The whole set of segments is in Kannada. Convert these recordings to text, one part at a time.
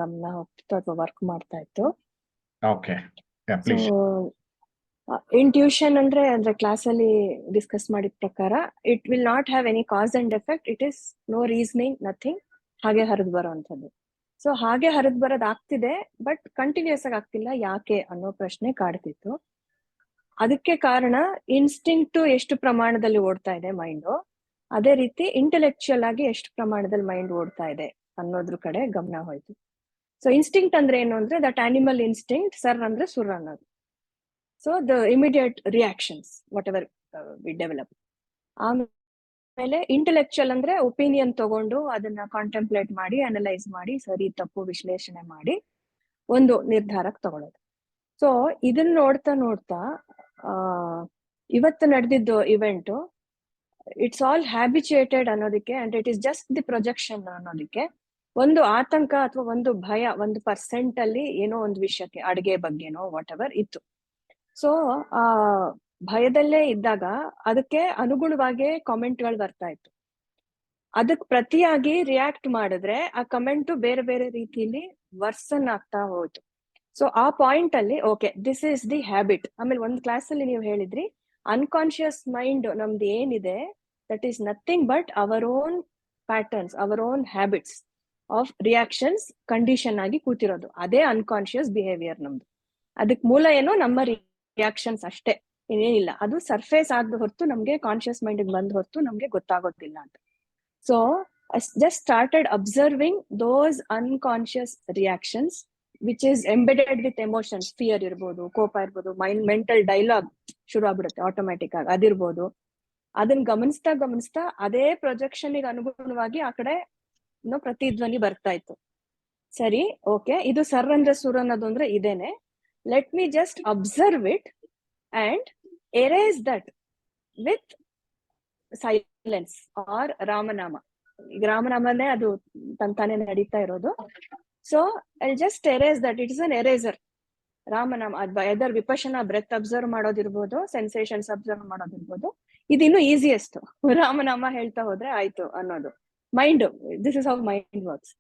ಗಮನ ಹೋಗ್ತಿತ್ತು ಅಥವಾ ವರ್ಕ್ ಮಾಡ್ತಾ ಇತ್ತು. ಓಕೆ, ಸೊ ಇಂಟ್ಯೂಷನ್ ಅಂದ್ರೆ ಕ್ಲಾಸ್ ಅಲ್ಲಿ ಡಿಸ್ಕಸ್ ಮಾಡಿದ ಪ್ರಕಾರ it will not have any cause and effect, it is no reasoning, nothing, ಹಾಗೆ ಹರಿದು ಬರೋವಂಥದ್ದು. ಸೊ ಹಾಗೆ ಹರಿದು ಬರೋದ್ ಆಗ್ತಿದೆ, ಬಟ್ ಕಂಟಿನ್ಯೂಸ್ ಆಗಿ ಆಗ್ತಿಲ್ಲ, ಯಾಕೆ ಅನ್ನೋ ಪ್ರಶ್ನೆ ಕಾಡ್ತಿತ್ತು. ಅದಕ್ಕೆ ಕಾರಣ ಇನ್ಸ್ಟಿಂಕ್ಟ್ ಎಷ್ಟು ಪ್ರಮಾಣದಲ್ಲಿ ಓಡ್ತಾ ಇದೆ ಮೈಂಡು, ಅದೇ ರೀತಿ ಇಂಟೆಲೆಕ್ಚುಯಲ್ ಆಗಿ ಎಷ್ಟು ಪ್ರಮಾಣದಲ್ಲಿ ಮೈಂಡ್ ಓಡ್ತಾ ಇದೆ ಅನ್ನೋದ್ರ ಕಡೆ ಗಮನ ಹೋಯ್ತು. ಸೊ ಇನ್ಸ್ಟಿಂಕ್ಟ್ ಅಂದ್ರೆ ಏನು ಅಂದ್ರೆ ದಟ್ ಆನಿಮಲ್ ಇನ್ಸ್ಟಿಂಕ್ಟ್, ಸರ್ ಅಂದ್ರೆ ಸುರ್ ಅನ್ನೋದು. So the immediate reactions whatever we develop. ಆಮೇಲೆ ಇಂಟೆಲೆಕ್ಚುಯಲ್ ಅಂದ್ರೆ ಒಪಿನಿಯನ್ ತಗೊಂಡು ಅದನ್ನ ಕಾಂಟೆಂಪ್ಲೇಟ್ ಮಾಡಿ, ಅನಲೈಸ್ ಮಾಡಿ, ಸರಿ ತಪ್ಪು ವಿಶ್ಲೇಷಣೆ ಮಾಡಿ ಒಂದು ನಿರ್ಧಾರಕ್ಕೆ ತಗೊಳ್ಳೋದು. ಸೊ ಇದನ್ನ ನೋಡ್ತಾ ನೋಡ್ತಾ ಇವತ್ತು ನಡೆದಿದ್ದು ಇವೆಂಟು ಇಟ್ಸ್ ಆಲ್ ಹ್ಯಾಬಿಚುಯೇಟೆಡ್ ಅನ್ನೋದಕ್ಕೆ, and it is just the projection ಅನ್ನೋದಕ್ಕೆ ಒಂದು ಆತಂಕ ಅಥವಾ ಒಂದು ಭಯ 1% ಅಲ್ಲಿ ಏನೋ ಒಂದು ವಿಷಯಕ್ಕೆ, ಅಡುಗೆ ಬಗ್ಗೆನೋ ವಾಟ್ ಎವರ್ ಇತ್ತು. ಸೊ ಆ ಭಯದಲ್ಲೇ ಇದ್ದಾಗ ಅದಕ್ಕೆ ಅನುಗುಣವಾಗಿ ಕಾಮೆಂಟ್ಗಳು ಬರ್ತಾ ಇತ್ತು. ಅದಕ್ಕೆ ಪ್ರತಿಯಾಗಿ ರಿಯಾಕ್ಟ್ ಮಾಡಿದ್ರೆ ಆ ಕಮೆಂಟ್ ಬೇರೆ ಬೇರೆ ರೀತಿಯಲ್ಲಿ ವರ್ಸನ್ ಆಗ್ತಾ ಹೋಯ್ತು. ಸೊ ಆ ಪಾಯಿಂಟ್ ಅಲ್ಲಿ okay, this is the habit. ಆಮೇಲೆ ಒಂದು ಕ್ಲಾಸ್ ಅಲ್ಲಿ ನೀವು ಹೇಳಿದ್ರಿ ಅನ್ಕಾನ್ಶಿಯಸ್ ಮೈಂಡ್ ನಮ್ದು ಏನಿದೆ that is nothing but our own patterns, our own habits of reactions condition ಆಗಿ ಕೂತಿರೋದು. ಅದೇ ಅನ್ಕಾನ್ಶಿಯಸ್ ಬಿಹೇವಿಯರ್ ನಮ್ದು. ಅದಕ್ಕೆ ಮೂಲ ಏನೋ ನಮ್ಮ ರಿಯಾಕ್ಷನ್ಸ್ ಅಷ್ಟೇ, ಇನ್ನೇನಿಲ್ಲ. ಅದು ಸರ್ಫೇಸ್ ಆಗದ ಹೊರತು ನಮ್ಗೆ ಕಾನ್ಶಿಯಸ್ ಮೈಂಡ್ ಬಂದ ಹೊರತು ನಮ್ಗೆ ಗೊತ್ತಾಗೋದಿಲ್ಲ ಅಂತ. So just started observing those unconscious reactions which is embedded with emotions. Fear ಇರ್ಬೋದು, ಕೋಪ ಇರ್ಬೋದು, ಮೆಂಟಲ್ ಡೈಲಾಗ್ ಶುರು ಆಗ್ಬಿಡುತ್ತೆ ಆಟೋಮ್ಯಾಟಿಕ್ ಆಗಿ, ಅದಿರ್ಬೋದು. ಅದನ್ನ ಗಮನಿಸ್ತಾ ಗಮನಿಸ್ತಾ ಅದೇ ಪ್ರೊಜೆಕ್ಷನ್ ಅನುಗುಣವಾಗಿ ಆ ಕಡೆ ಪ್ರತಿಧ್ವನಿ ಬರ್ತಾ ಇತ್ತು. ಸರಿ, ಓಕೆ, ಇದು ಸರ್ ಅಂದ್ರೆ ಸುರ್ ಅನ್ನೋದು ಅಂದ್ರೆ ಇದೇನೆ. Let me just observe it and erase that with silence or ರಾಮನಾಮ. ಈಗ ರಾಮನಾಮನೇ ಅದು ತಂತಾನೆ ನಡೀತಾ ಇರೋದು. So I just erase that, it is an eraser. ರಾಮನಾಮ ಎದರ್ ವಿಪಶನ ಬ್ರೆತ್ ಅಬ್ಸರ್ವ್ ಮಾಡೋದಿರ್ಬೋದು, ಸೆನ್ಸೇಷನ್ಸ್ ಅಬ್ಸರ್ವ್ ಮಾಡೋದಿರ್ಬೋದು. ಇದಿನ್ನು ಈಸಿಯೆಸ್ಟ್. ರಾಮನಾಮ ಹೇಳ್ತಾ ಹೋದ್ರೆ ಆಯ್ತು ಅನ್ನೋದು mind. This is how mind works.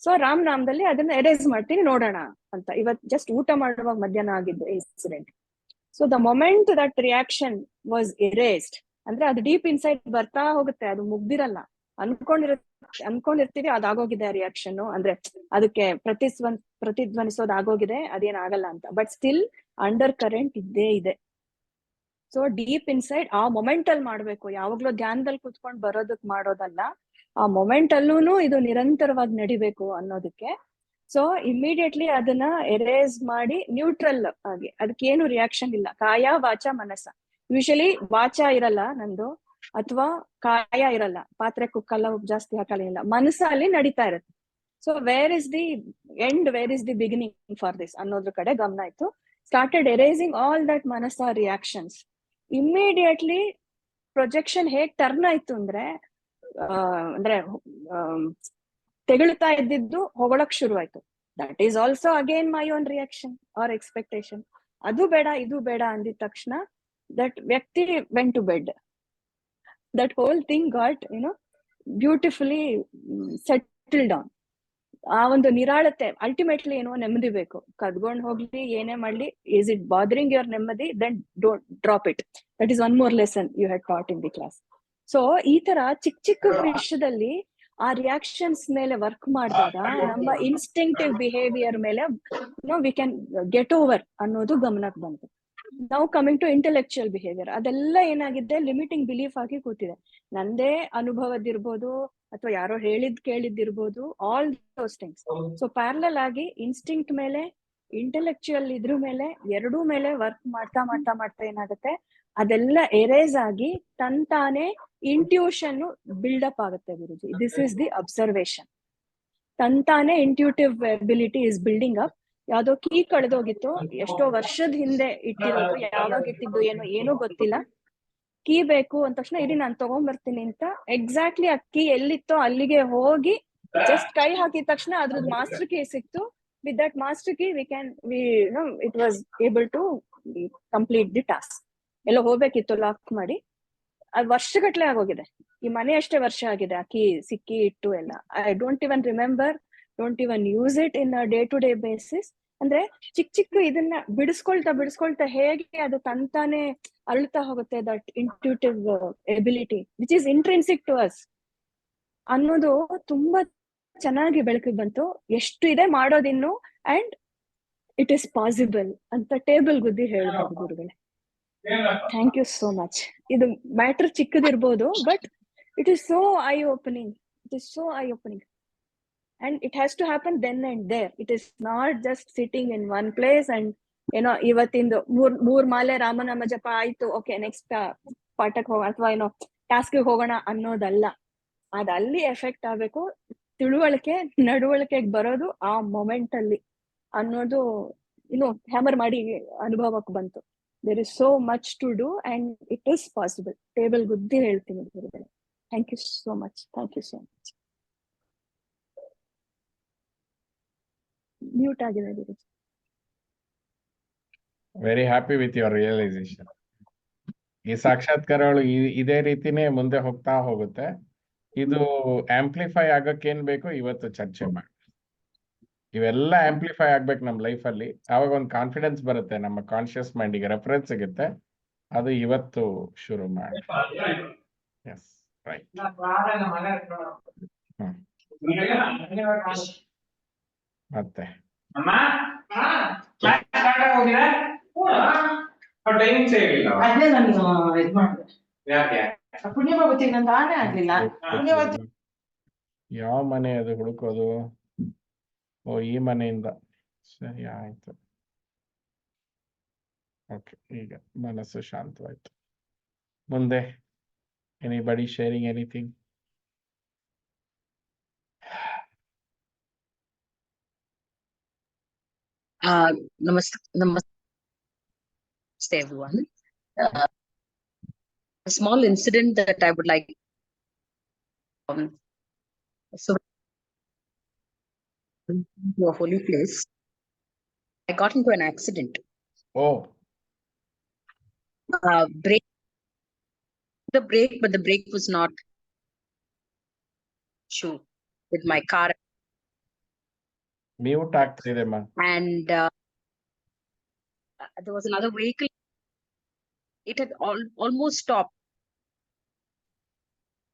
So ರಾಮನಾಮದಲ್ಲಿ ಅದನ್ನ ಎರೇಸ್ ಮಾಡ್ತೀನಿ ನೋಡೋಣ ಅಂತ. ಇವತ್ತು ಜಸ್ಟ್ ಊಟ ಮಾಡುವಾಗ ಮಧ್ಯಾಹ್ನ ಆಗಿದ್ದು incident. So the moment that reaction was erased ಅಂದ್ರೆ ಅದು ಡೀಪ್ ಇನ್ಸೈಡ್ ಬರ್ತಾ ಹೋಗುತ್ತೆ, ಅದು ಮುಗ್ದಿರಲ್ಲ. ಅನ್ಕೊಂಡಿರ್ತೀವಿ ಅದಾಗೋಗಿದೆ ಆ ರಿಯಾಕ್ಷನ್, ಅಂದ್ರೆ ಅದಕ್ಕೆ ಪ್ರತಿಧ್ವನಿಸೋದು ಆಗೋಗಿದೆ, ಅದೇನಾಗಲ್ಲ ಅಂತ. ಬಟ್ ಸ್ಟಿಲ್ ಅಂಡರ್ ಕರೆಂಟ್ ಇದ್ದೇ ಇದೆ. ಸೊ ಡೀಪ್ ಇನ್ಸೈಡ್ ಆ ಮೊಮೆಂಟ್ ಅಲ್ಲಿ ಮಾಡ್ಬೇಕು, ಯಾವಾಗ್ಲೂ ಧ್ಯಾನದಲ್ಲಿ ಕುತ್ಕೊಂಡು ಬರೋದಕ್ ಮಾಡೋದಲ್ಲ. ಆ ಮೊಮೆಂಟ್ ಅಲ್ಲೂ ಇದು ನಿರಂತರವಾಗಿ ನಡಿಬೇಕು ಅನ್ನೋದಕ್ಕೆ. ಸೊ ಇಮಿಡಿಯೇಟ್ಲಿ ಅದನ್ನ ಎರೇಸ್ ಮಾಡಿ ನ್ಯೂಟ್ರಲ್ ಆಗಿ, ಅದಕ್ಕೇನು ರಿಯಾಕ್ಷನ್ ಇಲ್ಲ. ಕಾಯ ವಾಚ ಮನಸ್ಸ. ಯೂಶಲಿ ವಾಚ ಇರಲ್ಲ ನಂದು, ಅಥವಾ ಕಾಯ ಇರಲ್ಲ, ಪಾತ್ರೆ ಕುಕ್ಕಲ್ಲ, ಉಪ್ಪು ಜಾಸ್ತಿ ಹಾಕಲ್ಲ, ಇಲ್ಲ, ಮನಸ್ಸಲ್ಲಿ ನಡೀತಾ ಇರುತ್ತೆ. So where is the end, where is the beginning for this ಅನ್ನೋದ್ರ ಕಡೆ ಗಮನ ಆಯ್ತು. ಸ್ಟಾರ್ಟೆಡ್ ಎರೇಸಿಂಗ್ ಆಲ್ ದಟ್ ಮನಸ್ಸ ರಿಯಾಕ್ಷನ್ಸ್. ಇಮ್ಮಿಡಿಯೇಟ್ಲಿ ಪ್ರೊಜೆಕ್ಷನ್ ಹೇಗ್ ಟರ್ನ್ ಆಯ್ತು ಅಂದ್ರೆ ತೆಗಳ್ತಾ ಇದ್ದಿದ್ದು ಹೊಗಳಕ್ ಶುರು ಆಯ್ತು. That is also again my own reaction or expectation. ಅದು ಬೇಡ ಇದು ಬೇಡ ಅಂದಿದ ತಕ್ಷಣ ದಟ್ ವ್ಯಕ್ತಿ went to bed. That whole thing got beautifully settled on. ಆ ಒಂದು ನಿರಾಳತೆ, ಅಲ್ಟಿಮೇಟ್ಲಿ ಏನೋ ನೆಮ್ಮದಿ ಬೇಕು. ಕದ್ಕೊಂಡ್ ಹೋಗ್ಲಿ, ಏನೇ ಮಾಡ್ಲಿ, ಈಸ್ ಇಟ್ ಬಾದರಿಂಗ್ ಯುವರ್ ನೆಮ್ಮದಿ, then don't drop it. That is one more lesson you had taught in the class. So ಈ ತರ ಚಿಕ್ಕ ಚಿಕ್ಕ ವಿಷಯದಲ್ಲಿ ಆ ರಿಯಾಕ್ಷನ್ಸ್ ಮೇಲೆ ವರ್ಕ್ ಮಾಡಿದಾಗ ನಮ್ಮ ಇನ್ಸ್ಟಿಂಕ್ಟಿವ್ ಬಿಹೇವಿಯರ್ ಮೇಲೆ ವಿ ಕ್ಯಾನ್ ಗೆಟ್ ಓವರ್ ಅನ್ನೋದು ಗಮನಕ್ಕೆ ಬಂತು. ನಾವು ಕಮಿಂಗ್ ಟು ಇಂಟೆಲೆಕ್ಚುಯಲ್ ಬಿಹೇವಿಯರ್, ಅದೆಲ್ಲ ಏನಾಗಿದೆ, ಲಿಮಿಟಿಂಗ್ ಬಿಲೀಫ್ ಆಗಿ ಕೂತಿದೆ. ನಂದೇ ಅನುಭವದಿರ್ಬೋದು ಅಥವಾ ಯಾರೋ ಕೇಳಿದ್ದಿರ್ಬೋದು, all those things. So parallel ಆಗಿ ಇನ್ಸ್ಟಿಂಕ್ಟ್ ಮೇಲೆ, ಇಂಟೆಲೆಕ್ಚುಯಲ್ ಇದ್ರ ಮೇಲೆ, ಎರಡೂ ಮೇಲೆ ವರ್ಕ್ ಮಾಡ್ತಾ ಮಾಡ್ತಾ ಮಾಡ್ತಾ ಏನಾಗುತ್ತೆ, ಅದೆಲ್ಲ ಎರೇಸ್ ಆಗಿ ತಂತಾನೆ ಇಂಟ್ಯೂಷನ್ ಬಿಲ್ಡಪ್ ಆಗುತ್ತೆ ಗುರುಜಿ. This is the observation. ತಂತಾನೆ intuitive ability is building up. ಯಾವ್ದೋ ಕೀ ಕಳೆದೋಗಿತ್ತು, ಎಷ್ಟೋ ವರ್ಷದ ಹಿಂದೆ ಇಟ್ಟಿರೋದು, ಯಾವಾಗ ಇಟ್ಟಿದ್ದು ಏನೋ ಗೊತ್ತಿಲ್ಲ. ಕೀ ಬೇಕು ಅಂದ ತಕ್ಷಣ ಇರಿ ನಾನು ತಗೊಂಡ್ಬರ್ತೀನಿ ಅಂತ ಎಕ್ಸಾಕ್ಟ್ಲಿ ಆ ಕೀ ಎಲ್ಲಿತ್ತೋ ಅಲ್ಲಿಗೆ ಹೋಗಿ ಜಸ್ಟ್ ಕೈ ಹಾಕಿದ ತಕ್ಷಣ ಅದ್ರದ್ದು ಮಾಸ್ಟರ್ ಕೀ ಸಿಕ್ತು. With that master key it was able to complete the task. ಎಲ್ಲೋ ಹೋಗ್ಬೇಕಿತ್ತು ಲಾಕ್ ಮಾಡಿ, ಅದು ವರ್ಷಗಟ್ಲೆ ಆಗೋಗಿದೆ. ಈ ಮನೆ ಅಷ್ಟೇ ವರ್ಷ ಆಗಿದೆ ಆ ಕೀ ಸಿಕ್ಕಿ ಇಟ್ಟು ಎಲ್ಲ. I don't even remember don't even use it in a day-to-day basis. ಅಂದ್ರೆ ಚಿಕ್ಕ ಇದನ್ನ ಬಿಡಿಸ್ಕೊಳ್ತಾ ಹೇಗೆ ಅದು ತಂತಾನೆ ಅರಳ್ತಾ ಹೋಗುತ್ತೆ, that intuitive ability which is intrinsic to us ಅನ್ನೋದು ತುಂಬಾ ಚೆನ್ನಾಗಿ ಬೆಳಕಿಗೆ ಬಂತು. ಎಷ್ಟು ಇದೆ ಮಾಡೋದಿನ್ನು, ಅಂಡ್ ಇಟ್ ಇಸ್ ಪಾಸಿಬಲ್ ಅಂತ ಟೇಬಲ್ ಗುದ್ದಿ ಹೇಳ್ಬೋದು ಗುರುಗಳೇ. Thank you so much. ಇದು ಮ್ಯಾಟರ್ ಚಿಕ್ಕದಿರ್ಬೋದು, but it is so eye opening. It is so eye opening. And it has to happen then and there. It is not just sitting in one place and ಇವತ್ತಿಂದು ಮೂರ್ ಮಾಲೆ ರಾಮನಾಮ ಜಪ ಆಯ್ತು, ಓಕೆ ನೆಕ್ಸ್ಟ್ ಪಾಠಕ್ಕೆ ಹೋಗೋಣ ಅಥವಾ ಟಾಸ್ಕ್ಗೆ ಹೋಗೋಣ ಅನ್ನೋದಲ್ಲ. ಅದ್ ಅಲ್ಲಿ ಎಫೆಕ್ಟ್ ಆಗ್ಬೇಕು. ತಿಳುವಳಿಕೆ ನಡವಳಿಕೆಗೆ ಬರೋದು ಆ ಮೊಮೆಂಟ್ ಅಲ್ಲಿ ಅನ್ನೋದು ಹ್ಯಾಮರ್ ಮಾಡಿ ಅನುಭವಕ್ಕೆ ಬಂತು. There is so much to do and it is possible. Table ಗುದ್ದಿ ಹೇಳ್ತೀನಿ ಗುರುಗಳೇ. Thank you so much. Thank you so much. Mute ಆಗಿದೆ ಗುರು. Very happy with your realisation. ಈ ಸಾಕ್ಷಾತ್ಕಾರಗಳು ಇದೇ ರೀತಿನೇ ಮುಂದೆ ಹೋಗ್ತಾ ಹೋಗುತ್ತೆ. ಇದು ಆಂಪ್ಲಿಫೈ ಆಗಕ್ಕೆ ಏನ್ ಬೇಕು ಇವತ್ತು ಚರ್ಚೆ ಮಾಡಿ. ಇವೆಲ್ಲ ಆಂಪ್ಲಿಫೈ ಆಗ್ಬೇಕು ನಮ್ಮ ಲೈಫ್ ಅಲ್ಲಿ. ಆವಾಗ ಒಂದು ಕಾನ್ಫಿಡೆನ್ಸ್ ಬರುತ್ತೆ, ನಮ್ಮ ಕಾನ್ಶಿಯಸ್ ಮೈಂಡಿಗೆ ರೆಫರೆನ್ಸ್ ಸಿಗುತ್ತೆ. ಅದು ಇವತ್ತು ಶುರು ಮಾಡಿ. Yes right. ಮತ್ತೆ ಯಾವ ಮನೆ ಅದು ಹುಡುಕೋದು? ಓ, ಈ ಮನೆಯಿಂದ. ಸರಿ, ಆಯ್ತು. ಓಕೆ, ಈಗ ಮನಸ್ಸು ಶಾಂತವಾಯ್ತು. ಮುಂದೆ anybody sharing anything? Namaste everyone. A small incident that I would like. So, to a holy place, I got into an accident. Oh. Brake, but the brake was not true with my car. Mute ಆಗ್ತಿದೆ ಮಾ. And there was another vehicle. It had almost stopped.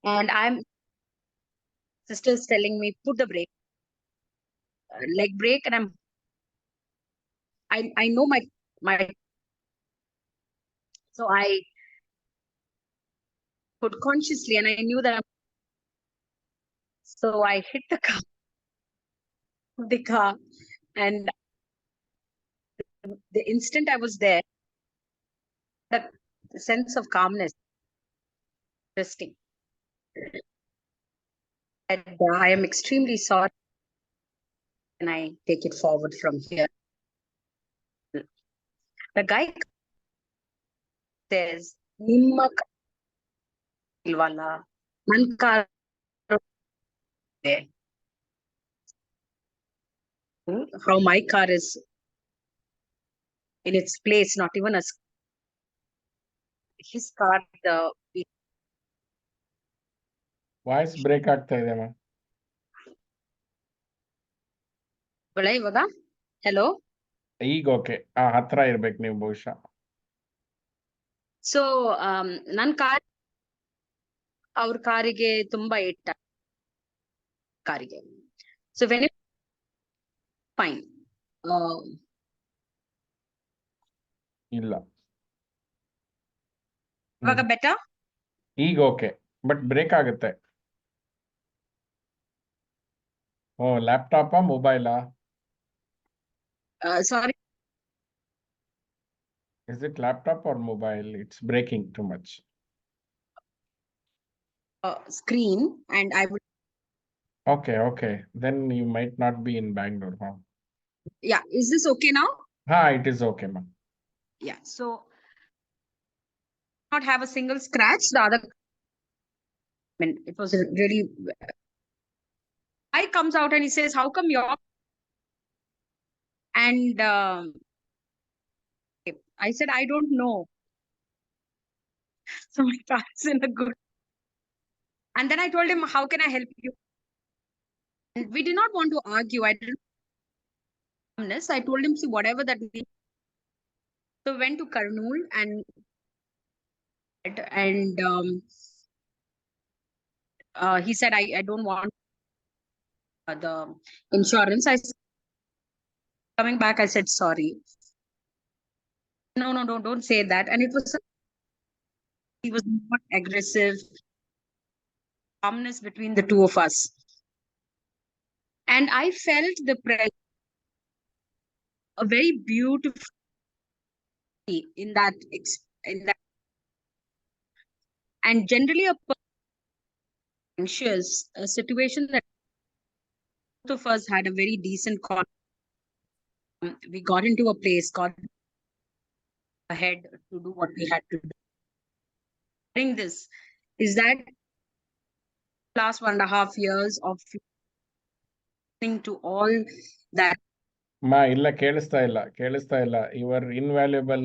And sister's telling me, put the brake, leg brake, and I know my, so I put consciously, and I knew that. So I hit the car, and the instant I was there, the sense of calmness, resting. And I am extremely sorry, and I take it forward from here. The guy says, "Nimma ilwala, nan car there." How my car is in its place, not even his car. The voice break ಆಗ್ತಾ ಇದೆ ಮಾ. ಇವಾಗ ಹೆಲೋ, ಈಗ ಓಕೆ. ಹತ್ರ ಇರ್ಬೇಕು ನೀವು ಬಹುಶಃ. ಸೊ ನನ್ನ ಕಾರ್ ಅವ್ರ ಕಾರಿಗೆ ತುಂಬಾ ಏಟ ಕಾರಿಗೆ. So when fine. ಇಲ್ಲ, ಇವಾಗ ಬೆಟರ್? ಈಗ ಓಕೆ, ಬಟ್ ಬ್ರೇಕ್ ಆಗುತ್ತೆ. ಓ, ಲ್ಯಾಪ್ಟಾಪಾ ಮೊಬೈಲಾ? Sorry. Is it laptop or mobile? It's breaking too much. Screen, and I would. Okay. Then you might not be in Bangalore, huh? Yeah. Is this okay now? It is okay, ma'am. Yeah. So, not have a single scratch. The other, I mean, it was really. Guy comes out and he says, "How come you're?" And I said, "I don't know." So my car's in a good. And then I told him, "How can I help you?" And we did not want to argue. I didn't. I told him, see, whatever that we. So went to Kurnool and he said, I don't want the insurance. Coming back, I said, sorry. No, don't say that. And it was, he was not aggressive, calmness between the two of us. And I felt the pressure, a very beautiful in that, and generally a anxious situation that both of us had a very decent call. We got into a place, got ahead to do what we had to do. During this is that last 1.5 years of listening to all that. ಇಲ್ಲ ಕೇಳಿಸ್ತಾ ಇಲ್ಲ. Your invaluable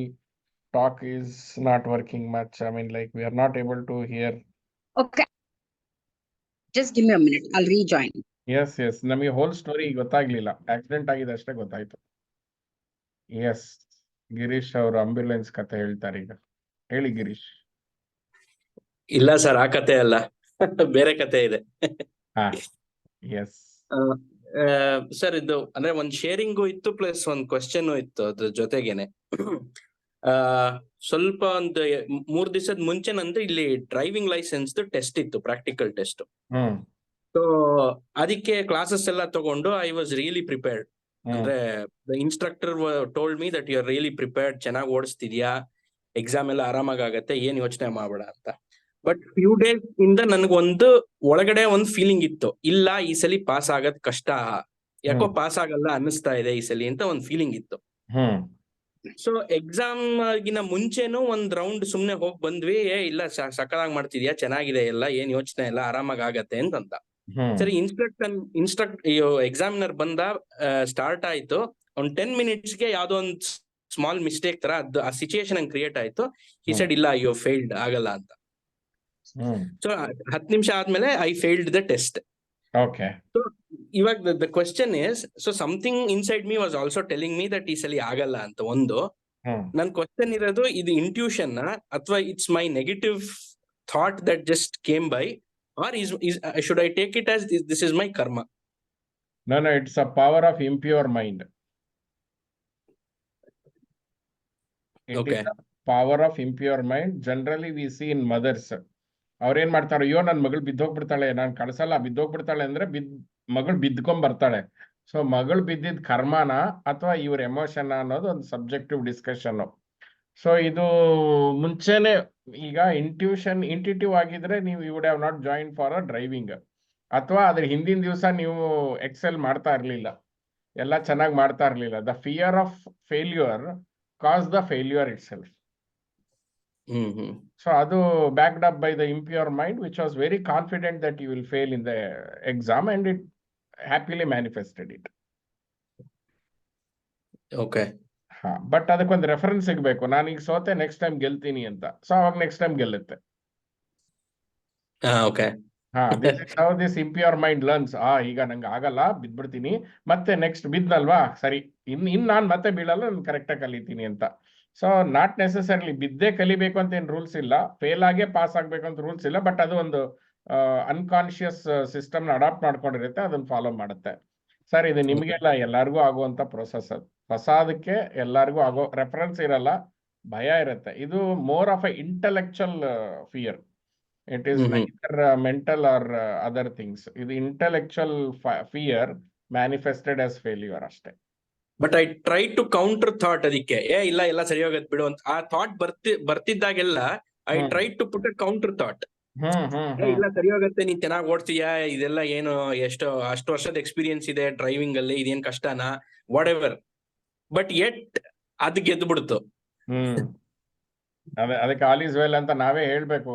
talk is not working much. I mean, like, we are not able to hear. Okay. Just give me a minute. I'll rejoin. Yes. ನಮಗೆ ಹೋಲ್ ಸ್ಟೋರಿ ಗೊತ್ತಾಗ್ಲಿಲ್ಲ. ಆಕ್ಸಿಡೆಂಟ್ ಆಗಿದೆ ಅಷ್ಟೇ ಗೊತ್ತಾಯ್ತು. ಎಸ್, ಗಿರೀಶ್ ಅವರು ಆಂಬ್ಯುಲೆನ್ಸ್ ಕತೆ ಹೇಳ್ತಾರೆ ಈಗ. ಹೇಳಿ ಗಿರೀಶ್. ಇಲ್ಲ ಸರ್, ಆ ಕತೆ ಅಲ್ಲ, ಬೇರೆ ಕತೆ ಇದೆ. ಎಸ್ ಸರ್, ಇದು ಅಂದ್ರೆ ಒಂದ್ ಶೇರಿಂಗು ಇತ್ತು, ಪ್ಲಸ್ ಒಂದ್ ಕ್ವಶನ್ ಇತ್ತು ಅದ್ರ ಜೊತೆಗೇನೆ. ಸ್ವಲ್ಪ ಒಂದು 3 ದಿವಸದ ಮುಂಚೆ ನಂದು ಇಲ್ಲಿ ಡ್ರೈವಿಂಗ್ ಲೈಸೆನ್ಸ್ ಟೆಸ್ಟ್ ಇತ್ತು, ಪ್ರಾಕ್ಟಿಕಲ್ ಟೆಸ್ಟ್. ಸೊ ಅದಕ್ಕೆ ಕ್ಲಾಸಸ್ ಎಲ್ಲ ತಗೊಂಡು ಐ ವಾಸ್ ರಿಯಲಿ ಪ್ರಿಪೇರ್ಡ್. ಅಂದ್ರೆ instructor told me that you are really prepared, ಚೆನ್ನಾಗಿ ಓಡಿಸ್ತಿದ್ಯಾ, ಎಕ್ಸಾಮ್ ಎಲ್ಲ ಆರಾಮಾಗಿ ಆಗತ್ತೆ, ಏನ್ ಯೋಚನೆ ಮಾಡ್ಬೇಡ ಅಂತ. ಬಟ್ ಫ್ಯೂ ಡೇಸ್ ಇಂದ ನನ್ಗೊಂದು ಒಳಗಡೆ ಒಂದು ಫೀಲಿಂಗ್ ಇತ್ತು, ಇಲ್ಲ ಈ ಸಲ ಪಾಸ್ ಆಗದ್ ಕಷ್ಟ, ಯಾಕೋ ಪಾಸ್ ಆಗಲ್ಲ ಅನ್ನಿಸ್ತಾ ಇದೆ ಈ ಸಲ ಅಂತ ಒಂದು ಫೀಲಿಂಗ್ ಇತ್ತು. ಸೊ ಎಕ್ಸಾಮ್ ಗಿನ ಮುಂಚೆನೂ ಒಂದ್ ರೌಂಡ್ ಸುಮ್ನೆ ಹೋಗ್ ಬಂದ್ವಿ, ಇಲ್ಲ ಸಕ್ಕದಾಗಿ ಮಾಡ್ತಿದ್ಯಾ, ಚೆನ್ನಾಗಿದೆ ಎಲ್ಲ, ಏನ್ ಯೋಚನೆ ಇಲ್ಲ, ಆರಾಮಾಗಿ ಆಗತ್ತೆ ಅಂತಂದ. ಸರಿ, ಎಕ್ಸಾಮಿನರ್ ಬಂದ, ಸ್ಟಾರ್ಟ್ ಆಯ್ತು. ಒಂದ್ 10 ಮಿನಿಟ್ಸ್ಗೆ ಯಾವ್ದೋ ಒಂದ್ ಸ್ಮಾಲ್ ಮಿಸ್ಟೇಕ್ ತರ ಆ ಸಿಚುಯೇಷನ್ ಕ್ರಿಯೇಟ್ ಆಯ್ತು. ಹಿ ಸೆಡ್, ಇಲ್ಲ, ಯು ಫೇಲ್ಡ್, ಆಗಲ್ಲ ಅಂತ. ಸೊ 10 ನಿಮಿಷ ಆದ್ಮೇಲೆ I failed the test. Okay. So ಇವಾಗ the question is, so something inside me was also telling me that ಈ ಸಲ ಆಗಲ್ಲ ಅಂತ. ಒಂದು ನನ್ ಕ್ವೆಶ್ಚನ್ ಇರೋದು, ಇದು ಇಂಟ್ಯೂಷನ್ ಅಥವಾ it's my negative thought that just came by, or should I take it as this is my karma? No, it's a power of impure mind. Okay. Is a power of impure mind. Generally we see in mothers, ಅವ್ರೇನ್ ಮಾಡ್ತಾರೆ, ಅಯ್ಯೋ ನನ್ ಮಗಳು ಬಿದ್ದೋಗ್ಬಿಡ್ತಾಳೆ, ನಾನ್ ಕಳ್ಸಲ್ಲ, ಬಿದ್ದೋಗ್ಬಿಡ್ತಾಳೆ ಅಂದ್ರೆ ಮಗಳು ಬಿದ್ಕೊಂಡ್ ಬರ್ತಾಳೆ. ಸೊ ಮಗಳು ಬಿದ್ದಿದ್ ಕರ್ಮನ ಅಥವಾ ಇವ್ರ ಎಮೋಷನ್ ಅನ್ನೋದು ಒಂದು ಸಬ್ಜೆಕ್ಟಿವ್ ಡಿಸ್ಕಷನ್. ಸೊ ಇದು ಮುಂಚೆನೆ, ಈಗ ಇಂಟ್ಯೂಟಿವ್ ಆಗಿದ್ರೆ ನೀವು you would have not join for a driving, ಅಥವಾ ಅದ್ರ ಹಿಂದಿನ ದಿವಸ ನೀವು ಎಕ್ಸೆಲ್ ಮಾಡ್ತಾ ಇರ್ಲಿಲ್ಲ, ಎಲ್ಲ ಚೆನ್ನಾಗಿ ಮಾಡ್ತಾ ಇರ್ಲಿಲ್ಲ. The fear of failure cos the failure it self. So ಅದು backed up by the impure mind, which was very confident that you will fail in the exam, and it happily manifested it. Okay. But ಅದಕ್ಕೊಂದು ರೆಫರೆನ್ಸ್ ಸಿಗ್ಬೇಕು, ನಾನೀಗ ಸೋತೆ, ನೆಕ್ಸ್ಟ್ ಟೈಮ್ ಗೆಲ್ತೀನಿ ಅಂತ. ಸೊ ಅವಾಗ ನೆಕ್ಸ್ಟ್ ಟೈಮ್ ಗೆಲ್ಲುತ್ತೆ. This is how this impure mind learns. ಈಗ ನಂಗೆ ಆಗಲ್ಲ, ಬಿದ್ಬಿಡ್ತೀನಿ, ಮತ್ತೆ ನೆಕ್ಸ್ಟ್ ಬಿದ್ನಲ್ವಾ, ಸರಿ, ಇನ್ ನಾನ್ ಮತ್ತೆ ಬೀಳಲ್ಲ, ನಾನು ಕರೆಕ್ಟಾಗಿ ಕಲಿತೀನಿ ಅಂತ. ಸೊ ನಾಟ್ ನೆಸೆಸರಿಲಿ ಬಿದ್ದೇ ಕಲಿಬೇಕು ಅಂತ ಏನ್ ರೂಲ್ಸ್ ಇಲ್ಲ, ಫೇಲ್ ಆಗೇ ಪಾಸ್ ಆಗ್ಬೇಕು ಅಂತ ರೂಲ್ಸ್ ಇಲ್ಲ. ಬಟ್ ಅದು ಒಂದು ಅನ್ಕಾನ್ಶಿಯಸ್ ಸಿಸ್ಟಮ್ ಅಡಾಪ್ಟ್ ಮಾಡ್ಕೊಂಡಿರುತ್ತೆ, ಅದನ್ನ ಫಾಲೋ ಮಾಡುತ್ತೆ. ಸರ್, ಇದು ನಿಮ್ಗೆಲ್ಲ ಎಲ್ಲಾರ್ಗೂ ಆಗುವಂತ ಪ್ರೊಸೆಸ್. ಅದು ಹೊಸದಕ್ಕೆ ಎಲ್ಲಾರ್ಗೂ ಆಗೋ ರೆಫರೆನ್ಸ್ ಇರಲ್ಲ, ಭಯ ಇರುತ್ತೆ. ಇದು more of a intellectual fear. It is neither mental or other things. ಇದು intellectual fear manifested as failure ಅಷ್ಟೇ. But I try to counter thought ಅದಕ್ಕೆ, ಇಲ್ಲ ಸರಿ ಹೋಗತ್ ಬಿಡು ಅಂತ. ಆ ಥಾಟ್ ಬರ್ತಿದ್ದಾಗೆಲ್ಲ I try to put a counter thought. ಇಲ್ಲ ಸರಿ ಹೋಗತ್ತೆ, ನೀನ್ ಚೆನ್ನಾಗಿ ಓಡ್ತೀಯಾ, ಇದೆಲ್ಲ ಏನು, ಅಷ್ಟು ವರ್ಷದ ಎಕ್ಸ್ಪೀರಿಯನ್ಸ್ ಇದೆ ಡ್ರೈವಿಂಗ್ ಅಲ್ಲಿ, ಇದೇನ್ ಕಷ್ಟನಾ, ವಾಟ್ ಎವರ್. ಬಟ್ ಎಟ್ ಅದ್ ಗೆದ್ದು ಬಿಡ್ತು. ಅದಕ್ಕೆ ಆಲ್ ಈಸ್ ವೆಲ್ ಅಂತ ನಾವೇ ಹೇಳ್ಬೇಕು.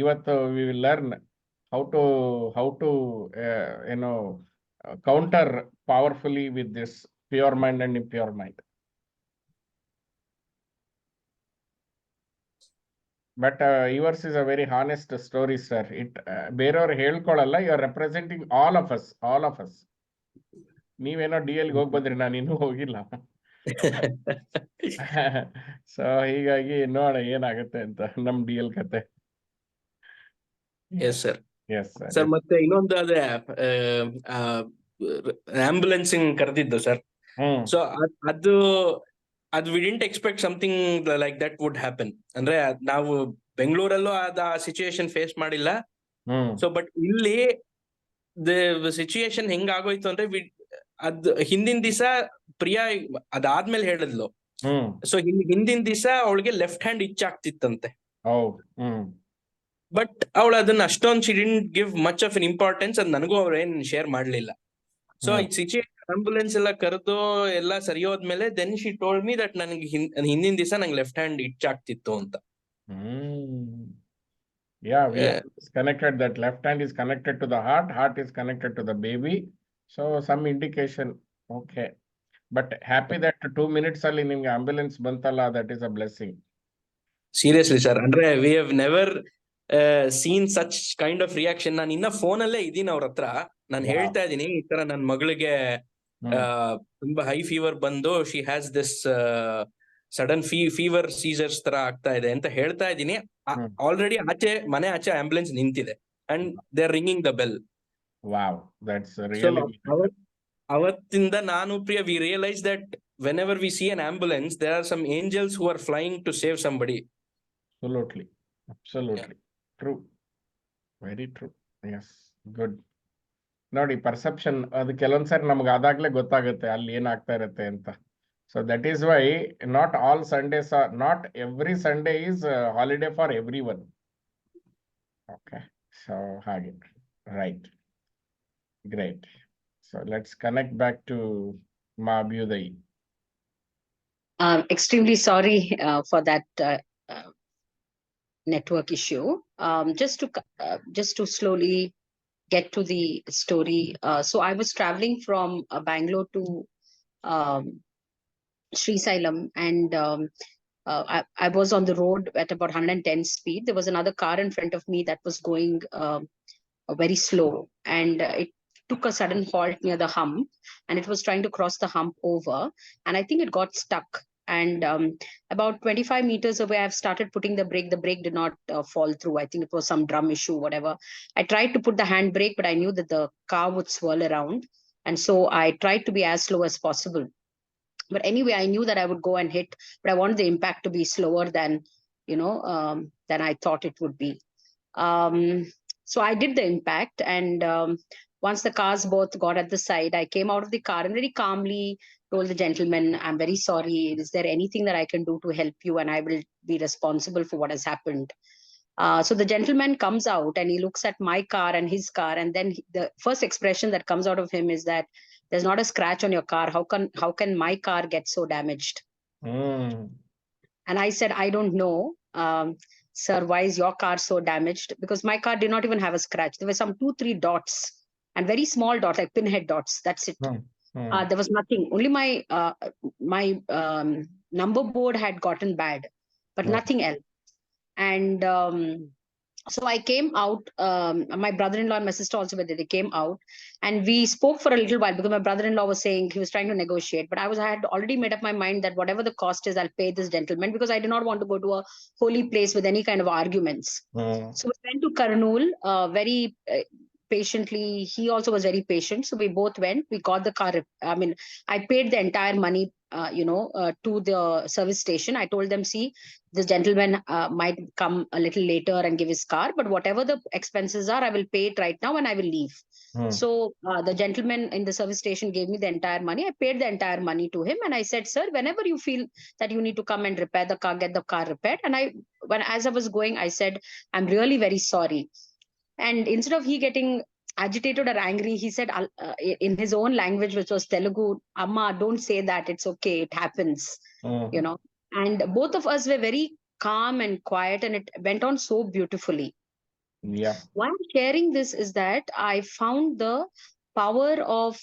ಇವತ್ತು we will learn how to ಏನೋ counter powerfully with this pure mind and impure mind. But yours is a very honest story sir. ಬೇರೆಯವ್ರು ಹೇಳ್ಕೊಳಲ್ಲ, you are representing all of us. ನೀವೇನೋ DL ಗೆ ಹೋಗಿ ಬಂದ್ರಿ, ನಾನು ಇನ್ನೂ ಹೋಗಿಲ್ಲ. ಸೊ ಹೀಗಾಗಿ ನೋಡ ಏನಾಗುತ್ತೆ ಅಂತ ನಮ್ DL ಕತೆ. Yes sir. Yes sir. Sir ಮತ್ತೆ ಇನ್ನೊಂದು ಅದೇ ಆಂಬುಲೆನ್ಸಿಂಗ್ ಕರೆದಿದ್ದು ಸರ್. ಸೊ ಅದು we didn't expect something like that would happen. ಅಂದ್ರೆ ನಾವು ಬೆಂಗಳೂರಲ್ಲೂ ಆ ಸಿಚುಯೇಷನ್ ಫೇಸ್ ಮಾಡಿಲ್ಲ. ಸೊ ಬಟ್ ಇಲ್ಲಿ ಸಿಚುಯೇಷನ್ ಹೆಂಗಾಗೋಯ್ತು ಅಂದ್ರೆ ಅದ್ ಹಿಂದಿನ ದಿವಸ ಪ್ರಿಯಾ ಅದಾದ್ಮೇಲೆ ಹೇಳಿದ್ಲು. ಸೊ ಹಿಂದಿನ ದಿವಸ ಅವಳಿಗೆ ಲೆಫ್ಟ್ ಹ್ಯಾಂಡ್ ಇಚ್ ಆಗ್ತಿತ್ತಂತೆ. ಬಟ್ ಅವಳು ಅದನ್ನ ಅಷ್ಟೊಂದು she didn't give much of an importance. ಅದ್ ನನಗೂ ಅವ್ರೇನ್ ಶೇರ್ ಮಾಡ್ಲಿಲ್ಲ. ಸೊ ಈ ಸಿಚುಯೇಷನ್ ಆಂಬುಲೆನ್ಸ್ ಎಲ್ಲ ಕರೆದು ಎಲ್ಲ ಸರಿ ಹೋದ್ಮೇಲೆ then she told me that ನನಗೆ ಹಿಂದಿನ ದಿವಸ ನಂಗೆ ಲೆಫ್ಟ್ ಹ್ಯಾಂಡ್ ಇಚ್ ಆಗ್ತಿತ್ತು ಅಂತ. Yeah, we have connected that left hand is connected to the heart is connected to the baby. So some indication. Okay. But happy that 2 minutes ಅಲ್ಲಿ ನಿಮ್ಗೆ ambulance ಬಂತಲ್ಲ, that is a blessing. Seriously sir, ಅಂದ್ರೆ we have never seen such kind of reaction. ನಾನು ಇನ್ನ ಫೋನ್ ಅಲ್ಲೇ ಇದೀನಿ ಅವ್ರ ಹತ್ರ. ನಾನು ಹೇಳ್ತಾ ಇದೀನಿ ಈ ತರ ನನ್ನ ಮಗಳಿಗೆ ತುಂಬಾ ಹೈ ಫೀವರ್ ಬಂದು she has this sudden fever Caesar's ತರ ಆಗ್ತಾ ಇದೆ ಅಂತ ಹೇಳ್ತಾ ಇದೀನಿ. ಆಲ್ರೆಡಿ ಮನೆ ಆಚೆ ಆಂಬುಲೆನ್ಸ್ ನಿಂತಿದೆ and they are ringing the bell. Wow, that's really. ಅವತ್ತಿಂದ ನಾನು Priya we realise that whenever we see an ambulance, there are some angels who are flying to save somebody. Absolutely. Yeah. True. Very true. Yes. Good. ನೋಡಿ, ಪರ್ಸೆಪ್ಷನ್ ಅದು ಕೆಲವೊಂದ್ಸರಿ ನಮ್ಗೆ ಅದಾಗ್ಲೇ ಗೊತ್ತಾಗುತ್ತೆ ಅಲ್ಲಿ ಏನಾಗ್ತಾ ಇರುತ್ತೆ ಅಂತ. So that is why not all Sundays are, not every Sunday is holiday for everyone. Okay. So hage. Right. Great. So let's connect back to Ma Abhyuday. Extremely sorry for that network issue. Just to slowly get to the story. So I was traveling from Bangalore to SriRsi, and I was on the road at about 110 speed. There was another car in front of me that was going very slow, and it took a sudden halt near the hump, and it was trying to cross the hump over, and I think it got stuck. And about 25 meters away, I've started putting the brake. The brake did not fall through. I think it was some drum issue, whatever. I tried to put the handbrake, but I knew that the car would swirl around. And so I tried to be as slow as possible. But anyway, I knew that I would go and hit, but I wanted the impact to be slower than, than I thought it would be. So I did the impact, and once the cars both got at the side, I came out of the car and very calmly told the gentleman, I'm very sorry. Is there anything that I can do to help you? And I will be responsible for what has happened. So the gentleman comes out and he looks at my car and his car. And then the first expression that comes out of him is that there's not a scratch on your car. How can my car get so damaged? And I said, I don't know. Sir, why is your car so damaged? Because my car did not even have a scratch. There were some 2-3 dots and very small dots, like pinhead dots. That's it. There was nothing. Only my number board had gotten bad, but nothing else. And so I came out. My brother-in-law and my sister also were there. They came out, and we spoke for a little while because my brother-in-law was saying he was trying to negotiate. But I had already made up my mind that whatever the cost is, I'll pay this gentleman because I did not want to go to a holy place with any kind of arguments. So we went to Kurnool very patiently. He also was very patient. So we both went. We got the car. I paid the entire money, to the service station. I told them, see, this gentleman might come a little later and give his car, but whatever the expenses are, I will pay it right now and I will leave. So the gentleman in the service station gave me the entire money. I paid the entire money to him, and I said, sir, whenever you feel that you need to come and repair the car, get the car repaired. And as I was going, I said, I'm really very sorry. And instead of he getting agitated or angry, he said in his own language, which was Telugu, Amma, don't say that. It's okay. It happens, And both of us were very calm and quiet, and it went on so beautifully. Yeah. Why I'm sharing this is that I found the power of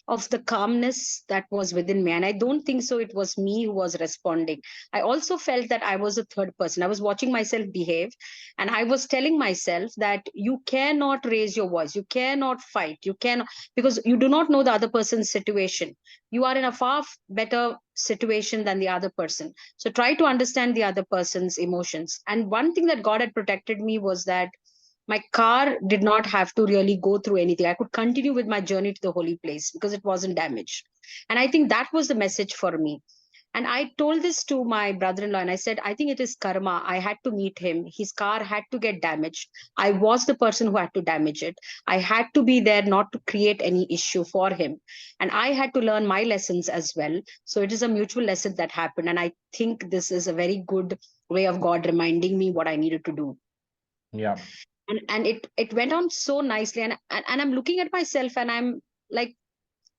of the calmness that was within me. And I don't think so it was me who was responding. I also felt that I was a third person. I was watching myself behave, and I was telling myself that you cannot raise your voice, you cannot fight, you cannot, because you do not know the other person's situation. You are in a far better situation than the other person. So try to understand the other person's emotions. And one thing that God had protected me was that my car did not have to really go through anything. I could continue with my journey to the holy place because it wasn't damaged. And I think that was the message for me. And I told this to my brother-in-law, and I said, I think it is karma. I had to meet him. His car had to get damaged. I was the person who had to damage it. I had to be there not to create any issue for him. And I had to learn my lessons as well. So it is a mutual lesson that happened. And I think this is a very good way of God reminding me what I needed to do. Yeah. And it went on so nicely, and I'm looking at myself, and I'm like,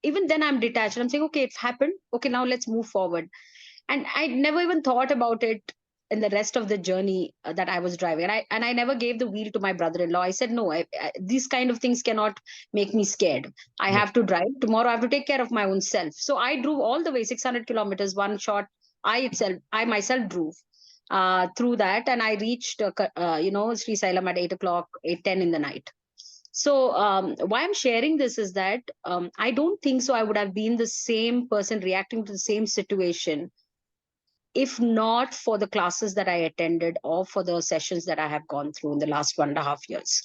even then I'm detached. I'm saying, okay, it's happened, okay, now let's move forward. And I never even thought about it in the rest of the journey that I was driving. And I never gave the wheel to my brother-in-law. I said, no, these kind of things cannot make me scared. I have to drive tomorrow. I have to take care of my own self. So I drove all the way 600 kilometers one shot. I myself drove through that, and I reached Sri Sailam at 8:00, 8:10 in the night. So why I'm sharing this is that I don't think so I would have been the same person reacting to the same situation if not for the classes that I attended or for the sessions that I have gone through in the last 1.5 years.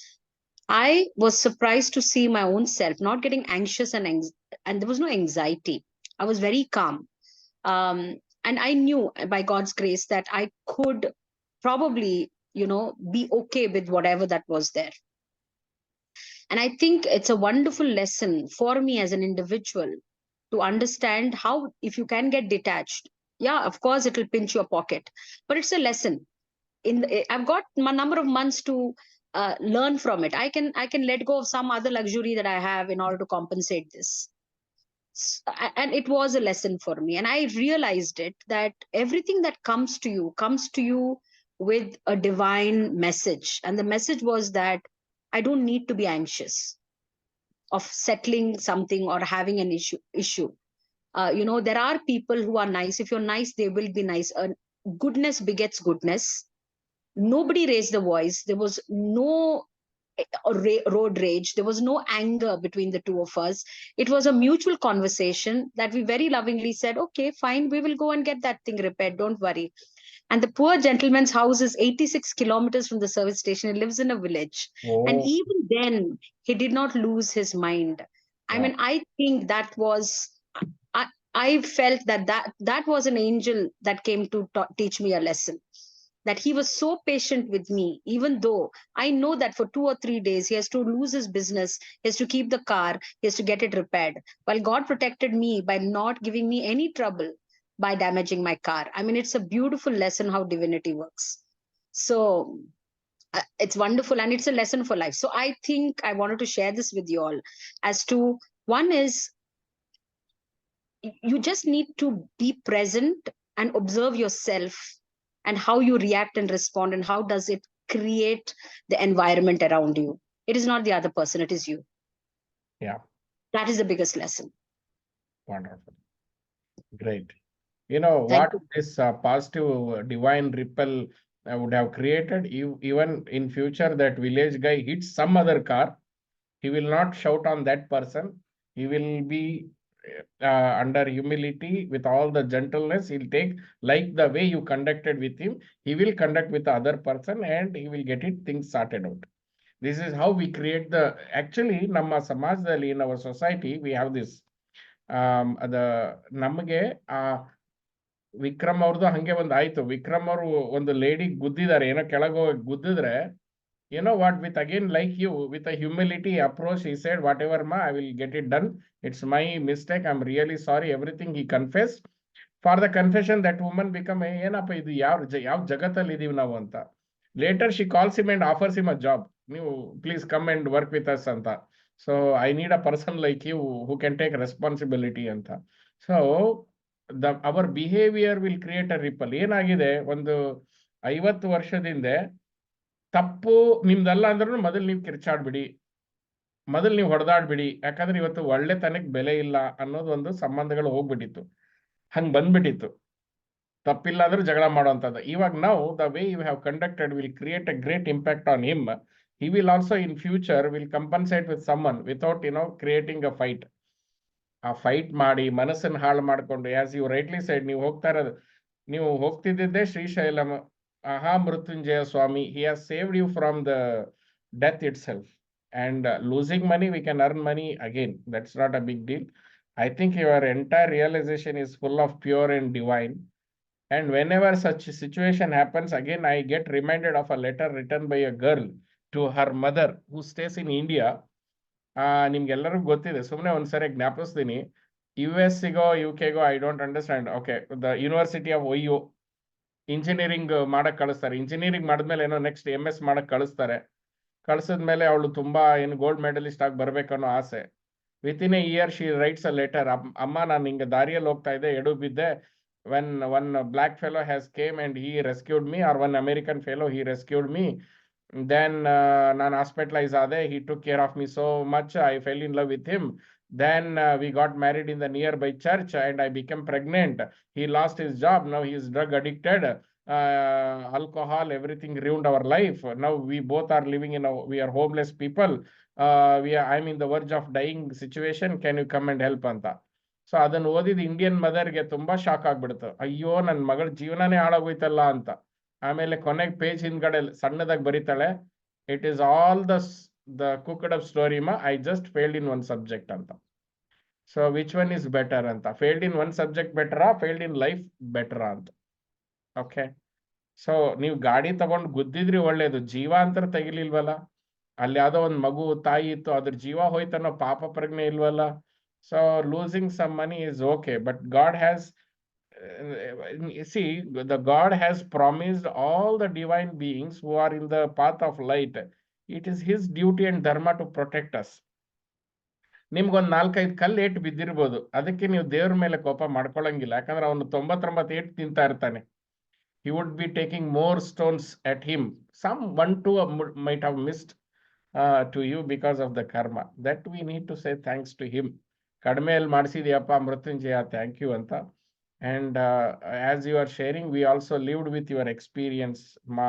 I was surprised to see my own self not getting anxious, and there was no anxiety. I was very calm. And I knew by God's grace that I could probably, be okay with whatever that was there. And I think it's a wonderful lesson for me as an individual to understand how, if you can get detached, yeah, of course, it will pinch your pocket, but it's a lesson. I've got a number of months to learn from it. I can let go of some other luxury that I have in order to compensate this. And it was a lesson for me, and I realized it, that everything that comes to you with a divine message. And the message was that I don't need to be anxious of settling something or having an issue. There are people who are nice. If you're nice, they will be nice. Goodness begets goodness. Nobody raised the voice. There was no road rage. There was no anger between the two of us. It was a mutual conversation that we very lovingly said, okay, fine, we will go and get that thing repaired. Don't worry. And the poor gentleman's house is 86 kilometers from the service station. He lives in a village. Oh. And even then, he did not lose his mind. I mean, I think that was, I felt that was an angel that came to teach me a lesson. That he was so patient with me, even though I know that for 2 or 3 days he has to lose his business, he has to keep the car, he has to get it repaired. While God protected me by not giving me any trouble by damaging my car. I mean, it's a beautiful lesson how divinity works. So it's wonderful, and it's a lesson for life. So I think I wanted to share this with you all as to, one is, you just need to be present and observe yourself and how you react and respond, and how does it create the environment around you. It is not the other person, it is you. Yeah. That is the biggest lesson. Wonderful. Great. What this positive divine ripple would have created, even in future, that village guy hits some other car, he will not shout on that person. He will be under humility, with all the gentleness. He'll take, like the way you conducted with him, he will conduct with the other person, and he will get things sorted out. This is how we create actually, Namma Samajadalli, in our society, we have this. ನಮಗೆ ವಿಕ್ರಮ್ ಅವ್ರದ್ದು ಹಂಗೆ ಆಯ್ತು. ವಿಕ್ರಮ್ ಅವರು ಒಂದು ಲೇಡಿ ಗುದ್ದಿದ್ದಾರೆ, ಏನೋ ಕೆಳಗೆ ಹೋಗಿ ಗುದ್ದಿದ್ರೆ, what, with again, like you, with a humility approach, he said, whatever ma, I will get it done. It's my mistake. I'm really sorry. Everything he confessed. For the confession, that woman become, ಏನಪ್ಪ ಇದು ಯಾವ ಜಗತ್ತಲ್ಲಿ ಇದೀವಿ ನಾವು ಅಂತ. Later she calls him and offers him a job. ನೀವು please come and work with us ಅಂತ. So I need a person like you who can take responsibility ಅಂತ. So our behavior will create a ripple. ಏನಾಗಿದೆ, ಒಂದು 50 ವರ್ಷದಿಂದ ತಪ್ಪು ನಿಮ್ದಲ್ಲ ಅಂದ್ರೂ ಮೊದಲು ನೀವು ಕಿರ್ಚಾಡ್ಬಿಡಿ. ಮೊದಲು ನೀವು ಹೊಡೆದಾಡ್ಬಿಡಿ, ಯಾಕಂದ್ರೆ ಇವತ್ತು ಒಳ್ಳೆತನಕ್ಕೆ ಬೆಲೆ ಇಲ್ಲ ಅನ್ನೋದು ಒಂದು ಸಂಬಂಧಗಳು ಹೋಗ್ಬಿಟ್ಟಿತ್ತು, ಹಂಗ್ ಬಂದ್ಬಿಟ್ಟಿತ್ತು. ತಪ್ಪಿಲ್ಲ ಅಂದ್ರೆ ಜಗಳ ಮಾಡುವಂಥದ್ದು. ಇವಾಗ ನಾವು the way you have conducted will create a great impact on him. He will also in future will compensate with someone without creating a fight. ಆ ಫೈಟ್ ಮಾಡಿ ಮನಸ್ಸನ್ನು ಹಾಳು ಮಾಡಿಕೊಂಡು, ಆಸ್ ಯು ರೈಟ್ಲಿ ಸೈಡ್, ನೀವು ಹೋಗ್ತಿದ್ದಿದ್ದೆ ಶ್ರೀಶೈಲಂ ಆಹಾ Mrityunjaya Swami. He has saved you from the death itself. And losing money, we can earn money again. That's not a big deal. I think your entire realization is full of pure and divine. And whenever such a situation happens, again, I get reminded of a letter written by a girl to her mother who stays in India. ನಿಮ್ಗೆಲ್ಲರಿಗೂ ಗೊತ್ತಿದೆ, ಸುಮ್ಮನೆ ಒಂದ್ಸರಿ ಜ್ಞಾಪಿಸ್ತೀನಿ. US-ಗೋ UK-ಗೋ I don't understand. Okay, the university of OU engineering ಮಾಡಕ್ ಕಳಿಸ್ತಾರೆ. ಇಂಜಿನಿಯರಿಂಗ್ ಮಾಡಿದ್ಮೇಲೆ ಏನೋ ನೆಕ್ಸ್ಟ್ MS ಮಾಡಕ್ ಕಳಿಸ್ತಾರೆ. ಕಳ್ಸಿದ್ಮೇಲೆ ಅವಳು ತುಂಬಾ ಗೋಲ್ಡ್ ಮೆಡಲಿಸ್ಟ್ ಆಗಿ ಬರ್ಬೇಕನ್ನೋ ಆಸೆ. Within A year she writes a letter, ಅಮ್ಮ ನಾನು ಹಿಂಗೆ ದಾರಿಯಲ್ಲಿ ಹೋಗ್ತಾ ಇದ್ದೆ, ಎಡು ಬಿದ್ದೆ. When one black fellow has came and he rescued me, or one American fellow, he rescued me. Then ನಾನು hospitalized ಆದೆ. He took care of me so much. I fell in love with him. Then we got married in the nearby church and I became pregnant. He lost his job. Now he is drug addicted. Alcohol, everything ruined our life. Now we both are living we are homeless people. I'm in the verge of dying situation. Can you come and help ಅಂತ. ಸೊ ಅದನ್ನು ಓದಿದ ಇಂಡಿಯನ್ ಮದರ್ಗೆ ತುಂಬಾ ಶಾಕ್ ಆಗ್ಬಿಡ್ತು. ಅಯ್ಯೋ, ನನ್ನ ಮಗಳ ಜೀವನನೇ ಹಾಳಾಗೋಯ್ತಲ್ಲ ಅಂತ. ಆಮೇಲೆ ಕೊನೆಗೆ ಪೇಜ್ ಹಿಂದ್ಗಡೆ ಸಣ್ಣದಾಗಿ ಬರೀತಾಳೆ, it is all the cooked up story ಮಾ, I just failed in one subject ಅಂತ. So which one is better ಅಂತ. ಫೇಲ್ಡ್ ಇನ್ ಒನ್ ಸಬ್ಜೆಕ್ಟ್ ಬೆಟರಾ, ಫೇಲ್ಡ್ ಇನ್ ಲೈಫ್ ಬೆಟರಾ ಅಂತ. ಓಕೆ, ಸೊ ನೀವು ಗಾಡಿ ತಗೊಂಡು ಗುದ್ದಿದ್ರಿ ಒಳ್ಳೇದು, ಜೀವ ಅಂತರ ತೆಗಿಲಿಲ್ವಲ್ಲ. ಅಲ್ಲಿ ಯಾವುದೋ ಒಂದು ಮಗು ತಾಯಿ ಇತ್ತು, ಅದ್ರ ಜೀವ ಹೋಯ್ತನ್ನೋ ಪಾಪ ಪ್ರಜ್ಞೆ ಇಲ್ವಲ್ಲ. So losing some money is okay, but God has see, the God has promised all the divine beings who are in the path of light. It is his duty and dharma to protect us. ನಿಮ್ಗೊಂದು 4-5 ಕಲ್ಲು ಏಟು ಬಿದ್ದಿರ್ಬೋದು, ಅದಕ್ಕೆ ನೀವು ದೇವ್ರ ಮೇಲೆ ಕೋಪ ಮಾಡ್ಕೊಳಂಗಿಲ್ಲ. ಯಾಕಂದ್ರೆ ಅವನು 99 ಏಟು ತಿಂತಾ ಇರ್ತಾನೆ. He would be taking more stones at him. Some 1-2 might have missed to you because of the karma. That we need to say thanks to him. ಕಡಿಮೆಯಲ್ಲಿ ಮಾಡಿಸಿದ್ಯಪ್ಪ ಮೃತ್ಯುಂಜಯ, ಥ್ಯಾಂಕ್ ಯು ಅಂತ. And as you are sharing, we also lived with your experience, Ma.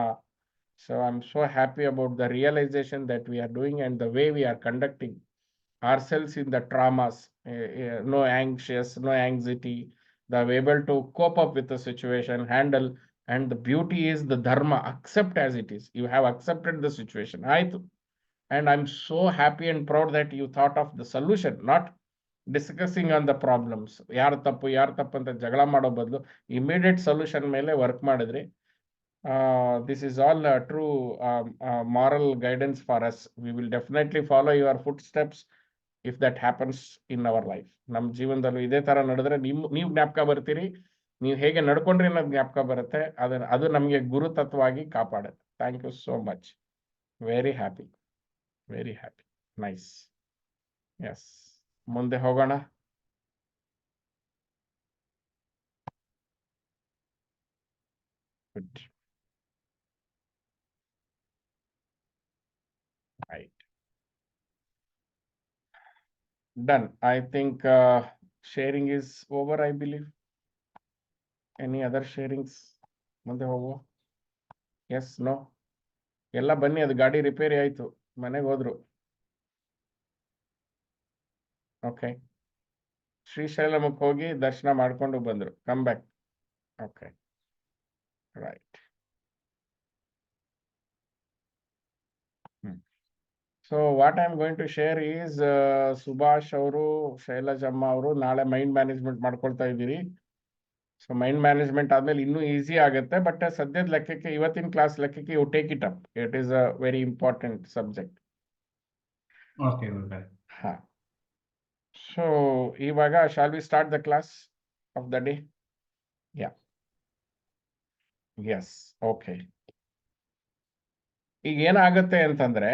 So I'm so happy about the realization that we are doing and the way we are conducting ourselves in the traumas. No anxious, no anxiety. The able to cope up with the situation, handle. And the beauty is the dharma, accept as it is. You have accepted the situation. And I'm so happy and proud that you thought of the solution, not discussing on the problems. ಯಾರು ತಪ್ಪು ಅಂತ ಜಗಳ ಮಾಡೋ ಬದಲು ಇಮಿಡಿಯೇಟ್ ಸೊಲ್ಯೂಷನ್ ಮೇಲೆ ವರ್ಕ್ ಮಾಡಿದ್ರಿ. This is all true moral guidance for us. We will definitely follow your foot steps if that happens in our life. ನಮ್ಮ ಜೀವನದಲ್ಲೂ ಇದೇ ತರ ನಡೆದ್ರೆ ನೀವು ಜ್ಞಾಪಕ ಬರ್ತೀರಿ. ನೀವು ಹೇಗೆ ನಡ್ಕೊಂಡ್ರಿ ಅನ್ನೋದು ಜ್ಞಾಪಕ ಬರುತ್ತೆ. ಅದು ನಮಗೆ ಗುರು ತತ್ವವಾಗಿ ಕಾಪಾಡುತ್ತೆ. Thank you so much. Very happy, very happy. Nice. Yes, ಮುಂದೆ ಹೋಗೋಣ. Good. Right, done. I think sharing is over, I believe. Any other sharings? ಮುಂದೆ ಹೋಗುವ. Yes, no? ಎಲ್ಲ ಬನ್ನಿ, ಅದು ಗಾಡಿ ರಿಪೇರಿ ಆಯ್ತು, ಮನೆಗೆ ಹೋದ್ರು. ಓಕೆ, ಶ್ರೀಶೈಲಮಕ್ಕೆ ಹೋಗಿ ದರ್ಶನ ಮಾಡ್ಕೊಂಡು ಬಂದ್ರು. Come back. Okay, right. So what I am going to share is, Subhash ಅವರು, ಶೈಲಜಮ್ಮ ಅವರು ನಾಳೆ ಮೈಂಡ್ ಮ್ಯಾನೇಜ್ಮೆಂಟ್ ಮಾಡ್ಕೊಳ್ತಾ ಇದ್ದೀರಿ. ಸೊ ಮೈಂಡ್ ಮ್ಯಾನೇಜ್ಮೆಂಟ್ ಆದ್ಮೇಲೆ ಇನ್ನೂ ಈಸಿ ಆಗುತ್ತೆ. ಬಟ್ ಸದ್ಯದ ಲೆಕ್ಕಕ್ಕೆ, ಇವತ್ತಿನ ಕ್ಲಾಸ್ ಲೆಕ್ಕಕ್ಕೆ, you take it up. It is a very important subject. Okay. ಹಾ. ಸೊ ಇವಾಗ shall we start the class of the day? Yeah, yes, okay. ಈಗ ಏನಾಗುತ್ತೆ ಅಂತಂದ್ರೆ,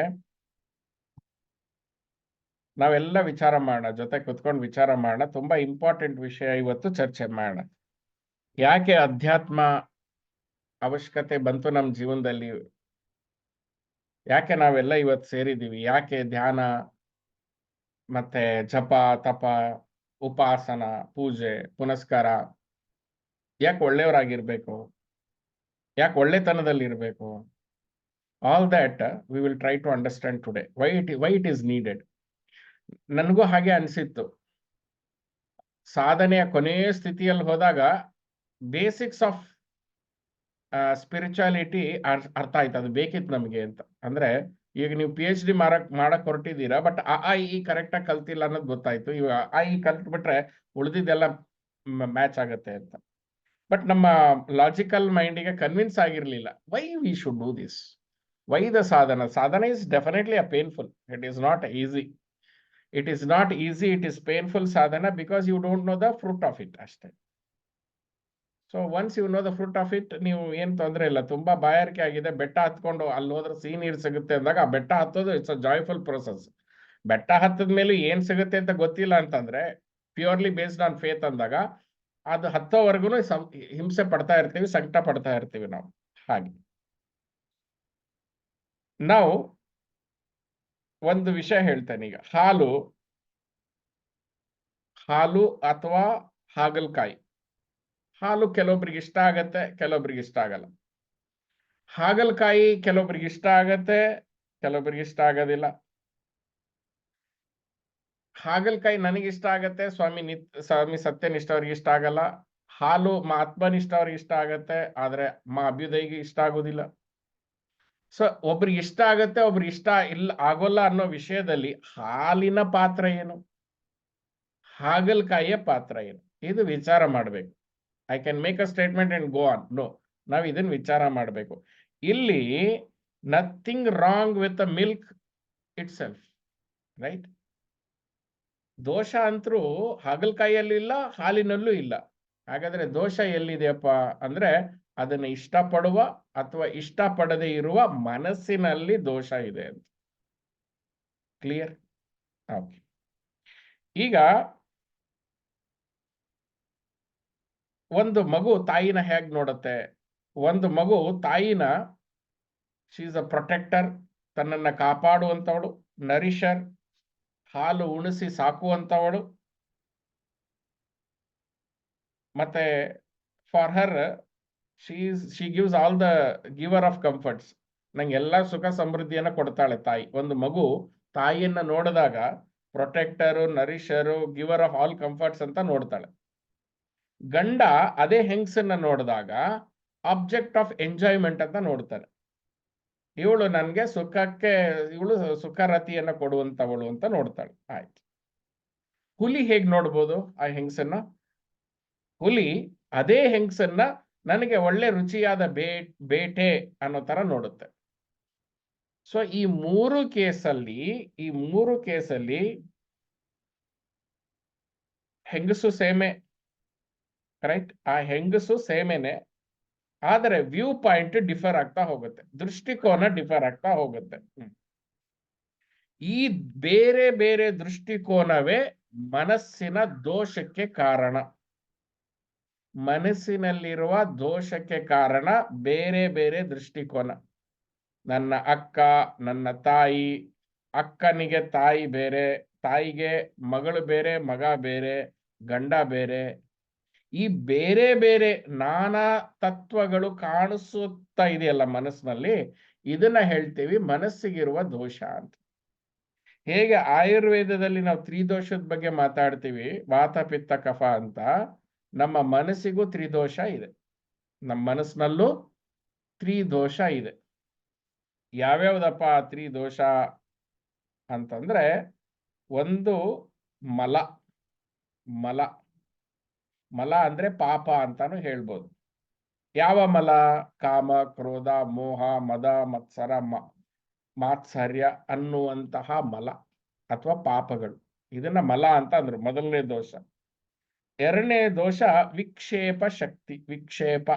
ನಾವೆಲ್ಲ ವಿಚಾರ ಮಾಡೋಣ, ಜೊತೆ ಕುತ್ಕೊಂಡು ವಿಚಾರ ಮಾಡೋಣ. ತುಂಬಾ ಇಂಪಾರ್ಟೆಂಟ್ ವಿಷಯ ಇವತ್ತು ಚರ್ಚೆ ಮಾಡೋಣ. ಯಾಕೆ ಅಧ್ಯಾತ್ಮ ಅವಶ್ಯಕತೆ ಬಂತು ನಮ್ಮ ಜೀವನದಲ್ಲಿ? ಯಾಕೆ ನಾವೆಲ್ಲ ಇವತ್ತು ಸೇರಿದ್ದೀವಿ? ಯಾಕೆ ಧ್ಯಾನ, ಮತ್ತೆ ಜಪ, ತಪ, ಉಪಾಸನ, ಪೂಜೆ, ಪುನಸ್ಕಾರ. ಯಾಕೆ ಒಳ್ಳೆಯವರಾಗಿರ್ಬೇಕು, ಯಾಕೆ ಒಳ್ಳೆತನದಲ್ಲಿ ಇರಬೇಕು? All that we will try to understand today. Why it is needed. ನನಗೂ ಹಾಗೆ ಅನಿಸಿತ್ತು. ಸಾಧನೆಯ ಕೊನೆಯ ಸ್ಥಿತಿಯಲ್ಲಿ ಹೋದಾಗ ಬೇಸಿಕ್ಸ್ ಆಫ್ ಸ್ಪಿರಿಚುಯಾಲಿಟಿ ಅರ್ಥ ಆಯ್ತು, ಅದು ಬೇಕಿತ್ತು ನಮಗೆ ಅಂತ. ಅಂದ್ರೆ ಈಗ ನೀವು PhD ಮಾಡಕ್ ಹೊರಟಿದ್ದೀರಾ, ಬಟ್ ಈ ಕರೆಕ್ಟ್ ಆಗಿ ಕಲ್ತಿಲ್ಲ ಅನ್ನೋದು ಗೊತ್ತಾಯ್ತು. ಇವಾಗ ಈ ಕಲ್ತ್ಬಿಟ್ರೆ ಉಳಿದಿದ್ದೆಲ್ಲ ಮ್ಯಾಚ್ ಆಗತ್ತೆ ಅಂತ. ಬಟ್ ನಮ್ಮ ಲಾಜಿಕಲ್ ಮೈಂಡಿಗೆ ಕನ್ವಿನ್ಸ್ ಆಗಿರ್ಲಿಲ್ಲ. Why we should do this? Why the ಸಾಧನ is definitely a painful. It is not easy. It is not easy, it is painful ಸಾಧನ, because you don't know the fruit of it ಅಷ್ಟೇ. So once you know the fruit of it, ನೀವು ಏನ್ ತೊಂದರೆ ಇಲ್ಲ. ತುಂಬಾ ಬಾಯಾರಿಕೆ ಆಗಿದೆ, ಬೆಟ್ಟ ಹತ್ಕೊಂಡು ಅಲ್ಲಿ ಹೋದ್ರೆ ಸಿಹಿ ನೀರು ಸಿಗುತ್ತೆ ಅಂದಾಗ ಆ ಬೆಟ್ಟ ಹತ್ತೋದು ಇಟ್ಸ್ ಅ ಜಾಯ್ಫುಲ್ ಪ್ರೊಸೆಸ್. ಬೆಟ್ಟ ಹತ್ತದ ಮೇಲೆ ಏನ್ ಸಿಗುತ್ತೆ ಅಂತ ಗೊತ್ತಿಲ್ಲ ಅಂತಂದ್ರೆ, ಪ್ಯೂರ್ಲಿ ಬೇಸ್ಡ್ ಆನ್ ಫೇತ್ ಅಂದಾಗ, ಅದು ಹತ್ತೋವರೆಗೂ ಹಿಂಸೆ ಪಡ್ತಾ ಇರ್ತೀವಿ, ಸಂಕಟ ಪಡ್ತಾ ಇರ್ತೀವಿ ನಾವು. ಹಾಗೆ ನಾವು ಒಂದು ವಿಷಯ ಹೇಳ್ತೇನೆ ಈಗ. ಹಾಲು ಅಥವಾ ಹಾಗಲಕಾಯಿ. ಹಾಲು ಕೆಲವೊಬ್ರಿಗೆ ಇಷ್ಟ ಆಗತ್ತೆ, ಕೆಲವೊಬ್ರಿಗೆ ಇಷ್ಟ ಆಗಲ್ಲ. ಹಾಗಲಕಾಯಿ ಕೆಲವೊಬ್ರಿಗೆ ಇಷ್ಟ ಆಗತ್ತೆ, ಕೆಲವೊಬ್ರಿಗೆ ಇಷ್ಟ ಆಗೋದಿಲ್ಲ. ಹಾಗಲಕಾಯಿ ನನಗಿಷ್ಟ ಆಗತ್ತೆ, ಸ್ವಾಮಿ ಸತ್ಯನಿಷ್ಠ ಅವ್ರಿಗೆ ಇಷ್ಟ ಆಗಲ್ಲ. ಹಾಲು ಆತ್ಮನಿಷ್ಠ ಅವ್ರಿಗೆ ಇಷ್ಟ ಆಗತ್ತೆ, ಆದ್ರೆ ಅಭ್ಯುದಯಿಗೆ ಇಷ್ಟ ಆಗೋದಿಲ್ಲ. ಸೊ ಒಬ್ರಿಗೆ ಇಷ್ಟ ಆಗತ್ತೆ, ಒಬ್ರಿಗೆ ಇಷ್ಟ ಆಗೋಲ್ಲ ಅನ್ನೋ ವಿಷಯದಲ್ಲಿ ಹಾಲಿನ ಪಾತ್ರ ಏನು, ಹಾಗಲಕಾಯಿಯ ಪಾತ್ರ ಏನು, ಇದು ವಿಚಾರ ಮಾಡಬೇಕು. I can make a statement and go on. No, ನಾವು ಇದನ್ನ ವಿಚಾರ ಮಾಡಬೇಕು. ಇಲ್ಲಿ nothing wrong with the milk itself, right? ದೋಷ ಅಂತರೂ ಹಾಗಲಕಾಯಿಯಲ್ಲೂ ಇಲ್ಲ, ಹಾಲಿನಲ್ಲೂ ಇಲ್ಲ. ಹಾಗಾದ್ರೆ ದೋಷ ಎಲ್ಲಿದೆಯಪ್ಪ ಅಂದ್ರೆ, ಅದನ್ನು ಇಷ್ಟಪಡುವ ಅಥವಾ ಇಷ್ಟಪಡದೆ ಇರುವ ಮನಸ್ಸಿನಲ್ಲಿ ದೋಷ ಇದೆ ಅಂತ. ಕ್ಲಿಯರ್? ಓಕೆ. ಈಗ ಒಂದು ಮಗು ತಾಯಿನ ಹೇಗ್ ನೋಡುತ್ತೆ? ಒಂದು ಮಗು ತಾಯಿನ, ಶಿ ಇಸ್ ಅ ಪ್ರೊಟೆಕ್ಟರ್, ತನ್ನನ್ನ ಕಾಪಾಡುವಂತವಳು, ನರಿಷರ್, ಹಾಲು ಉಣಿಸಿ ಸಾಕುವಂತವಳು. ಮತ್ತೆ for her she gives all the ಗಿವರ್ of comforts. ನಂಗೆ ಎಲ್ಲ ಸುಖ ಸಮೃದ್ಧಿಯನ್ನ ಕೊಡ್ತಾಳೆ ತಾಯಿ. ಒಂದು ಮಗು ತಾಯಿಯನ್ನ ನೋಡಿದಾಗ protector, nourisher, giver of all comforts ಅಂತ ನೋಡ್ತಾಳೆ. ಗಂಡ ಅದೇ ಹೆಂಗಸನ್ನ ನೋಡಿದಾಗ ಆಬ್ಜೆಕ್ಟ್ ಆಫ್ ಎಂಜಾಯ್ಮೆಂಟ್ ಅಂತ ನೋಡ್ತಾನೆ. ಇವಳು ನನ್ಗೆ ಇವಳು ಸುಖರತಿಯನ್ನ ಕೊಡುವಂತವಳು ಅಂತ ನೋಡ್ತಾಳೆ. ಆಯ್ತು. ಹುಲಿ ಹೇಗ್ ನೋಡ್ಬೋದು ಆ ಹೆಂಗಸನ್ನ? ಹುಲಿ ಅದೇ ಹೆಂಗಸನ್ನ ನನಗೆ ಒಳ್ಳೆ ರುಚಿಯಾದ ಬೇಟೆ ಅನ್ನೋ ತರ ನೋಡುತ್ತೆ. ಸೊ ಈ ಮೂರು ಕೇಸಲ್ಲಿ ಹೆಂಗಸು ಸೇಮೆ, ಕರೆಕ್ಟ್? ಆ ಹೆಂಗಸು ಸೇಮೆನೆ, ಆದರೆ ವ್ಯೂ ಪಾಯಿಂಟ್ ಡಿಫರ್ ಆಗ್ತಾ ಹೋಗುತ್ತೆ, ದೃಷ್ಟಿಕೋನ ಡಿಫರ್ ಆಗ್ತಾ ಹೋಗುತ್ತೆ. ಈ ಬೇರೆ ಬೇರೆ ದೃಷ್ಟಿಕೋನವೇ ಮನಸ್ಸಿನ ದೋಷಕ್ಕೆ ಕಾರಣ. ಮನಸ್ಸಿನಲ್ಲಿರುವ ದೋಷಕ್ಕೆ ಕಾರಣ ಬೇರೆ ಬೇರೆ ದೃಷ್ಟಿಕೋನ. ನನ್ನ ಅಕ್ಕ, ನನ್ನ ತಾಯಿ, ಅಕ್ಕನಿಗೆ ತಾಯಿ ಬೇರೆ, ತಾಯಿಗೆ ಮಗಳು ಬೇರೆ, ಮಗ ಬೇರೆ, ಗಂಡ ಬೇರೆ. ಈ ಬೇರೆ ಬೇರೆ ನಾನಾ ತತ್ವಗಳು ಕಾಣಿಸುತ್ತಾ ಇದೆಯಲ್ಲ ಮನಸ್ಸಿನಲ್ಲಿ, ಇದನ್ನ ಹೇಳ್ತೀವಿ ಮನಸ್ಸಿಗಿರುವ ದೋಷ ಅಂತ. ಹೇಗೆ ಆಯುರ್ವೇದದಲ್ಲಿ ನಾವು ತ್ರಿದೋಷದ ಬಗ್ಗೆ ಮಾತಾಡ್ತೀವಿ, ವಾತ ಪಿತ್ತ ಕಫ ಅಂತ, ನಮ್ಮ ಮನಸ್ಸಿಗೂ ತ್ರಿದೋಷ ಇದೆ. ನಮ್ಮ ಮನಸ್ಸಿನಲ್ಲೂ ತ್ರಿದೋಷ ಇದೆ. ಯಾವ್ಯಾವ್ದಪ್ಪ ತ್ರಿದೋಷ ಅಂತಂದ್ರೆ, ಒಂದು ಮಲ. ಮಲ ಅಂದ್ರೆ ಪಾಪ ಅಂತಾನು ಹೇಳ್ಬೋದು. ಯಾವ ಮಲ? ಕಾಮ, ಕ್ರೋಧ, ಮೋಹ, ಮದ, ಮತ್ಸರ, ಮಾತ್ಸರ್ಯ ಅನ್ನುವಂತಹ ಮಲ ಅಥವಾ ಪಾಪಗಳು. ಇದನ್ನ ಮಲ ಅಂತ ಅಂದ್ರು, ಮೊದಲನೇ ದೋಷ. ಎರಡನೇ ದೋಷ ವಿಕ್ಷೇಪ ಶಕ್ತಿ, ವಿಕ್ಷೇಪ.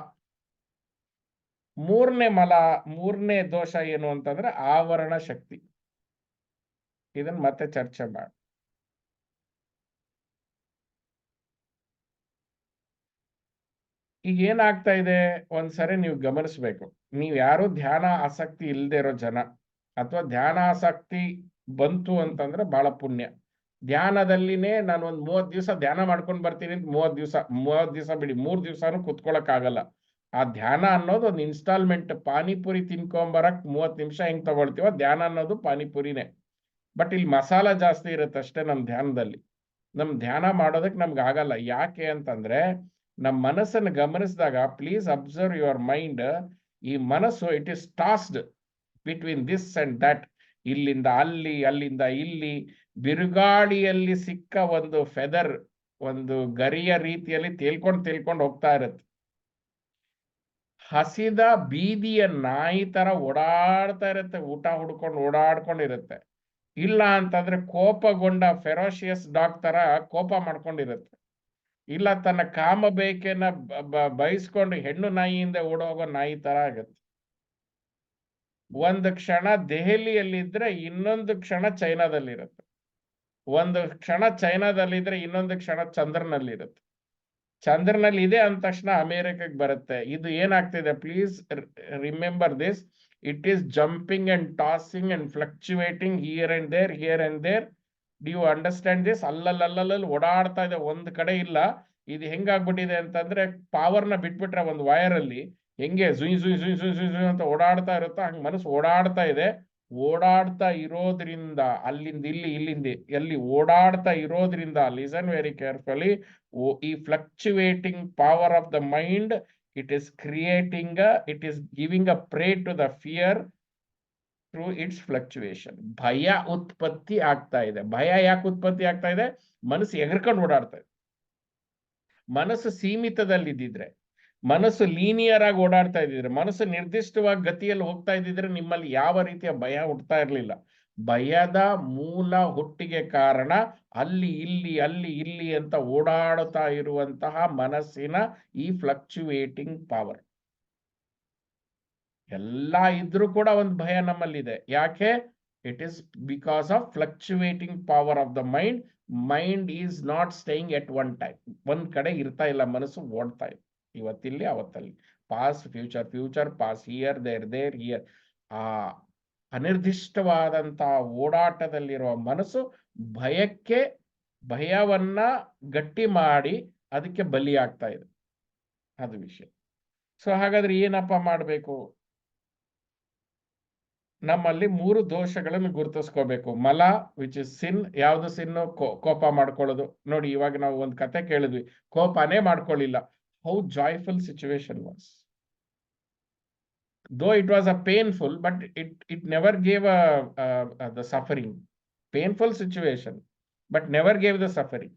ಮೂರನೇ ದೋಷ ಏನು ಅಂತಂದ್ರೆ ಆವರಣ ಶಕ್ತಿ. ಇದನ್ನ ಮತ್ತೆ ಚರ್ಚೆ ಮಾಡಿ. ಈಗ ಏನಾಗ್ತಾ ಇದೆ ಒಂದ್ಸರಿ ನೀವು ಗಮನಿಸ್ಬೇಕು. ನೀವು ಯಾರು ಧ್ಯಾನ ಆಸಕ್ತಿ ಇಲ್ಲದೆ ಇರೋ ಜನ, ಅಥವಾ ಧ್ಯಾನ ಆಸಕ್ತಿ ಬಂತು ಅಂತಂದ್ರೆ ಬಹಳ ಪುಣ್ಯ. ಧ್ಯಾನದಲ್ಲಿನೇ ನಾನು ಒಂದು 30 ದಿವಸ ಧ್ಯಾನ ಮಾಡ್ಕೊಂಡು ಬರ್ತೀನಿ ಅಂತ 30 ದಿವಸ ಬಿಡಿ 3 ದಿವಸನೂ ಕುತ್ಕೊಳಕ್ ಆಗಲ್ಲ. ಆ ಧ್ಯಾನ ಅನ್ನೋದು ಒಂದು ಇನ್ಸ್ಟಾಲ್ಮೆಂಟ್. ಪಾನಿಪುರಿ ತಿನ್ಕೊಂಬರಕ್ 30 ನಿಮಿಷ ಹೆಂಗ್ ತಗೊಳ್ತೀವೋ ಧ್ಯಾನ ಅನ್ನೋದು ಪಾನಿಪುರಿನೇ. ಬಟ್ ಇಲ್ಲಿ ಮಸಾಲ ಜಾಸ್ತಿ ಇರುತ್ತೆ ಅಷ್ಟೇ ನಮ್ ಧ್ಯಾನದಲ್ಲಿ. ನಮ್ ಧ್ಯಾನ ಮಾಡೋದಕ್ಕೆ ನಮ್ಗೆ ಆಗಲ್ಲ. ಯಾಕೆ ಅಂತಂದ್ರೆ ನಮ್ಮ ಮನಸ್ಸನ್ನು ಗಮನಿಸಿದಾಗ, ಪ್ಲೀಸ್ ಅಬ್ಸರ್ವ್ ಯುವರ್ ಮೈಂಡ್, ಈ ಮನಸ್ಸು it is tossed between this and that, ಇಲ್ಲಿಂದ ಅಲ್ಲಿ, ಅಲ್ಲಿಂದ ಇಲ್ಲಿ, ಬಿರುಗಾಳಿಯಲ್ಲಿ ಸಿಕ್ಕ ಒಂದು ಫೆದರ್, ಒಂದು ಗರಿಯ ರೀತಿಯಲ್ಲಿ ತೇಲ್ಕೊಂಡು ಹೋಗ್ತಾ ಇರುತ್ತೆ. ಹಸಿದ ಬೀದಿಯ ನಾಯಿ ತರ ಓಡಾಡ್ತಾ ಇರುತ್ತೆ, ಊಟ ಹುಡ್ಕೊಂಡು ಓಡಾಡ್ಕೊಂಡಿರುತ್ತೆ. ಇಲ್ಲ ಅಂತಂದ್ರೆ ಕೋಪಗೊಂಡ ಫೆರೋಶಿಯಸ್ ಡಾಗ್ ತರ ಕೋಪ ಮಾಡ್ಕೊಂಡಿರುತ್ತೆ. ಇಲ್ಲ ತನ್ನ ಕಾಮ ಬೇಕೆನ ಬಯಸ್ಕೊಂಡು ಹೆಣ್ಣು ನಾಯಿಯಿಂದ ಓಡೋಗೋ ನಾಯಿ ತರ ಆಗುತ್ತೆ. ಒಂದು ಕ್ಷಣ ದೆಹಲಿಯಲ್ಲಿದ್ರೆ ಇನ್ನೊಂದು ಕ್ಷಣ ಚೈನಾದಲ್ಲಿರುತ್ತೆ. ಒಂದು ಕ್ಷಣ ಚೈನಾದಲ್ಲಿದ್ರೆ ಇನ್ನೊಂದು ಕ್ಷಣ ಚಂದ್ರನಲ್ಲಿರುತ್ತೆ. ಚಂದ್ರನಲ್ಲಿ ಇದೆ ಅಂದ ತಕ್ಷಣ ಅಮೆರಿಕಕ್ಕೆ ಬರುತ್ತೆ. ಇದು ಏನಾಗ್ತಿದೆ, please remember this, it is jumping and tossing and fluctuating here and there, here and there. Do you understand this? ಅಲ್ಲಲ್ಲಿ ಓಡಾಡ್ತಾ ಇದೆ, ಒಂದ್ ಕಡೆ ಇಲ್ಲ. ಇದು ಹೆಂಗಾಗ್ಬಿಟ್ಟಿದೆ ಅಂತಂದ್ರೆ, ಪವರ್ನ ಬಿಟ್ಬಿಟ್ರೆ ಒಂದು ವೈರಲ್ಲಿ ಹೆಂಗೆ ಜುಯ್ ಜುಯ್ ಜುಯ್ ಜುಯ್ ಜುಯ್ ಜುಯ್ ಅಂತ ಓಡಾಡ್ತಾ ಇರುತ್ತೋ ಹಂಗೆ ಮನಸ್ಸು ಓಡಾಡ್ತಾ ಇದೆ. ಓಡಾಡ್ತಾ ಇರೋದ್ರಿಂದ ಅಲ್ಲಿಂದ ಇಲ್ಲಿ, ಇಲ್ಲಿಂದ ಎಲ್ಲಿ ಓಡಾಡ್ತಾ ಇರೋದ್ರಿಂದ, ಲಿಸನ್ ವೆರಿ ಕೇರ್ಫುಲಿ, ಈ fluctuating power of the mind, it is creating, it is giving a prey to the fear through its fluctuation. ಭಯ ಉತ್ಪತ್ತಿ ಆಗ್ತಾ ಇದೆ. ಭಯ ಯಾಕೆ ಉತ್ಪತ್ತಿ ಆಗ್ತಾ ಇದೆ? ಮನಸ್ಸು ಎಗರ್ಕೊಂಡು ಓಡಾಡ್ತಾ ಇದೆ. ಮನಸ್ಸು ಸೀಮಿತದಲ್ಲಿದ್ದಿದ್ರೆ, ಮನಸ್ಸು ಲೀನಿಯರ್ ಆಗಿ ಓಡಾಡ್ತಾ ಇದ್ದಿದ್ರೆ, ಮನಸ್ಸು ನಿರ್ದಿಷ್ಟವಾಗಿ ಗತಿಯಲ್ಲಿ ಹೋಗ್ತಾ ಇದ್ದಿದ್ರೆ ನಿಮ್ಮಲ್ಲಿ ಯಾವ ರೀತಿಯ ಭಯ ಹುಟ್ಟುತ್ತಾ ಇರಲಿಲ್ಲ. ಭಯದ ಮೂಲ ಹುಟ್ಟಿಗೆ ಕಾರಣ ಅಲ್ಲಿ ಇಲ್ಲಿ ಅಂತ ಓಡಾಡುತ್ತಾ ಇರುವಂತಹ ಮನಸ್ಸಿನ ಈ ಫ್ಲಕ್ಚುವೇಟಿಂಗ್ ಪವರ್. ಎಲ್ಲ ಇದ್ರೂ ಕೂಡ ಒಂದು ಭಯ ನಮ್ಮಲ್ಲಿದೆ. ಯಾಕೆ? It is because of fluctuating power of the mind. Mind is not staying at one time. ಒಂದ್ ಕಡೆ ಇರ್ತಾ ಇಲ್ಲ, ಮನಸ್ಸು ಓಡ್ತಾ ಇದೆ. ಇವತ್ತಿಲ್ಲಿ ಅವತ್ತಲ್ಲಿ, past future past, here there here. ಆ ಅನಿರ್ದಿಷ್ಟವಾದಂತಹ ಓಡಾಟದಲ್ಲಿರುವ ಮನಸ್ಸು ಭಯವನ್ನ ಗಟ್ಟಿ ಮಾಡಿ ಅದಕ್ಕೆ ಬಲಿಯಾಗ್ತಾ ಇದೆ. ಅದು ವಿಷಯ. ಸೊ ಹಾಗಾದ್ರೆ ಏನಪ್ಪ ಮಾಡಬೇಕು? ನಮ್ಮಲ್ಲಿ 3 ದೋಷಗಳನ್ನು ಗುರುತಿಸ್ಕೋಬೇಕು. ಮಲ, ವಿಚ್ ಇಸ್ ಸಿನ್. ಯಾವ್ದು ಸಿನ್ನು? ಕೋಪ ಮಾಡ್ಕೊಳ್ಳೋದು. ನೋಡಿ, ಇವಾಗ ನಾವು ಒಂದು ಕತೆ ಕೇಳಿದ್ವಿ, ಕೋಪನೇ ಮಾಡ್ಕೊಳ್ಳಿಲ್ಲ. How joyful situation was. Though it was a painful, but it never gave the suffering. Painful situation, but never gave the suffering.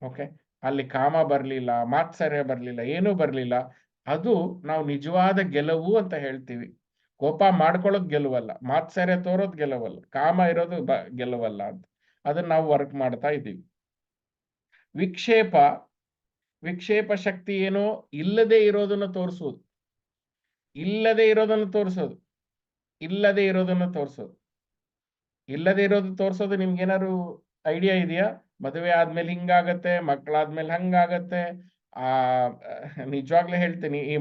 Okay, ಅಲ್ಲಿ ಕಾಮ ಬರ್ಲಿಲ್ಲ, ಮಾತ್ಸರ್ಯ ಬರ್ಲಿಲ್ಲ, ಏನೂ ಬರ್ಲಿಲ್ಲ. ಅದು ನಾವು ನಿಜವಾದ ಗೆಲುವು ಅಂತ ಹೇಳ್ತೀವಿ. ಕೋಪ ಮಾಡ್ಕೊಳ್ಳೋದು ಗೆಲುವಲ್ಲ, ಮಾತ್ಸರ್ಯ ತೋರೋದು ಗೆಲುವಲ್ಲ, ಕಾಮ ಇರೋದು ಗೆಲುವಲ್ಲ ಅಂತ. ಅದನ್ನ ನಾವು ವರ್ಕ್ ಮಾಡ್ತಾ ಇದ್ದೀವಿ. ವಿಕ್ಷೇಪ ಶಕ್ತಿ ಏನೋ ಇಲ್ಲದೆ ಇರೋದನ್ನು ತೋರಿಸುವುದು. ಇಲ್ಲದೆ ಇರೋದನ್ನು ತೋರಿಸೋದು ನಿಮ್ಗೇನಾದ್ರು ಐಡಿಯಾ ಇದೆಯಾ? ಮದುವೆ ಆದ್ಮೇಲೆ ಹಿಂಗಾಗತ್ತೆ, ಮಕ್ಕಳಾದ್ಮೇಲೆ ಹಂಗಾಗತ್ತೆ. ನಿಜವಾಗ್ಲೂ ಹೇಳ್ತೀನಿ, ಈ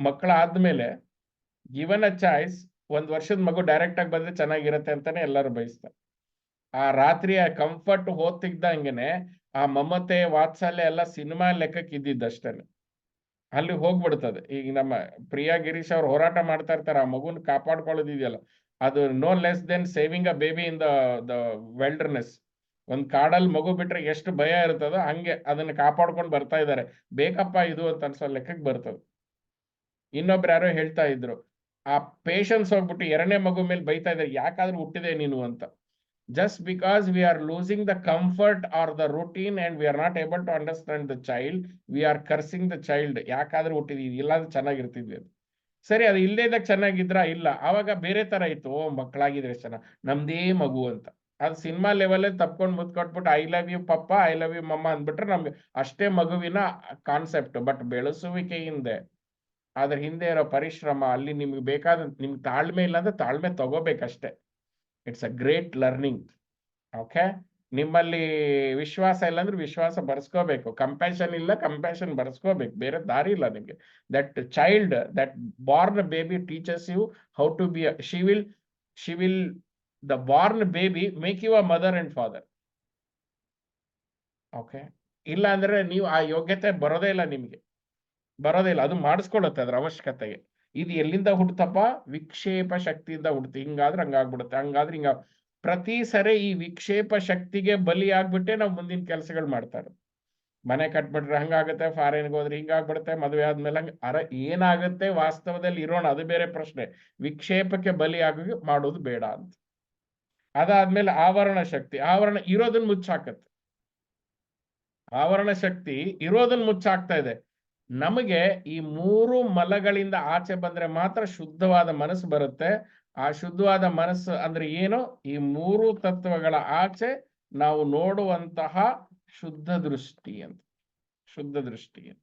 ಮಕ್ಕಳಾದ್ಮೇಲೆ ಗಿವನ್ ಅ ಚಾಯ್ಸ್, 1 ವರ್ಷದ ಮಗು ಡೈರೆಕ್ಟ್ ಆಗಿ ಬಂದ್ರೆ ಚೆನ್ನಾಗಿರತ್ತೆ ಅಂತಾನೆ ಎಲ್ಲರೂ ಬಯಸ್ತಾರೆ. ಆ ರಾತ್ರಿಯ ಕಂಫರ್ಟ್ ಹೋಗ್ತಿದ್ದಂಗೆನೆ ಆ ಮಮತೆ, ವಾತ್ಸಲ್ಯ ಎಲ್ಲ ಸಿನಿಮಾ ಲೆಕ್ಕಕ್ಕೆ ಇದ್ದಿದ್ದಷ್ಟೇನೆ ಅಲ್ಲಿ ಹೋಗ್ಬಿಡ್ತದೆ. ಈಗ ನಮ್ಮ ಪ್ರಿಯಾ ಗಿರೀಶ್ ಅವ್ರು ಹೋರಾಟ ಮಾಡ್ತಾ ಇರ್ತಾರೆ, ಆ ಮಗುನ ಕಾಪಾಡ್ಕೊಳ್ಳೋದಿದೆಯಲ್ಲ, ಅದು no less than saving a baby in the wilderness. ಒಂದ್ ಕಾಡಲ್ಲಿ ಮಗು ಬಿಟ್ರೆ ಎಷ್ಟು ಭಯ ಇರ್ತದೋ ಹಂಗೆ ಅದನ್ನ ಕಾಪಾಡ್ಕೊಂಡು ಬರ್ತಾ ಇದ್ದಾರೆ. ಬೇಕಪ್ಪ ಇದು ಅಂತ ಅನ್ಸೋ ಲೆಕ್ಕಕ್ಕೆ ಬರ್ತದೆ. ಇನ್ನೊಬ್ರು ಯಾರೋ ಹೇಳ್ತಾ ಇದ್ರು, ಆ ಪೇಷನ್ಸ್ ಹೋಗ್ಬಿಟ್ಟು 2ನೇ ಮಗು ಮೇಲೆ ಬೈತಾ ಇದ್ದಾರೆ, ಯಾಕಾದ್ರೂ ಹುಟ್ಟಿದೆ ನೀನು ಅಂತ. Just because we are losing the comfort or the routine and we are not able to understand the child, we are cursing the child. ಯಾಕಾದ್ರೂ ಹುಟ್ಟಿದೀವಿ, ಇಲ್ಲಾಂದ್ರೆ ಚೆನ್ನಾಗಿರ್ತಿದ್ವಿ ಅದು. ಸರಿ, ಅದು ಇಲ್ಲದೇ ಇದ್ದಾಗ ಚೆನ್ನಾಗಿದ್ರ? ಇಲ್ಲ, ಆವಾಗ ಬೇರೆ ತರ ಇತ್ತು. ಮಕ್ಕಳಾಗಿದ್ರೆ ಚೆನ್ನಾಗಿ, ನಮ್ದೇ ಮಗು ಅಂತ. ಅದು ಸಿನಿಮಾ ಲೆವೆಲ್ ತಪ್ಕೊಂಡು ಮುತ್ಕೊಟ್ಬಿಟ್ಟು I love you papa, I love you mamma ಅಂದ್ಬಿಟ್ರೆ ನಮ್ಗೆ ಅಷ್ಟೇ ಮಗುವಿನ ಕಾನ್ಸೆಪ್ಟ್. ಬಟ್ ಬೆಳೆಸುವಿಕೆ ಹಿಂದೆ, ಅದ್ರ ಹಿಂದೆ ಇರೋ ಪರಿಶ್ರಮ, ಅಲ್ಲಿ ನಿಮ್ಗೆ ಬೇಕಾದ, ನಿಮ್ಗೆ ತಾಳ್ಮೆ ಇಲ್ಲ ಅಂದ್ರೆ ತಾಳ್ಮೆ ತಗೋಬೇಕಷ್ಟೇ. It's a great learning. Okay, ನಿಮ್ಮಲ್ಲಿ ವಿಶ್ವಾಸ ಇಲ್ಲ ಅಂದ್ರೆ ವಿಶ್ವಾಸ ಬರ್ಸ್ಕೋಬೇಕು. ಕಂಪ್ಯಾಷನ್ ಇಲ್ಲ, ಕಂಪ್ಯಾಷನ್ ಬರ್ಸ್ಕೋಬೇಕು. ಬೇರೆ ದಾರಿ ಇಲ್ಲ ನಿಮ್ಗೆ. That child, that born baby teachers you how to be. She will the born baby make you a mother and father. Okay, ಇಲ್ಲ ಅಂದ್ರೆ ನೀವು ಆ ಯೋಗ್ಯತೆ ಬರೋದೇ ಇಲ್ಲ, ನಿಮಗೆ ಬರೋದೇ ಇಲ್ಲ. ಅದು ಮಾಡಿಸ್ಕೊಳ್ಳುತ್ತೆ ಅದ್ರ ಅವಶ್ಯಕತೆಗೆ. ಇದು ಎಲ್ಲಿಂದ ಹುಟ್ಟುತ್ತಪ್ಪ? ವಿಕ್ಷೇಪ ಶಕ್ತಿಯಿಂದ ಹುಡ್ತು. ಹಿಂಗಾದ್ರೆ ಹಂಗಾಗ್ಬಿಡುತ್ತೆ, ಹಂಗಾದ್ರೆ ಹಿಂಗ. ಪ್ರತಿ ಸರಿ ಈ ವಿಕ್ಷೇಪ ಶಕ್ತಿಗೆ ಬಲಿ ಆಗ್ಬಿಟ್ಟೆ ನಾವು ಮುಂದಿನ ಕೆಲಸಗಳು ಮಾಡ್ತಾರೆ. ಮನೆ ಕಟ್ಬಿಟ್ರೆ ಹಂಗಾಗುತ್ತೆ, ಫಾರಿನ್ಗೆ ಹೋದ್ರೆ ಹಿಂಗಾಗ್ಬಿಡುತ್ತೆ, ಮದುವೆ ಆದ್ಮೇಲೆ ಏನಾಗುತ್ತೆ ವಾಸ್ತವದಲ್ಲಿ ಇರೋಣ, ಅದು ಬೇರೆ ಪ್ರಶ್ನೆ. ವಿಕ್ಷೇಪಕ್ಕೆ ಬಲಿ ಆಗಿ ಮಾಡೋದು ಬೇಡ ಅಂತ. ಅದಾದ್ಮೇಲೆ ಆವರಣ ಶಕ್ತಿ. ಆವರಣ ಇರೋದನ್ನ ಮುಚ್ಚಾಕತ್ತೆ. ಆವರಣ ಶಕ್ತಿ ಇರೋದನ್ನ ಮುಚ್ಚಾಕ್ತಾ ಇದೆ. ನಮಗೆ ಈ 3 ಮಲಗಳಿಂದ ಆಚೆ ಬಂದ್ರೆ ಮಾತ್ರ ಶುದ್ಧವಾದ ಮನಸ್ಸು ಬರುತ್ತೆ. ಆ ಶುದ್ಧವಾದ ಮನಸ್ಸು ಅಂದ್ರೆ ಏನು? ಈ 3 ತತ್ವಗಳ ಆಚೆ ನಾವು ನೋಡುವಂತಹ ಶುದ್ಧ ದೃಷ್ಟಿ ಅಂತ. ಶುದ್ಧ ದೃಷ್ಟಿ ಅಂತ.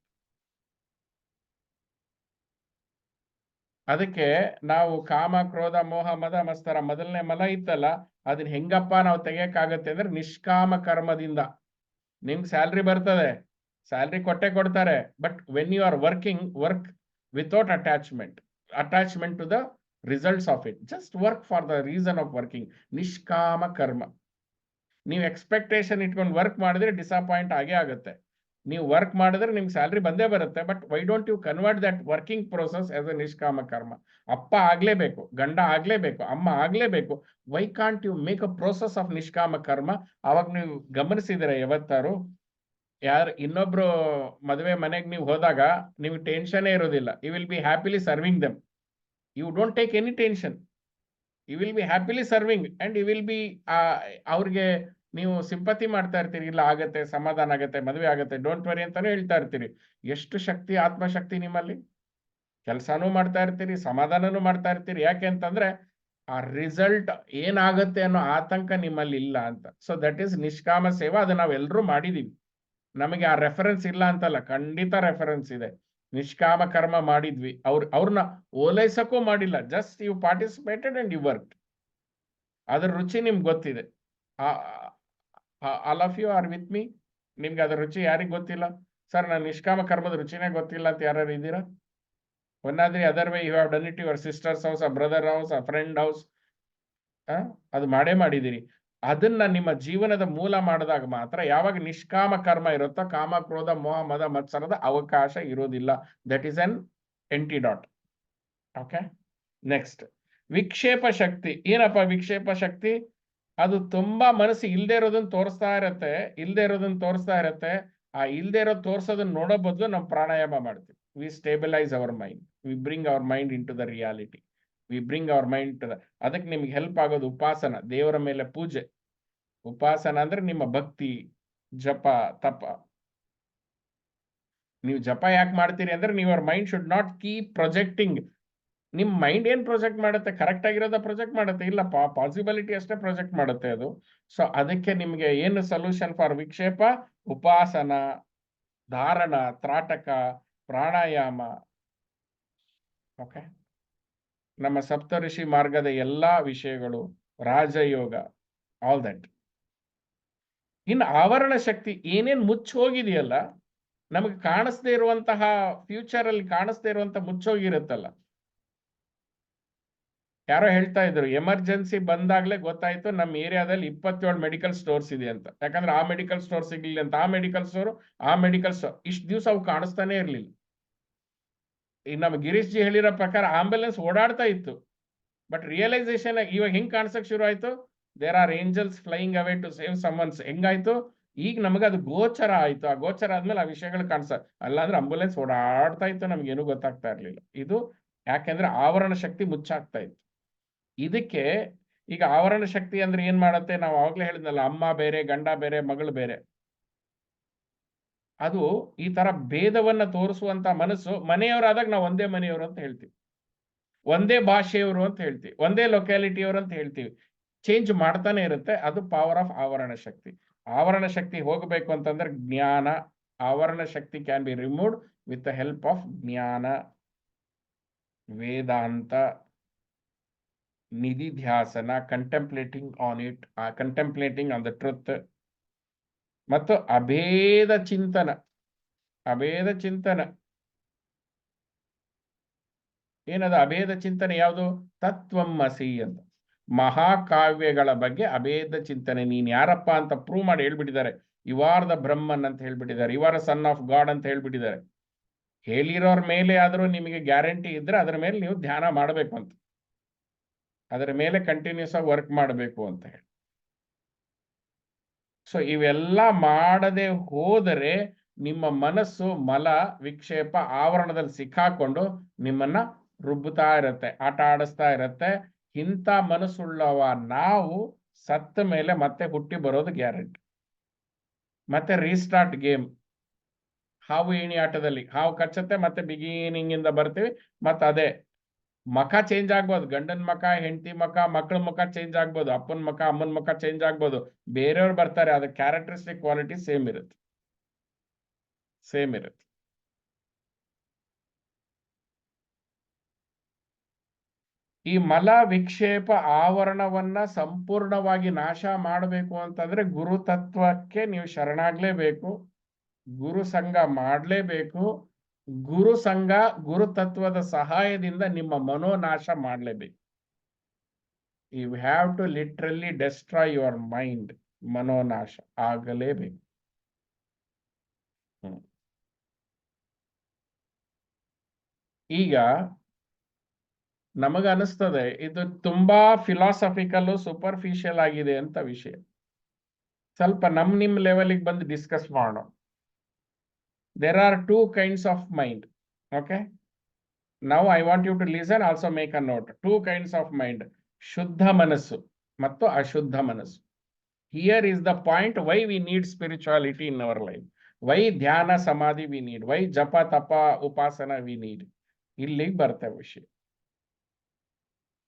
ಅದಕ್ಕೆ ನಾವು ಕಾಮ, ಕ್ರೋಧ, ಮೋಹ, ಮದ, ಮತ್ಸರ ಮೊದಲನೇ ಮಲ ಇತ್ತಲ್ಲ, ಅದನ್ನ ಹೆಂಗಪ್ಪ ನಾವು ತೆಗಿಯಕ್ಕಾಗತ್ತೆ ಅಂದ್ರೆ ನಿಷ್ಕಾಮ ಕರ್ಮದಿಂದ. ನಿಮ್ಗೆ ಸ್ಯಾಲ್ರಿ ಬರ್ತದೆ, ಸ್ಯಾಲ್ರಿ ಕೊಟ್ಟೆ ಕೊಡ್ತಾರೆ, but when you are work without attachment to the results of it. Just work for the reason of working. ನಿಷ್ಕಾಮ ಕರ್ಮ. ನೀವು ಎಕ್ಸ್ಪೆಕ್ಟೇಷನ್ ಇಟ್ಕೊಂಡು ವರ್ಕ್ ಮಾಡಿದ್ರೆ ಡಿಸಪಾಯಿಂಟ್ ಆಗೇ ಆಗುತ್ತೆ. ನೀವು ವರ್ಕ್ ಮಾಡಿದ್ರೆ ನಿಮ್ಗೆ ಸ್ಯಾಲ್ರಿ ಬಂದೇ ಬರುತ್ತೆ, but why don't you convert that working process as a nishkama karma? ಅಪ್ಪ ಆಗ್ಲೇಬೇಕು, ಗಂಡ ಆಗ್ಲೇಬೇಕು, ಅಮ್ಮ ಆಗ್ಲೇಬೇಕು. Why can't you make a process of nishkama karma? ಅವಾಗ ನೀವು ಗಮನಿಸಿದ್ರೆ ಯಾವತ್ತಾರು ಇನ್ನೊಬ್ರು ಮದುವೆ ಮನೆಗೆ ನೀವು ಹೋದಾಗ ನೀವು ಟೆನ್ಷನ್ನೇ ಇರೋದಿಲ್ಲ. You will be happily serving them. You don't take any tension. You will be happily serving and you will be ಅವ್ರಿಗೆ ನೀವು ಸಿಂಪತಿ ಮಾಡ್ತಾ ಇರ್ತೀರಿ. ಇಲ್ಲ ಆಗತ್ತೆ, ಸಮಾಧಾನ ಆಗತ್ತೆ, ಮದುವೆ ಆಗತ್ತೆ, ಡೋಂಟ್ ವರಿ ಅಂತಾನೆ ಹೇಳ್ತಾ ಇರ್ತೀರಿ. ಎಷ್ಟು ಶಕ್ತಿ, ಆತ್ಮಶಕ್ತಿ ನಿಮ್ಮಲ್ಲಿ. ಕೆಲಸನೂ ಮಾಡ್ತಾ ಇರ್ತೀರಿ, ಸಮಾಧಾನನೂ ಮಾಡ್ತಾ ಇರ್ತೀರಿ. ಯಾಕೆ ಅಂತಂದ್ರೆ ಆ ರಿಸಲ್ಟ್ ಏನಾಗುತ್ತೆ ಅನ್ನೋ ಆತಂಕ ನಿಮ್ಮಲ್ಲಿ ಇಲ್ಲ ಅಂತ. ಸೊ ದಟ್ ಈಸ್ ನಿಷ್ಕಾಮ ಸೇವಾ. ಅದು ನಾವೆಲ್ಲರೂ ಮಾಡಿದೀವಿ. ನಮಗೆ ಆ ರೆಫರೆನ್ಸ್ ಇಲ್ಲ ಅಂತಲ್ಲ, ಖಂಡಿತ ರೆಫರೆನ್ಸ್ ಇದೆ. ನಿಷ್ಕಾಮ ಕರ್ಮ ಮಾಡಿದ್ವಿ. ಅವ್ರನ್ನ ಓಲೈಸಕ್ಕೂ ಮಾಡಿಲ್ಲ. Just you participated and you work. ಅದ್ರ ರುಚಿ ನಿಮ್ಗೆ ಗೊತ್ತಿದೆ. All of you are with me. ನಿಮ್ಗೆ ಅದ್ರ ರುಚಿ ಯಾರಿಗೆ ಗೊತ್ತಿಲ್ಲ? ಸರ್ ನಾನು ನಿಷ್ಕಾಮ ಕರ್ಮದ ರುಚಿನೇ ಗೊತ್ತಿಲ್ಲ ಅಂತ ಯಾರು ಇದ್ದೀರಾ? One or the other way you have done it your sister's house, a brother house, a friend house. ಅದು ಮಾಡೇ ಮಾಡಿದ್ದೀರಿ. ಅದನ್ನ ನಿಮ್ಮ ಜೀವನದ ಮೂಲ ಮಾಡಿದಾಗ ಮಾತ್ರ, ಯಾವಾಗ ನಿಷ್ಕಾಮ ಕರ್ಮ ಇರುತ್ತೋ ಕಾಮ, ಕ್ರೋಧ, ಮೋಹ, ಮದ, ಮತ್ಸರದ ಅವಕಾಶ ಇರೋದಿಲ್ಲ. That is an antidote. Okay, next ವಿಕ್ಷೇಪ ಶಕ್ತಿ. ಏನಪ್ಪ ವಿಕ್ಷೇಪ ಶಕ್ತಿ? ಅದು ತುಂಬಾ ಮನಸ್ಸು ಇಲ್ದೇ ಇರೋದನ್ನ ತೋರಿಸ್ತಾ ಇರತ್ತೆ. ಆ ಇಲ್ದೇ ಇರೋದು ತೋರ್ಸೋದನ್ನ ನೋಡೋ ಬದಲು ನಾವು ಪ್ರಾಣಾಯಾಮ ಮಾಡ್ತೀವಿ. We stabilise our mind. We bring our mind into the reality. We bring our mind to the. ಅದಕ್ಕೆ ನಿಮ್ಗೆ ಹೆಲ್ಪ್ ಆಗೋದು ಉಪಾಸನ, ದೇವರ ಮೇಲೆ ಪೂಜೆ. ಉಪಾಸನ ಅಂದ್ರೆ ನಿಮ್ಮ ಭಕ್ತಿ, ಜಪ, ತಪ. ನೀವು ಜಪ ಯಾಕೆ ಮಾಡ್ತೀರಿ ಅಂದ್ರೆ your mind should not keep projecting. ನಿಮ್ ಮೈಂಡ್ ಏನ್ ಪ್ರೊಜೆಕ್ಟ್ ಮಾಡುತ್ತೆ? ಕರೆಕ್ಟ್ ಆಗಿರೋದ ಪ್ರೊಜೆಕ್ಟ್ ಮಾಡುತ್ತೆ, ಇಲ್ಲ ಪಾಸಿಬಿಲಿಟಿ ಅಷ್ಟೇ ಪ್ರೊಜೆಕ್ಟ್ ಮಾಡುತ್ತೆ ಅದು. ಸೊ ಅದಕ್ಕೆ ನಿಮ್ಗೆ ಏನು ಸೊಲ್ಯೂಷನ್ ಫಾರ್ ವಿಕ್ಷೇಪ? ಉಪಾಸನ, ಧಾರಣ, ತ್ರಾಟಕ, ಪ್ರಾಣಾಯಾಮ. ಓಕೆ, ನಮ್ಮ ಸಪ್ತಋಷಿ ಮಾರ್ಗದ ಎಲ್ಲಾ ವಿಷಯಗಳು, ರಾಜಯೋಗ, ಆಲ್ ದಟ್. ಇನ್ನು ಆವರಣ ಶಕ್ತಿ ಏನೇನ್ ಮುಚ್ಚೋಗಿದೆಯಲ್ಲ, ನಮಗೆ ಕಾಣಿಸ್ದೇ ಇರುವಂತಹ ಫ್ಯೂಚರ್ ಅಲ್ಲಿ ಕಾಣಿಸ್ದೇ ಇರುವಂತಹ ಮುಚ್ಚೋಗಿರುತ್ತಲ್ಲ. ಯಾರೋ ಹೇಳ್ತಾ ಇದ್ರು, ಎಮರ್ಜೆನ್ಸಿ ಬಂದಾಗ್ಲೇ ಗೊತ್ತಾಯ್ತು ನಮ್ಮ ಏರಿಯಾದಲ್ಲಿ 27 ಮೆಡಿಕಲ್ ಸ್ಟೋರ್ಸ್ ಇದೆ ಅಂತ. ಯಾಕಂದ್ರೆ ಆ ಮೆಡಿಕಲ್ ಸ್ಟೋರ್ ಸಿಗ್ಲಿಲ್ಲ ಅಂತ ಆ ಮೆಡಿಕಲ್ ಸ್ಟೋರ್ ಇಷ್ಟು ದಿವಸ ಅವು ಕಾಣಿಸ್ತಾನೆ ಇರ್ಲಿಲ್ಲ. ಈಗ ನಮ್ಮ ಗಿರೀಶ್ ಜಿ ಹೇಳಿರೋ ಪ್ರಕಾರ ಆಂಬ್ಯುಲೆನ್ಸ್ ಓಡಾಡ್ತಾ ಇತ್ತು, ಬಟ್ ರಿಯಲೈಸೇಷನ್ ಇವಾಗ ಹೆಂಗ್ ಕಾಣಿಸಕ್ ಶುರು ಆಯ್ತು? There are angels flying away to save someone's. ಹೆಂಗಾಯ್ತು? ಈಗ ನಮಗೆ ಅದು ಗೋಚರ ಆಯ್ತು. ಆ ಗೋಚರ ಆದ್ಮೇಲೆ ಆ ವಿಷಯಗಳು ಕಾಣಿಸ. ಅಲ್ಲಾಂದ್ರೆ ಆಂಬ್ಯುಲೆನ್ಸ್ ಓಡಾಡ್ತಾ ಇತ್ತು, ನಮ್ಗೇನು ಗೊತ್ತಾಗ್ತಾ ಇರ್ಲಿಲ್ಲ. ಇದು ಯಾಕೆಂದ್ರೆ ಆವರಣ ಶಕ್ತಿ ಮುಚ್ಚಾಗ್ತಾ ಇತ್ತು. ಇದಕ್ಕೆ ಈಗ ಆವರಣ ಶಕ್ತಿ ಅಂದ್ರೆ ಏನ್ ಮಾಡುತ್ತೆ? ನಾವು ಆವಾಗ್ಲೇ ಹೇಳಿದ್ನಲ್ಲ, ಅಮ್ಮ ಬೇರೆ, ಗಂಡ ಬೇರೆ, ಮಗಳು ಬೇರೆ. ಅದು ಈ ತರ ಭೇದವನ್ನ ತೋರಿಸುವಂತ ಮನಸ್ಸು. ಮನೆಯವರಾದಾಗ ನಾವು ಒಂದೇ ಮನೆಯವರು ಅಂತ ಹೇಳ್ತೀವಿ, ಒಂದೇ ಭಾಷೆಯವರು ಅಂತ ಹೇಳ್ತೀವಿ, ಒಂದೇ ಲೊಕ್ಯಾಲಿಟಿಯವರು ಅಂತ ಹೇಳ್ತೀವಿ. ಚೇಂಜ್ ಮಾಡ್ತಾನೆ ಇರುತ್ತೆ. ಅದು ಪವರ್ ಆಫ್ ಆವರಣ ಶಕ್ತಿ. ಆವರಣ ಶಕ್ತಿ ಹೋಗಬೇಕು ಅಂತಂದ್ರೆ ಜ್ಞಾನ. Avarana shakti can be removed with the help of jnana, Vedanta, nididhyasana, contemplating on it, contemplating on the truth, ಮತ್ತು ಅಭೇದ ಚಿಂತನ. ಏನದು ಅಭೇದ ಚಿಂತನೆ? ಯಾವುದು? ತತ್ವಮಸಿ ಅಂತ. ಮಹಾಕಾವ್ಯಗಳ ಬಗ್ಗೆ ಅಭೇದ ಚಿಂತನೆ. ನೀನ್ ಯಾರಪ್ಪ ಅಂತ ಪ್ರೂವ್ ಮಾಡಿ ಹೇಳ್ಬಿಟ್ಟಿದ್ದಾರೆ. ಯು ಆರ್ ದ ಬ್ರಹ್ಮನ್ ಅಂತ ಹೇಳ್ಬಿಟ್ಟಿದ್ದಾರೆ, you are a son of God ಅಂತ ಹೇಳ್ಬಿಟ್ಟಿದ್ದಾರೆ. ಹೇಳಿರೋರ ಮೇಲೆ ಆದರೂ ನಿಮಗೆ ಗ್ಯಾರಂಟಿ ಇದ್ರೆ ಅದರ ಮೇಲೆ ನೀವು ಧ್ಯಾನ ಮಾಡಬೇಕು ಅಂತ, ಅದರ ಮೇಲೆ ಕಂಟಿನ್ಯೂಸ್ ಆಗಿ ವರ್ಕ್ ಮಾಡಬೇಕು ಅಂತ ಹೇಳಿ. ಸೊ ಇವೆಲ್ಲ ಮಾಡದೆ ಹೋದರೆ ನಿಮ್ಮ ಮನಸ್ಸು ಮಲ ವಿಕ್ಷೇಪ ಆವರಣದಲ್ಲಿ ಸಿಕ್ಕಾಕೊಂಡು ನಿಮ್ಮನ್ನ ರುಬ್ಬುತ್ತಾ ಇರತ್ತೆ, ಆಟ ಆಡಿಸ್ತಾ ಇರತ್ತೆ. ಇಂಥ ಮನಸ್ಸುಳ್ಳವ ನಾವು ಸತ್ತ ಮೇಲೆ ಮತ್ತೆ ಹುಟ್ಟಿ ಬರೋದು ಗ್ಯಾರಂಟಿ. ಮತ್ತೆ ರೀಸ್ಟಾರ್ಟ್ ಗೇಮ್. ಹಾವು ಏಣಿ ಆಟದಲ್ಲಿ ಹಾವು ಕಚ್ಚತ್ತೆ, ಮತ್ತೆ ಬಿಗಿನಿಂಗ್ ಇಂದ ಬರ್ತೀವಿ, ಮತ್ತೆ ಅದೇ ಮುಖ ಚೇಂಜ್ ಆಗ್ಬೋದು, ಗಂಡನ ಮುಖ, ಹೆಂಡತಿ ಮುಖ, ಮಕ್ಕಳ ಮುಖ ಚೇಂಜ್ ಆಗ್ಬೋದು, ಅಪ್ಪನ ಮುಖ, ಅಮ್ಮನ ಮುಖ ಚೇಂಜ್ ಆಗ್ಬೋದು, ಬೇರೆಯವ್ರು ಬರ್ತಾರೆ, ಅದ ಕ್ಯಾರೆಕ್ಟರಿಸ್ಟಿಕ್ ಕ್ವಾಲಿಟಿ ಸೇಮ್ ಇರುತ್ತೆ. ಈ ಮಲ ವಿಕ್ಷೇಪ ಆವರಣವನ್ನ ಸಂಪೂರ್ಣವಾಗಿ ನಾಶ ಮಾಡಬೇಕು ಅಂತಂದ್ರೆ ಗುರು ತತ್ವಕ್ಕೆ ನೀವು ಶರಣಾಗ್ಲೇಬೇಕು, ಗುರು ಸಂಘ ಮಾಡಲೇಬೇಕು. ಗುರು ಸಂಘ ಗುರು ತತ್ವದ ಸಹಾಯದಿಂದ ನಿಮ್ಮ ಮನೋನಾಶ ಮಾಡಲೇಬೇಕು. You have to literally destroy your mind. ಮನೋನಾಶ ಆಗಲೇಬೇಕು. ಈಗ ನಮಗನಿಸ್ತದೆ ಇದು ತುಂಬಾ ಫಿಲಾಸಫಿಕಲ್ ಸೂಪರ್ಫಿಷಿಯಲ್ ಆಗಿದೆ ಅಂತ ವಿಷಯ. ಸ್ವಲ್ಪ ನಿಮ್ ಲೆವೆಲ್ಗೆ ಬಂದು ಡಿಸ್ಕಸ್ ಮಾಡೋಣ. There are two kinds of mind. Okay. Now I want you to listen, also make a note. Two kinds of mind. Shuddha manasu mattu ashuddha manasu. Here is the point why we need spirituality in our life. Why dhyana samadhi we need. Why japa tapa upasana we need. Illige bartave viಷಯ.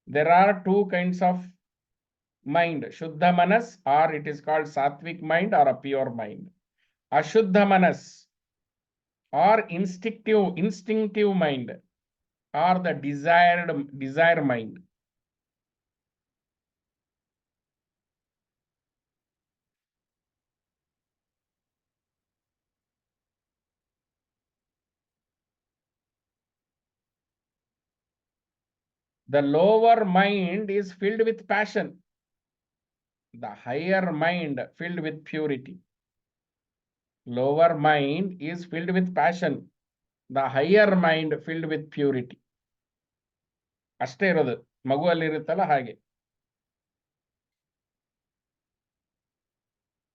There are two kinds of mind. Shuddha manas, or it is called sattvic mind or a pure mind. Ashuddha manas or instinctive mind, or the desire mind. The lower mind is filled with passion. The higher mind filled with purity. Lower mind is filled with passion. The higher mind filled with purity. ಅಷ್ಟೇ ಇರೋದು, ಮಗುವಲ್ಲಿ ಇರುತ್ತಲ್ಲ ಹಾಗೆ.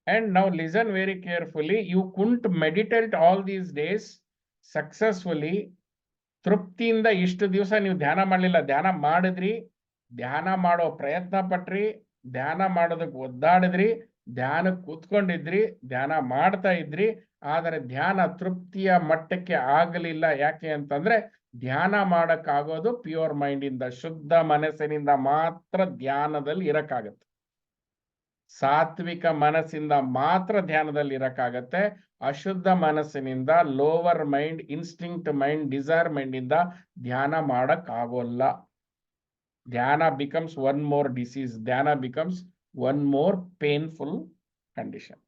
And now listen very carefully. You couldn't meditate all these days successfully. ತೃಪ್ತಿಯಿಂದ ಇಷ್ಟು ದಿವಸ ನೀವು ಧ್ಯಾನ ಮಾಡಲಿಲ್ಲ. ಧ್ಯಾನ ಮಾಡಿದ್ರಿ, ಧ್ಯಾನ ಮಾಡೋ ಪ್ರಯತ್ನ ಪಟ್ರಿ, ಧ್ಯಾನ ಮಾಡೋದಕ್ಕೆ ಒದ್ದಾಡಿದ್ರಿ, ಧ್ಯಾನಕ್ಕೆ ಕೂತ್ಕೊಂಡಿದ್ರಿ, ಧ್ಯಾನ ಮಾಡ್ತಾ ಇದ್ರಿ. ಆದರೆ ಧ್ಯಾನ ತೃಪ್ತಿಯ ಮಟ್ಟಕ್ಕೆ ಆಗಲಿಲ್ಲ. ಯಾಕೆ ಅಂತಂದ್ರೆ ಧ್ಯಾನ ಮಾಡಕ್ಕಾಗೋದು ಪ್ಯೂರ್ ಮೈಂಡ್ ಇಂದ, ಶುದ್ಧ ಮನಸ್ಸಿನಿಂದ ಮಾತ್ರ ಧ್ಯಾನದಲ್ಲಿ ಇರಕ್ಕಾಗತ್ತೆ. ಸಾತ್ವಿಕ ಮನಸ್ಸಿಂದ ಮಾತ್ರ ಧ್ಯಾನದಲ್ಲಿ ಇರಕ್ಕಾಗತ್ತೆ. ಅಶುದ್ಧ ಮನಸ್ಸಿನಿಂದ, lower mind, instinct mind, desire mind ಇಂದ ಧ್ಯಾನ ಮಾಡಕ್ ಆಗೋಲ್ಲ. ಧ್ಯಾನ ಬಿಕಮ್ಸ್ ಒನ್ ಮೋರ್ ಡಿಸೀಸ್. ಧ್ಯಾನ becomes one more painful condition.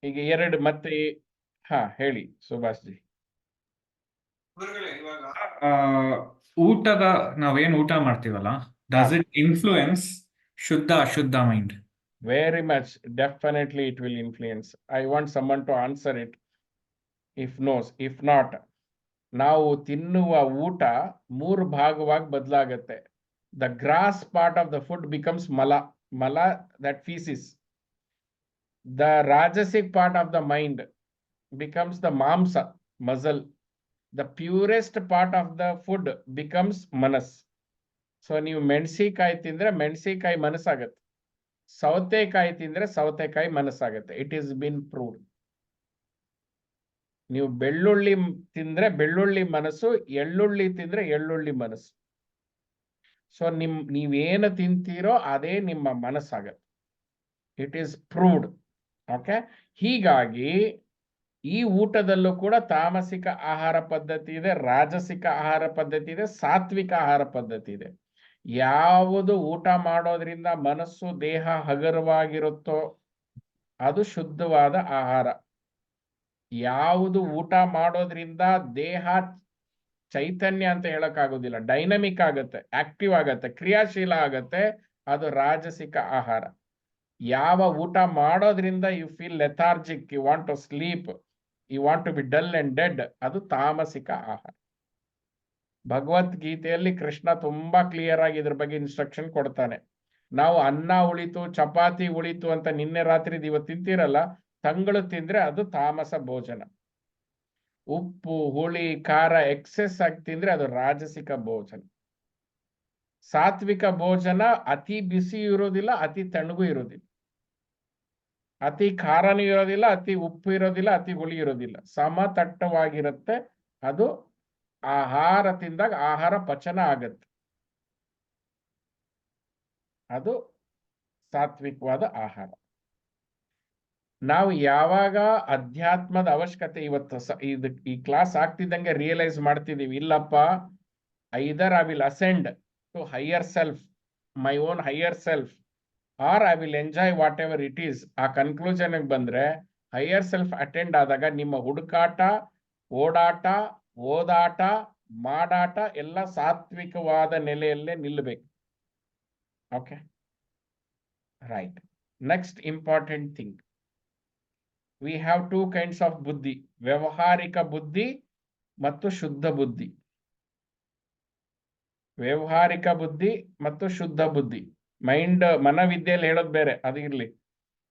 ಈಗ ಎರಡು ಮತ್ತೆ ಹೇಳಿ ಸುಭಾಷ್ ಜಿ. ಊಟದ ನಾವೇನ್ ಊಟ ಮಾಡ್ತೀವಲ್ಲ, ಡಸ್ ಇಟ್ ಇನ್ಫ್ಲೂಯೆನ್ಸ್ ಶುದ್ಧ ಅಶುದ್ಧ mind? Very much. Definitely it will influence. I want someone to answer it. If knows, if not, ನಾವು ತಿನ್ನುವ ಊಟ 3 ಭಾಗವಾಗಿ ಬದಲಾಗತ್ತೆ. The grass part of the food becomes mala, that feces. The rajasic part of the mind becomes the mamsa, muscle. The purest part of the food becomes manas. So ನೀವು ಮೆಣಸಿಕಾಯಿ ತಿಂದ್ರೆ ಮೆಣಸಿಕಾಯಿ ಮನಸ್ಸಾಗತ್ತೆ, ಸೌತೆಕಾಯಿ ತಿಂದ್ರೆ ಸೌತೆಕಾಯಿ ಮನಸ್ಸಾಗತ್ತೆ. It is been proved. ನೀವು ಬೆಳ್ಳುಳ್ಳಿ ತಿಂದ್ರೆ ಬೆಳ್ಳುಳ್ಳಿ ಮನಸ್ಸು, ಎಳ್ಳುಳ್ಳಿ ತಿಂದ್ರೆ ಎಳ್ಳುಳ್ಳಿ ಮನಸ್ಸು. ಸೊ ನೀವೇನು ತಿಂತೀರೋ ಅದೇ ನಿಮ್ಮ ಮನಸ್ಸಾಗತ್ತೆ. It is proved. ಓಕೆ. ಹೀಗಾಗಿ ಈ ಊಟದಲ್ಲೂ ಕೂಡ ತಾಮಸಿಕ ಆಹಾರ ಪದ್ಧತಿ ಇದೆ, ರಾಜಸಿಕ ಆಹಾರ ಪದ್ಧತಿ ಇದೆ, ಸಾತ್ವಿಕ ಆಹಾರ ಪದ್ಧತಿ ಇದೆ. ಯಾವುದು ಊಟ ಮಾಡೋದ್ರಿಂದ ಮನಸ್ಸು ದೇಹ ಹಗುರವಾಗಿರುತ್ತೋ ಅದು ಶುದ್ಧವಾದ ಆಹಾರ. ಯಾವುದು ಊಟ ಮಾಡೋದ್ರಿಂದ ದೇಹ ಚೈತನ್ಯ ಅಂತ ಹೇಳಕ್ಕಾಗೋದಿಲ್ಲ, ಡೈನಮಿಕ್ ಆಗತ್ತೆ, ಆಕ್ಟಿವ್ ಆಗತ್ತೆ, ಕ್ರಿಯಾಶೀಲ ಆಗತ್ತೆ, ಅದು ರಾಜಸಿಕ ಆಹಾರ. ಯಾವ ಊಟ ಮಾಡೋದ್ರಿಂದ you feel lethargic, you want to sleep, you want to be dull and dead, ಅದು ತಾಮಸಿಕ ಆಹಾರ. ಭಗವದ್ಗೀತೆಯಲ್ಲಿ ಕೃಷ್ಣ ತುಂಬಾ ಕ್ಲಿಯರ್ ಆಗಿ ಇದ್ರ ಬಗ್ಗೆ ಇನ್ಸ್ಟ್ರಕ್ಷನ್ ಕೊಡ್ತಾನೆ. ನಾವು ಅನ್ನ ಉಳಿತು, ಚಪಾತಿ ಉಳಿತು ಅಂತ ನಿನ್ನೆ ರಾತ್ರಿ ಇವತ್ತು ತಿಂತೀರಲ್ಲ, ತಂಗಳು ತಿಂದ್ರೆ ಅದು ತಾಮಸ ಭೋಜನ. ಉಪ್ಪು, ಹುಳಿ, ಖಾರ ಎಕ್ಸೆಸ್ ಆಗಿ ತಿಂದ್ರೆ ಅದು ರಾಜಸಿಕ ಭೋಜನ. ಸಾತ್ವಿಕ ಭೋಜನ ಅತಿ ಬಿಸಿ ಇರೋದಿಲ್ಲ, ಅತಿ ತಣ್ಣಗೂ ಇರೋದಿಲ್ಲ, ಅತಿ ಖಾರನೂ ಇರೋದಿಲ್ಲ, ಅತಿ ಉಪ್ಪು ಇರೋದಿಲ್ಲ, ಅತಿ ಹುಳಿ ಇರೋದಿಲ್ಲ, ಸಮತಟ್ಟವಾಗಿರುತ್ತೆ. ಅದು ಆಹಾರ ತಿಂದಾಗ ಆಹಾರ ಪಚನ ಆಗತ್ತೆ, ಅದು ಸಾತ್ವಿಕವಾದ ಆಹಾರ. ನಾವು ಯಾವಾಗ ಅಧ್ಯಾತ್ಮದ ಅವಶ್ಯಕತೆ ಇವತ್ತು ಈ ಕ್ಲಾಸ್ ಆಗ್ತಿದ್ದಂಗೆ ರಿಯಲೈಸ್ ಮಾಡ್ತಿದೀವಿ, ಇಲ್ಲಪ್ಪ, either I will ascend to higher self, my own higher self, or I will enjoy whatever it is, ಆ ಕನ್ಕ್ಲೂಷನ್ ಬಂದ್ರೆ ಹೈಯರ್ ಸೆಲ್ಫ್ ಅಟೆಂಡ್ ಆದಾಗ ನಿಮ್ಮ ಹುಡುಕಾಟ, ಓಡಾಟ, ಓದಾಟ, ಮಾಡಾಟ ಎಲ್ಲ ಸಾತ್ವಿಕವಾದ ನೆಲೆಯಲ್ಲೇ ನಿಲ್ಲಬೇಕು. Okay, right. Next important thing, we have two kinds of buddhi, ವ್ಯಾವಹಾರಿಕ ಬುದ್ಧಿ ಮತ್ತು ಶುದ್ಧ ಬುದ್ಧಿ. ವ್ಯಾವಹಾರಿಕ ಬುದ್ಧಿ ಮತ್ತು ಶುದ್ಧ ಬುದ್ಧಿ. ಮನವಿದ್ಯೆಯಲ್ಲಿ ಹೇಳೋದು ಬೇರೆ, ಅದು ಇರ್ಲಿ.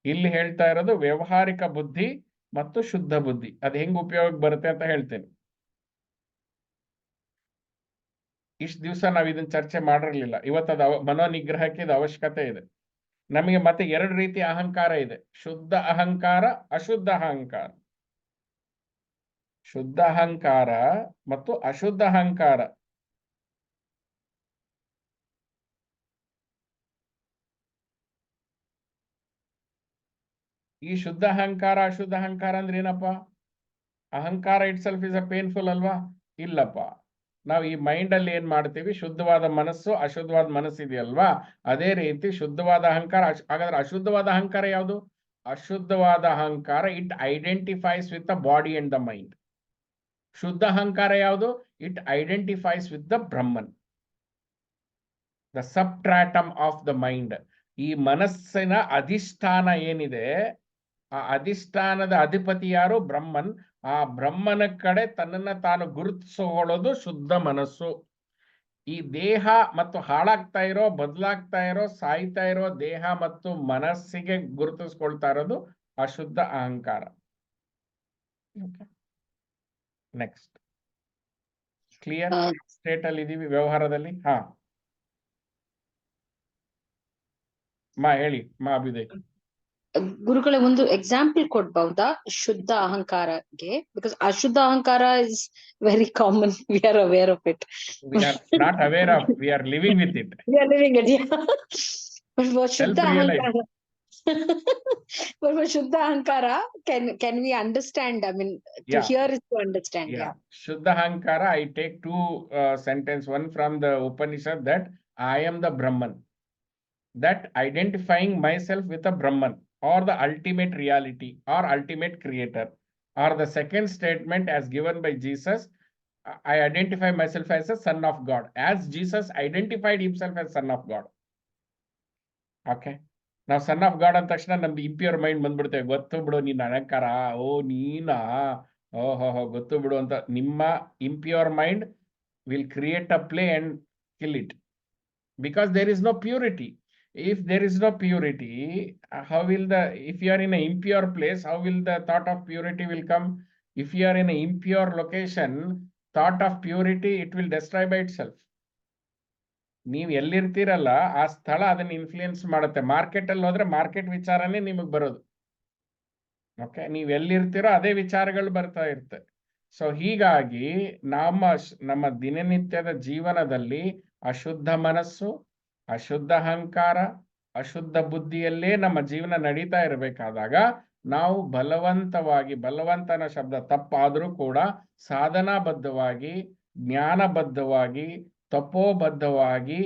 ಇಲ್ಲಿ ಹೇಳ್ತಾ ಇರೋದು ವ್ಯಾವಹಾರಿಕ ಬುದ್ಧಿ ಮತ್ತು ಶುದ್ಧ ಬುದ್ಧಿ. ಅದು ಹೆಂಗ್ ಉಪಯೋಗ ಬರುತ್ತೆ ಅಂತ ಹೇಳ್ತೇನೆ. ಇಷ್ಟು ದಿವಸ ನಾವು ಇದನ್ನ ಚರ್ಚೆ ಮಾಡಿರ್ಲಿಲ್ಲ, ಇವತ್ತು ಮನೋ ನಿಗ್ರಹಕ್ಕೆ ಇದು ಅವಶ್ಯಕತೆ ಇದೆ. ನಮಗೆ ಮತ್ತೆ ಎರಡು ರೀತಿಯ ಅಹಂಕಾರ ಇದೆ, ಶುದ್ಧ ಅಹಂಕಾರ, ಅಶುದ್ಧ ಅಹಂಕಾರ. ಶುದ್ಧ ಅಹಂಕಾರ ಮತ್ತು ಅಶುದ್ಧ ಅಹಂಕಾರ. ಈ ಶುದ್ಧ ಅಹಂಕಾರ, ಅಶುದ್ಧ ಅಹಂಕಾರ ಅಂದ್ರೆ ಏನಪ್ಪ? ಅಹಂಕಾರ it self is a painful ಅಲ್ವಾ? ಇಲ್ಲಪ್ಪ. ನಾವು ಈ ಮೈಂಡ್ ಅಲ್ಲಿ ಏನ್ ಮಾಡ್ತೀವಿ, ಶುದ್ಧವಾದ ಮನಸ್ಸು, ಅಶುದ್ಧವಾದ ಮನಸ್ಸು ಇದೆಯಲ್ವಾ, ಅದೇ ರೀತಿ ಶುದ್ಧವಾದ ಅಹಂಕಾರ. ಹಾಗಾದ್ರೆ ಅಶುದ್ಧವಾದ ಅಹಂಕಾರ ಯಾವುದು? ಅಶುದ್ಧವಾದ ಅಹಂಕಾರ it identifies with the body and the mind. ಶುದ್ಧ ಅಹಂಕಾರ ಯಾವುದು? It identifies with the Brahman, the substratum of the mind. ಈ ಮನಸ್ಸಿನ ಅಧಿಷ್ಠಾನ ಏನಿದೆ, ಆ ಅಧಿಷ್ಠಾನದ ಅಧಿಪತಿ ಯಾರು? ಬ್ರಹ್ಮನ್. ಆ ಬ್ರಹ್ಮನ ಕಡೆ ತನ್ನನ್ನ ತಾನು ಗುರುತಿಸಿಕೊಳ್ಳೋದು ಶುದ್ಧ ಮನಸ್ಸು. ಈ ದೇಹ ಮತ್ತು ಹಾಳಾಗ್ತಾ ಇರೋ, ಬದಲಾಗ್ತಾ ಇರೋ, ಸಾಯ್ತಾ ಇರೋ ದೇಹ ಮತ್ತು ಮನಸ್ಸಿಗೆ ಗುರುತಿಸ್ಕೊಳ್ತಾ ಇರೋದು ಅಶುದ್ಧ ಅಹಂಕಾರ. ನೆಕ್ಸ್ಟ್, ಕ್ಲಿಯರ್ ಸ್ಟೇಟ್ ಅಲ್ಲಿ ಇದೀವಿ ವ್ಯವಹಾರದಲ್ಲಿ. ಹಾ ಮಾ ಹೇಳಿ, ಮಾ ಅಭಿದಯ್. ಗುರುಗಳೇ, ಒಂದು ಎಕ್ಸಾಂಪಲ್ ಕೊಡ್ಬಹುದಾ ಶುದ್ಧ ಅಹಂಕಾರಗೆ? ಬಿಕಾಸ್ ಅಶುದ್ಧ ಅಹಂಕಾರ is very common, we are aware of it. We are not aware of, we are living with it. We are living it, yeah. But for ಶುದ್ಧ Self-realized. ಅಹಂಕಾರ, but for ಶುದ್ಧ ಅಹಂಕಾರ, can we understand? I mean, to Yeah. hear is to understand. Yeah. Shuddha Ahankara, I take two sentences, one from the Upanishad, that I am the Brahman. That identifying myself with a Brahman, or the ultimate reality, or ultimate creator. Or the second statement as given by Jesus, I identify myself as a son of God, as Jesus identified himself as son of God. Okay. Now son of God ಅಂದ ತಕ್ಷಣ ನಮ್ದು ಇಂಪ್ಯೂರ್ ಮೈಂಡ್ ಬಂದ್ಬಿಡ್ತೇವೆ. ಗೊತ್ತು ಬಿಡು ನೀನ್ ಅಹಂಕಾರ, ಓ ನೀನಾ, ಓಹೋ ಗೊತ್ತು ಬಿಡು ಅಂತ. ನಿಮ್ಮ impure mind will create a play and kill it, because there is no purity. If there is no purity, how will if you are in an impure place, how will the thought of purity will come? If you are in an impure location, thought of purity, it will destroy by itself. ನೀವು ಎಲ್ಲಿರ್ತೀರಲ್ಲ ಆ ಸ್ಥಳ ಅದನ್ನ ಇನ್ಫ್ಲೂಯೆನ್ಸ್ ಮಾಡುತ್ತೆ. ಮಾರ್ಕೆಟ್ ಅಲ್ಲಿ ಹೋದ್ರೆ ಮಾರ್ಕೆಟ್ ವಿಚಾರನೇ ನಿಮಗೆ ಬರೋದು. ಓಕೆ, ನೀವು ಎಲ್ಲಿರ್ತೀರೋ ಅದೇ ವಿಚಾರಗಳು ಬರ್ತಾ ಇರುತ್ತೆ. ಸೊ ಹೀಗಾಗಿ ನಮ್ಮ ದಿನನಿತ್ಯದ ಜೀವನದಲ್ಲಿ ಅಶುದ್ಧ ಮನಸ್ಸು, ಅಶುದ್ಧ ಅಹಂಕಾರ, ಅಶುದ್ಧ ಬುದ್ಧಿಯಲ್ಲೇ ನಮ್ಮ ಜೀವನ ನಡೀತಾ ಇರಬೇಕಾದಾಗ ನಾವು ಬಲವಂತವಾಗಿ, ಬಲವಂತನ ಶಬ್ದ ತಪ್ಪಾದರೂ ಕೂಡ ಸಾಧನಾಬದ್ಧವಾಗಿ, ಜ್ಞಾನಬದ್ಧವಾಗಿ, ತಪೋಬದ್ಧವಾಗಿ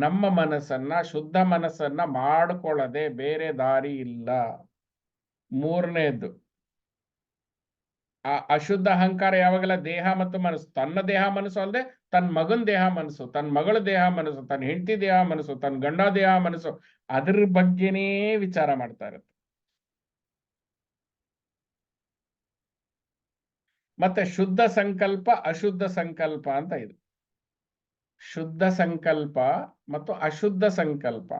ನಮ್ಮ ಮನಸ್ಸನ್ನ, ಶುದ್ಧ ಮನಸ್ಸನ್ನ ಮಾಡಿಕೊಳ್ಳದೆ ಬೇರೆ ದಾರಿ ಇಲ್ಲ. ಮೂರನೇದು, ಆ ಅಶುದ್ಧ ಅಹಂಕಾರ ಯಾವಾಗಲ ದೇಹ ಮತ್ತು ಮನಸ್ಸು, ತನ್ನ ದೇಹ ಮನಸ್ಸು ಅಲ್ಲದೆ ತನ್ನ ಮಗನ ದೇಹ ಮನಸ್ಸು, ತನ್ನ ಮಗಳ ದೇಹ ಮನಸ್ಸು, ತನ್ನ ಹೆಂಡತಿ ದೇಹ ಮನಸ್ಸು, ತನ್ನ ಗಂಡ ದೇಹ ಮನಸ್ಸು, ಅದ್ರ ಬಗ್ಗೆನೇ ವಿಚಾರ ಮಾಡ್ತಾ ಇರುತ್ತೆ. ಮತ್ತೆ ಶುದ್ಧ ಸಂಕಲ್ಪ, ಅಶುದ್ಧ ಸಂಕಲ್ಪ ಅಂತ ಇದೆ. ಶುದ್ಧ ಸಂಕಲ್ಪ ಮತ್ತು ಅಶುದ್ಧ ಸಂಕಲ್ಪ.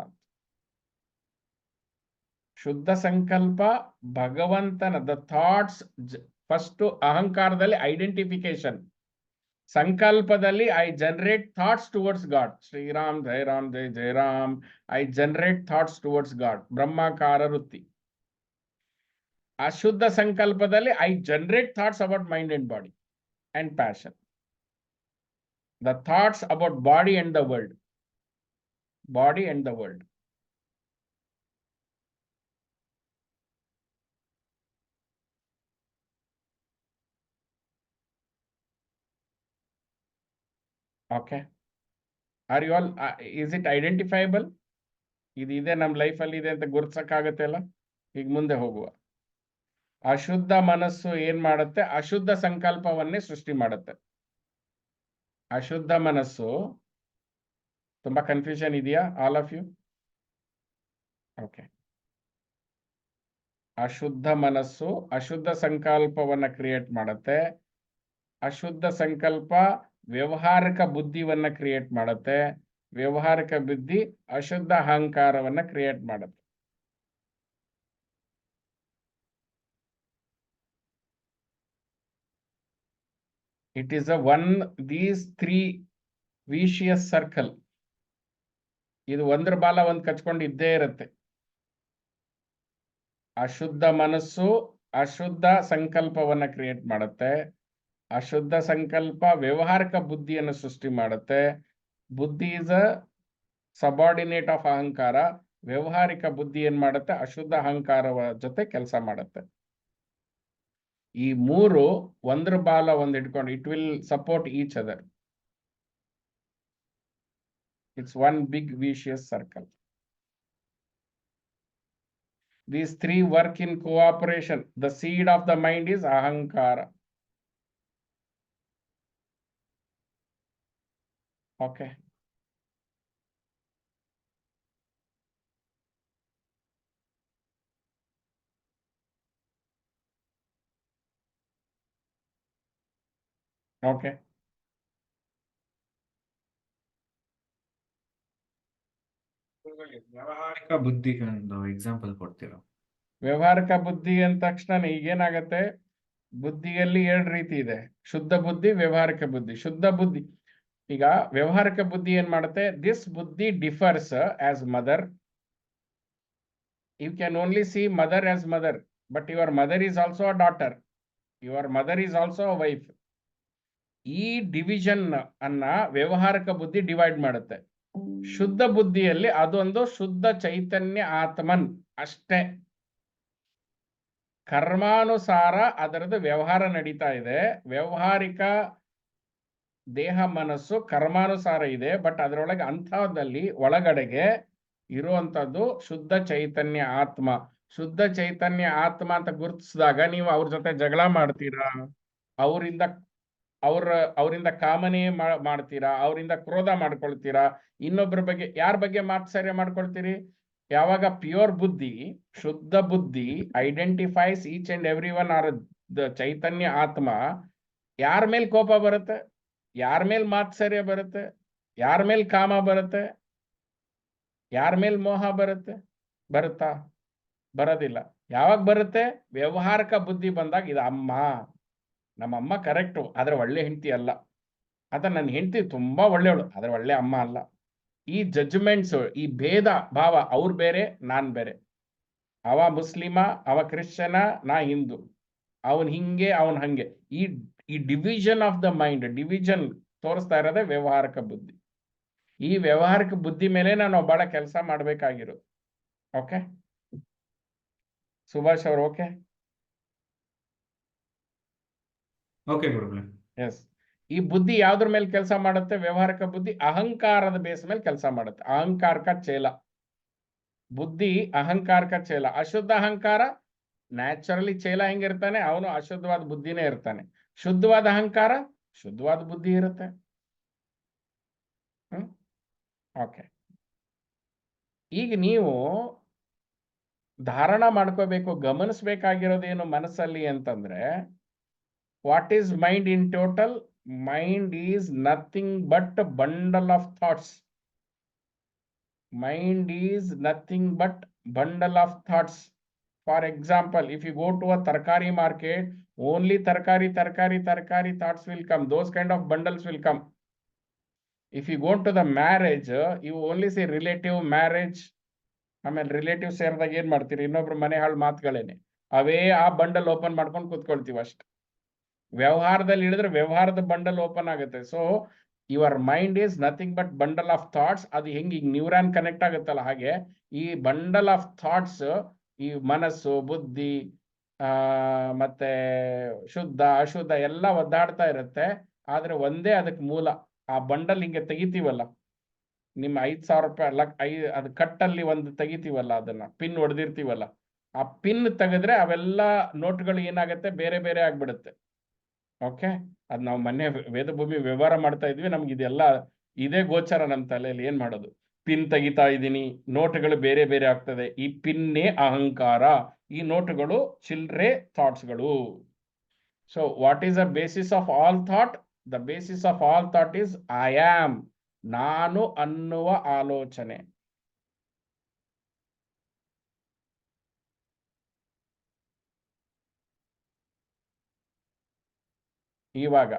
ಶುದ್ಧ ಸಂಕಲ್ಪ ಭಗವಂತನ ದ ಥಾಟ್ಸ್. ಫಸ್ಟ್ ಅಹಂಕಾರದಲ್ಲಿ ಐಡೆಂಟಿಫಿಕೇಶನ್, ಸಂಕಲ್ಪದಲ್ಲಿ I generate thoughts towards God. Shriram ಜಯ ರಾಮ್ ಜಯ ಜಯ Ram. I generate thoughts towards God, ಬ್ರಹ್ಮಾಕಾರ ವೃತ್ತಿ. ಅಶುದ್ಧ ಸಂಕಲ್ಪದಲ್ಲಿ I generate thoughts about mind and body and passion. The thoughts about body and the world. Body and the world. Okay. Are you all, is it identifiable? ಇದೆ ನಮ್ಮ ಲೈಫಲ್ಲಿ ಇದೆ ಅಂತ ಗುರುತಿಸಕ್ಕಾಗತ್ತೆ ಅಲ್ಲ? ಈಗ ಮುಂದೆ ಹೋಗುವ. ಅಶುದ್ಧ ಮನಸ್ಸು ಏನ್ ಮಾಡುತ್ತೆ? ಅಶುದ್ಧ ಸಂಕಲ್ಪವನ್ನೇ ಸೃಷ್ಟಿ ಮಾಡುತ್ತೆ. ಅಶುದ್ಧ ಮನಸ್ಸು, ತುಂಬಾ ಕನ್ಫ್ಯೂಷನ್ ಇದೆಯಾ ಆಲ್ ಆಫ್ ಯು? ಓಕೆ. ಅಶುದ್ಧ ಮನಸ್ಸು ಅಶುದ್ಧ ಸಂಕಲ್ಪವನ್ನ ಕ್ರಿಯೇಟ್ ಮಾಡುತ್ತೆ. ಅಶುದ್ಧ ಸಂಕಲ್ಪ ವ್ಯವಹಾರಿಕ ಬುದ್ಧಿವನ್ನ ಕ್ರಿಯೇಟ್ ಮಾಡುತ್ತೆ. ವ್ಯವಹಾರಿಕ ಬುದ್ಧಿ ಅಶುದ್ಧ ಅಹಂಕಾರವನ್ನ ಕ್ರಿಯೇಟ್ ಮಾಡುತ್ತೆ. It is these three vicious circle. ಇದು ಒಂದ್ರ ಬಾಲ ಒಂದ್ ಕಚ್ಕೊಂಡು ಇದ್ದೇ ಇರುತ್ತೆ. ಅಶುದ್ಧ ಮನಸ್ಸು ಅಶುದ್ಧ ಸಂಕಲ್ಪವನ್ನ ಕ್ರಿಯೇಟ್ ಮಾಡುತ್ತೆ. ಅಶುದ್ಧ ಸಂಕಲ್ಪ ವ್ಯವಹಾರಿಕ ಬುದ್ಧಿಯನ್ನು ಸೃಷ್ಟಿ ಮಾಡುತ್ತೆ. ಬುದ್ಧಿ ಇಸ್ ಅ ಸಬಾರ್ಡಿನೇಟ್ ಆಫ್ ಅಹಂಕಾರ. ವ್ಯವಹಾರಿಕ ಬುದ್ಧಿ ಏನ್ ಮಾಡುತ್ತೆ? ಅಶುದ್ಧ ಅಹಂಕಾರವ ಜೊತೆ ಕೆಲಸ ಮಾಡುತ್ತೆ. ಈ ಮೂರು ಒಂದ್ರ ಬಾಲ ಒಂದ್ ಇಟ್ಕೊಂಡು it will support each other. It's one big vicious circle. These three work in cooperation. The seed of the mind is ahankara. Okay. Okay. ವ್ಯಾವಹಾರಿಕ ಬುದ್ಧಿ ಒಂದು ಎಕ್ಸಾಂಪಲ್ ಕೊಡ್ತೀರಾ? ವ್ಯವಹಾರಿಕ ಬುದ್ಧಿ ಅಂದ ತಕ್ಷಣ ಈಗೇನಾಗತ್ತೆ? ಬುದ್ಧಿಯಲ್ಲಿ ಎರಡು ರೀತಿ ಇದೆ, ಶುದ್ಧ ಬುದ್ಧಿ, ವ್ಯವಹಾರಿಕ ಬುದ್ಧಿ. ಶುದ್ಧ ಬುದ್ಧಿ, ಈಗ ವ್ಯವಹಾರಿಕ ಬುದ್ಧಿ ಏನ್ ಮಾಡುತ್ತೆ? ದಿಸ್ ಬುದ್ಧಿ differs as mother. You can only see mother as mother, but your mother is also a daughter, your mother is also a wife. ಈ ಡಿವಿಷನ್ ಅನ್ನ ವ್ಯವಹಾರಿಕ ಬುದ್ಧಿ ಡಿವೈಡ್ ಮಾಡುತ್ತೆ. ಶುದ್ಧ ಬುದ್ಧಿಯಲ್ಲಿ ಅದೊಂದು ಶುದ್ಧ ಚೈತನ್ಯ ಆತ್ಮನ್ ಅಷ್ಟೇ. ಕರ್ಮಾನುಸಾರ ಅದರದ್ದು ವ್ಯವಹಾರ ನಡೀತಾ ಇದೆ. ವ್ಯವಹಾರಿಕ ದೇಹ ಮನಸ್ಸು ಕರ್ಮಾನುಸಾರ ಇದೆ, ಬಟ್ ಅದರೊಳಗೆ ಅಂಥದ್ದಲ್ಲಿ ಒಳಗಡೆಗೆ ಇರುವಂತದ್ದು ಶುದ್ಧ ಚೈತನ್ಯ ಆತ್ಮ. ಶುದ್ಧ ಚೈತನ್ಯ ಆತ್ಮ ಅಂತ ಗುರುತಿಸಿದಾಗ ನೀವು ಅವ್ರ ಜೊತೆ ಜಗಳ ಮಾಡ್ತೀರಾ, ಅವರಿಂದ ಕಾಮನೆ ಮಾಡ್ತೀರಾ, ಅವರಿಂದ ಕ್ರೋಧ ಮಾಡ್ಕೊಳ್ತೀರಾ, ಇನ್ನೊಬ್ಬರ ಬಗ್ಗೆ ಯಾರ ಬಗ್ಗೆ ಮಾತ್ಸರ್ಯ ಮಾಡ್ಕೊಳ್ತೀರಿ? ಯಾವಾಗ ಪ್ಯೂರ್ ಬುದ್ಧಿ, ಶುದ್ಧ ಬುದ್ಧಿ identifies each and every one are the chaitanya atma, ಯಾರ ಮೇಲೆ ಕೋಪ ಬರುತ್ತೆ, ಯಾರ ಮೇಲೆ ಮಾತ್ಸರ್ಯ ಬರುತ್ತೆ, ಯಾರ ಮೇಲೆ ಕಾಮ ಬರುತ್ತೆ, ಯಾರ ಮೇಲೆ ಮೋಹ ಬರುತ್ತಾ? ಬರೋದಿಲ್ಲ. ಯಾವಾಗ ಬರುತ್ತೆ? ವ್ಯವಹಾರಿಕ ಬುದ್ಧಿ ಬಂದಾಗ ಇದು ಅಮ್ಮ, ನಮ್ಮಮ್ಮ ಕರೆಕ್ಟು, ಆದ್ರೆ ಒಳ್ಳೆ ಹೆಂಡತಿ ಅಲ್ಲ, ಅಥವಾ ನನ್ನ ಹೆಂಡತಿ ತುಂಬಾ ಒಳ್ಳೆಯವಳು, ಆದ್ರೆ ಒಳ್ಳೆ ಅಮ್ಮ ಅಲ್ಲ. ಈ ಜಡ್ಜ್ಮೆಂಟ್ಸ್, ಈ ಭೇದ ಭಾವ, ಅವ್ರು ಬೇರೆ ನಾನ್ ಬೇರೆ, ಅವ ಮುಸ್ಲಿಮ, ಅವ ಕ್ರಿಶ್ಚನ, ನಾ ಹಿಂದೂ, ಅವನ್ ಹಿಂಗೆ ಅವನ್ ಹಂಗೆ, ಈ division of the mind, division ತೋರಿಸ್ತಾ ಇರೋದೇ ವ್ಯವಹಾರಿಕ ಬುದ್ಧಿ. ಈ ವ್ಯವಹಾರಿಕ ಬುದ್ಧಿ ಮೇಲೆ ನಾನು ಬಹಳ ಕೆಲಸ ಮಾಡ್ಬೇಕಾಗಿರೋದು. ಓಕೆ ಸುಭಾಷ್ ಅವರು? ಓಕೆ ಓಕೆ ಗುರುಗಳೇ. ಎಸ್. ಈ ಬುದ್ಧಿ ಯಾವ್ದ್ರ ಮೇಲೆ ಕೆಲಸ ಮಾಡುತ್ತೆ? ವ್ಯವಹಾರಿಕ ಬುದ್ಧಿ ಅಹಂಕಾರದ ಬೇಸ್ ಮೇಲೆ ಕೆಲಸ ಮಾಡುತ್ತೆ. ಅಹಂಕಾರಕ ಚೇಲ ಬುದ್ಧಿ, ಅಹಂಕಾರಕ ಚೇಲ. ಅಶುದ್ಧ ಅಹಂಕಾರ ನ್ಯಾಚುರಲಿ ಚೇಲ ಹೆಂಗಿರ್ತಾನೆ, ಅವನು ಅಶುದ್ಧವಾದ ಬುದ್ಧಿನೇ ಇರ್ತಾನೆ. ಶುದ್ಧವಾದ ಅಹಂಕಾರ, ಶುದ್ಧವಾದ ಬುದ್ಧಿ ಇರುತ್ತೆ. ಓಕೆ, ಈಗ ನೀವು ಧಾರಣ ಮಾಡ್ಕೋಬೇಕು, ಗಮನಿಸ್ಬೇಕಾಗಿರೋದೇನು ಮನಸ್ಸಲ್ಲಿ ಅಂತಂದ್ರೆ, what is mind in total? Mind is nothing but bundle of thoughts. Mind is nothing but bundle of thoughts. For example, if you go to a tarkari market, only tarkari thoughts will come. Those kind of bundles will come. If you go to the marriage, you only say relative marriage. ಆಮೇಲೆ ರಿಲೇಟಿವ್ ಸೇರಿದಾಗ ಏನ್ ಮಾಡ್ತೀರಿ? ಇನ್ನೊಬ್ರು ಮನೆ ಹಾಳು ಮಾತುಗಳೇನೆ, ಅವೇ ಆ ಬಂಡಲ್ ಓಪನ್ ಮಾಡ್ಕೊಂಡು ಕೂತ್ಕೊಳ್ತೀವಿ ಅಷ್ಟೆ. ವ್ಯವಹಾರದಲ್ಲಿ ಹಿಡಿದ್ರೆ ವ್ಯವಹಾರದ ಬಂಡಲ್ ಓಪನ್ ಆಗುತ್ತೆ. So your mind is nothing but bundle of thoughts. ಅದು ಹೆಂಗೆ ಈಗ ನ್ಯೂರಾನ್ ಕನೆಕ್ಟ್ ಆಗುತ್ತಲ್ಲ, ಹಾಗೆ ಈ ಬಂಡಲ್ ಆಫ್ ಥಾಟ್ಸ್, ಈ ಮನಸ್ಸು, ಬುದ್ಧಿ, ಮತ್ತೆ ಶುದ್ಧ ಅಶುದ್ಧ ಎಲ್ಲ ಒದ್ದಾಡ್ತಾ ಇರುತ್ತೆ. ಆದ್ರೆ ಒಂದೇ ಅದಕ್ಕೆ ಮೂಲ. ಆ ಬಂಡಲ್ ಹಿಂಗೆ ತೆಗಿತೀವಲ್ಲ, ನಿಮ್ಮ 5,000 ರೂಪಾಯಿ ಅದು ಕಟ್ಟಲ್ಲಿ ಒಂದು ತೆಗಿತೀವಲ್ಲ, ಅದನ್ನ ಪಿನ್ ಹೊಡೆದಿರ್ತೀವಲ್ಲ, ಆ ಪಿನ್ ತೆಗೆದ್ರೆ ಅವೆಲ್ಲ ನೋಟ್ಗಳು ಏನಾಗುತ್ತೆ, ಬೇರೆ ಬೇರೆ ಆಗ್ಬಿಡುತ್ತೆ. ಓಕೆ, ಅದ್ ನಾವು ಮೊನ್ನೆ ವೇದಭೂಮಿ ವ್ಯವಹಾರ ಮಾಡ್ತಾ ಇದ್ವಿ, ನಮ್ಗೆ ಇದೆಲ್ಲ ಇದೇ ಗೋಚರ ನಮ್ಮ ತಲೆಯಲ್ಲಿ. ಏನ್ ಮಾಡೋದು? ಪಿನ್ ತೆಗಿತಾ ಇದ್ದೀನಿ, ನೋಟ್ಗಳು ಬೇರೆ ಬೇರೆ ಆಗ್ತದೆ. ಈ ಪಿನ್ನೇ ಅಹಂಕಾರ, ಈ ನೋಟುಗಳು ಚಿಲ್ಡ್ರೆ ಥಾಟ್ಸ್ಗಳು. So what is the basis of all thought? The basis of all thought is I am, ನಾನು ಅನ್ನುವ ಆಲೋಚನೆ. ಇವಾಗ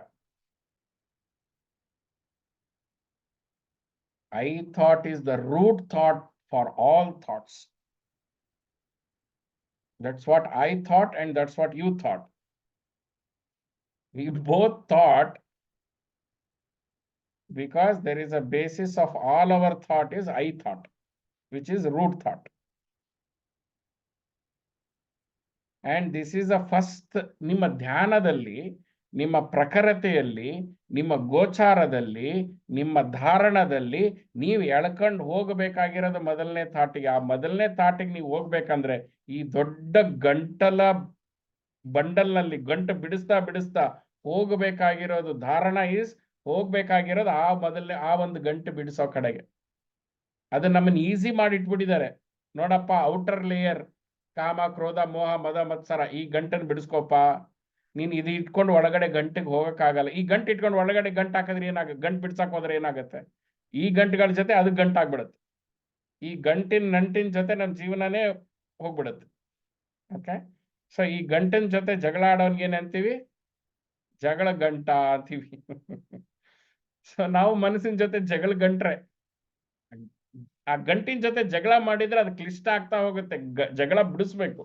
I thought is the root thought for all thoughts. That's what I thought and that's what you thought. We both thought, because there is a basis of all our thought is I thought, which is root thought. And this is the first, ನಿಮ್ಮ ಧ್ಯಾನದಲ್ಲಿ, ನಿಮ್ಮ ಪ್ರಖರತೆಯಲ್ಲಿ, ನಿಮ್ಮ ಗೋಚಾರದಲ್ಲಿ, ನಿಮ್ಮ ಧಾರಣದಲ್ಲಿ ನೀವು ಎಳ್ಕೊಂಡು ಹೋಗಬೇಕಾಗಿರೋದು ಮೊದಲನೇ ಥಾಟಿಗೆ. ಆ ಮೊದಲನೇ ಥಾಟಿಗೆ ನೀವು ಹೋಗ್ಬೇಕಂದ್ರೆ ಈ ದೊಡ್ಡ ಗಂಟಲ ಬಂಡಲ್ನಲ್ಲಿ ಗಂಟು ಬಿಡಿಸ್ತಾ ಬಿಡಿಸ್ತಾ ಹೋಗಬೇಕಾಗಿರೋದು ಧಾರಣ ಈಸ್ ಹೋಗ್ಬೇಕಾಗಿರೋದು ಆ ಒಂದು ಗಂಟು ಬಿಡಿಸೋ ಕಡೆಗೆ. ಅದು ನಮ್ಮನ್ನು ಈಸಿ ಮಾಡಿ ಇಟ್ಬಿಟ್ಟಿದ್ದಾರೆ. ನೋಡಪ್ಪ, ಔಟರ್ ಲೇಯರ್ ಕಾಮ, ಕ್ರೋಧ, ಮೋಹ, ಮದ, ಮತ್ಸರ, ಈ ಗಂಟನ್ನು ಬಿಡಿಸ್ಕೋಪ. ನೀನ್ ಇದು ಇಟ್ಕೊಂಡು ಒಳಗಡೆ ಗಂಟಿಗೆ ಹೋಗಕ್ಕಾಗಲ್ಲ. ಈ ಗಂಟು ಇಟ್ಕೊಂಡು ಒಳಗಡೆ ಗಂಟು ಹಾಕಿದ್ರೆ ಏನಾಗುತ್ತೆ? ಗಂಟು ಬಿಡ್ಸಕ್ ಹೋದ್ರೆ ಏನಾಗುತ್ತೆ? ಈ ಗಂಟುಗಳ ಜೊತೆ ಅದು ಗಂಟು ಆಗ್ಬಿಡುತ್ತೆ. ಈ ಗಂಟಿನ ನಂಟಿನ ಜೊತೆ ನಮ್ಮ ಜೀವನನೇ ಹೋಗ್ಬಿಡುತ್ತೆ. ಓಕೆ, ಸೊ ಈ ಗಂಟಿನ ಜೊತೆ ಜಗಳ ಆಡೋನ್ಗೆ ಏನ್ ಅಂತೀವಿ? ಜಗಳ ಗಂಟ ಅಂತೀವಿ. ಸೊ ನಾವು ಮನಸ್ಸಿನ ಜೊತೆ ಜಗಳ ಗಂಟ್ರೆ, ಆ ಗಂಟಿನ ಜೊತೆ ಜಗಳ ಮಾಡಿದ್ರೆ ಅದು ಕ್ಲಿಷ್ಟ ಆಗ್ತಾ ಹೋಗುತ್ತೆ. ಜಗಳ ಬಿಡಿಸ್ಬೇಕು,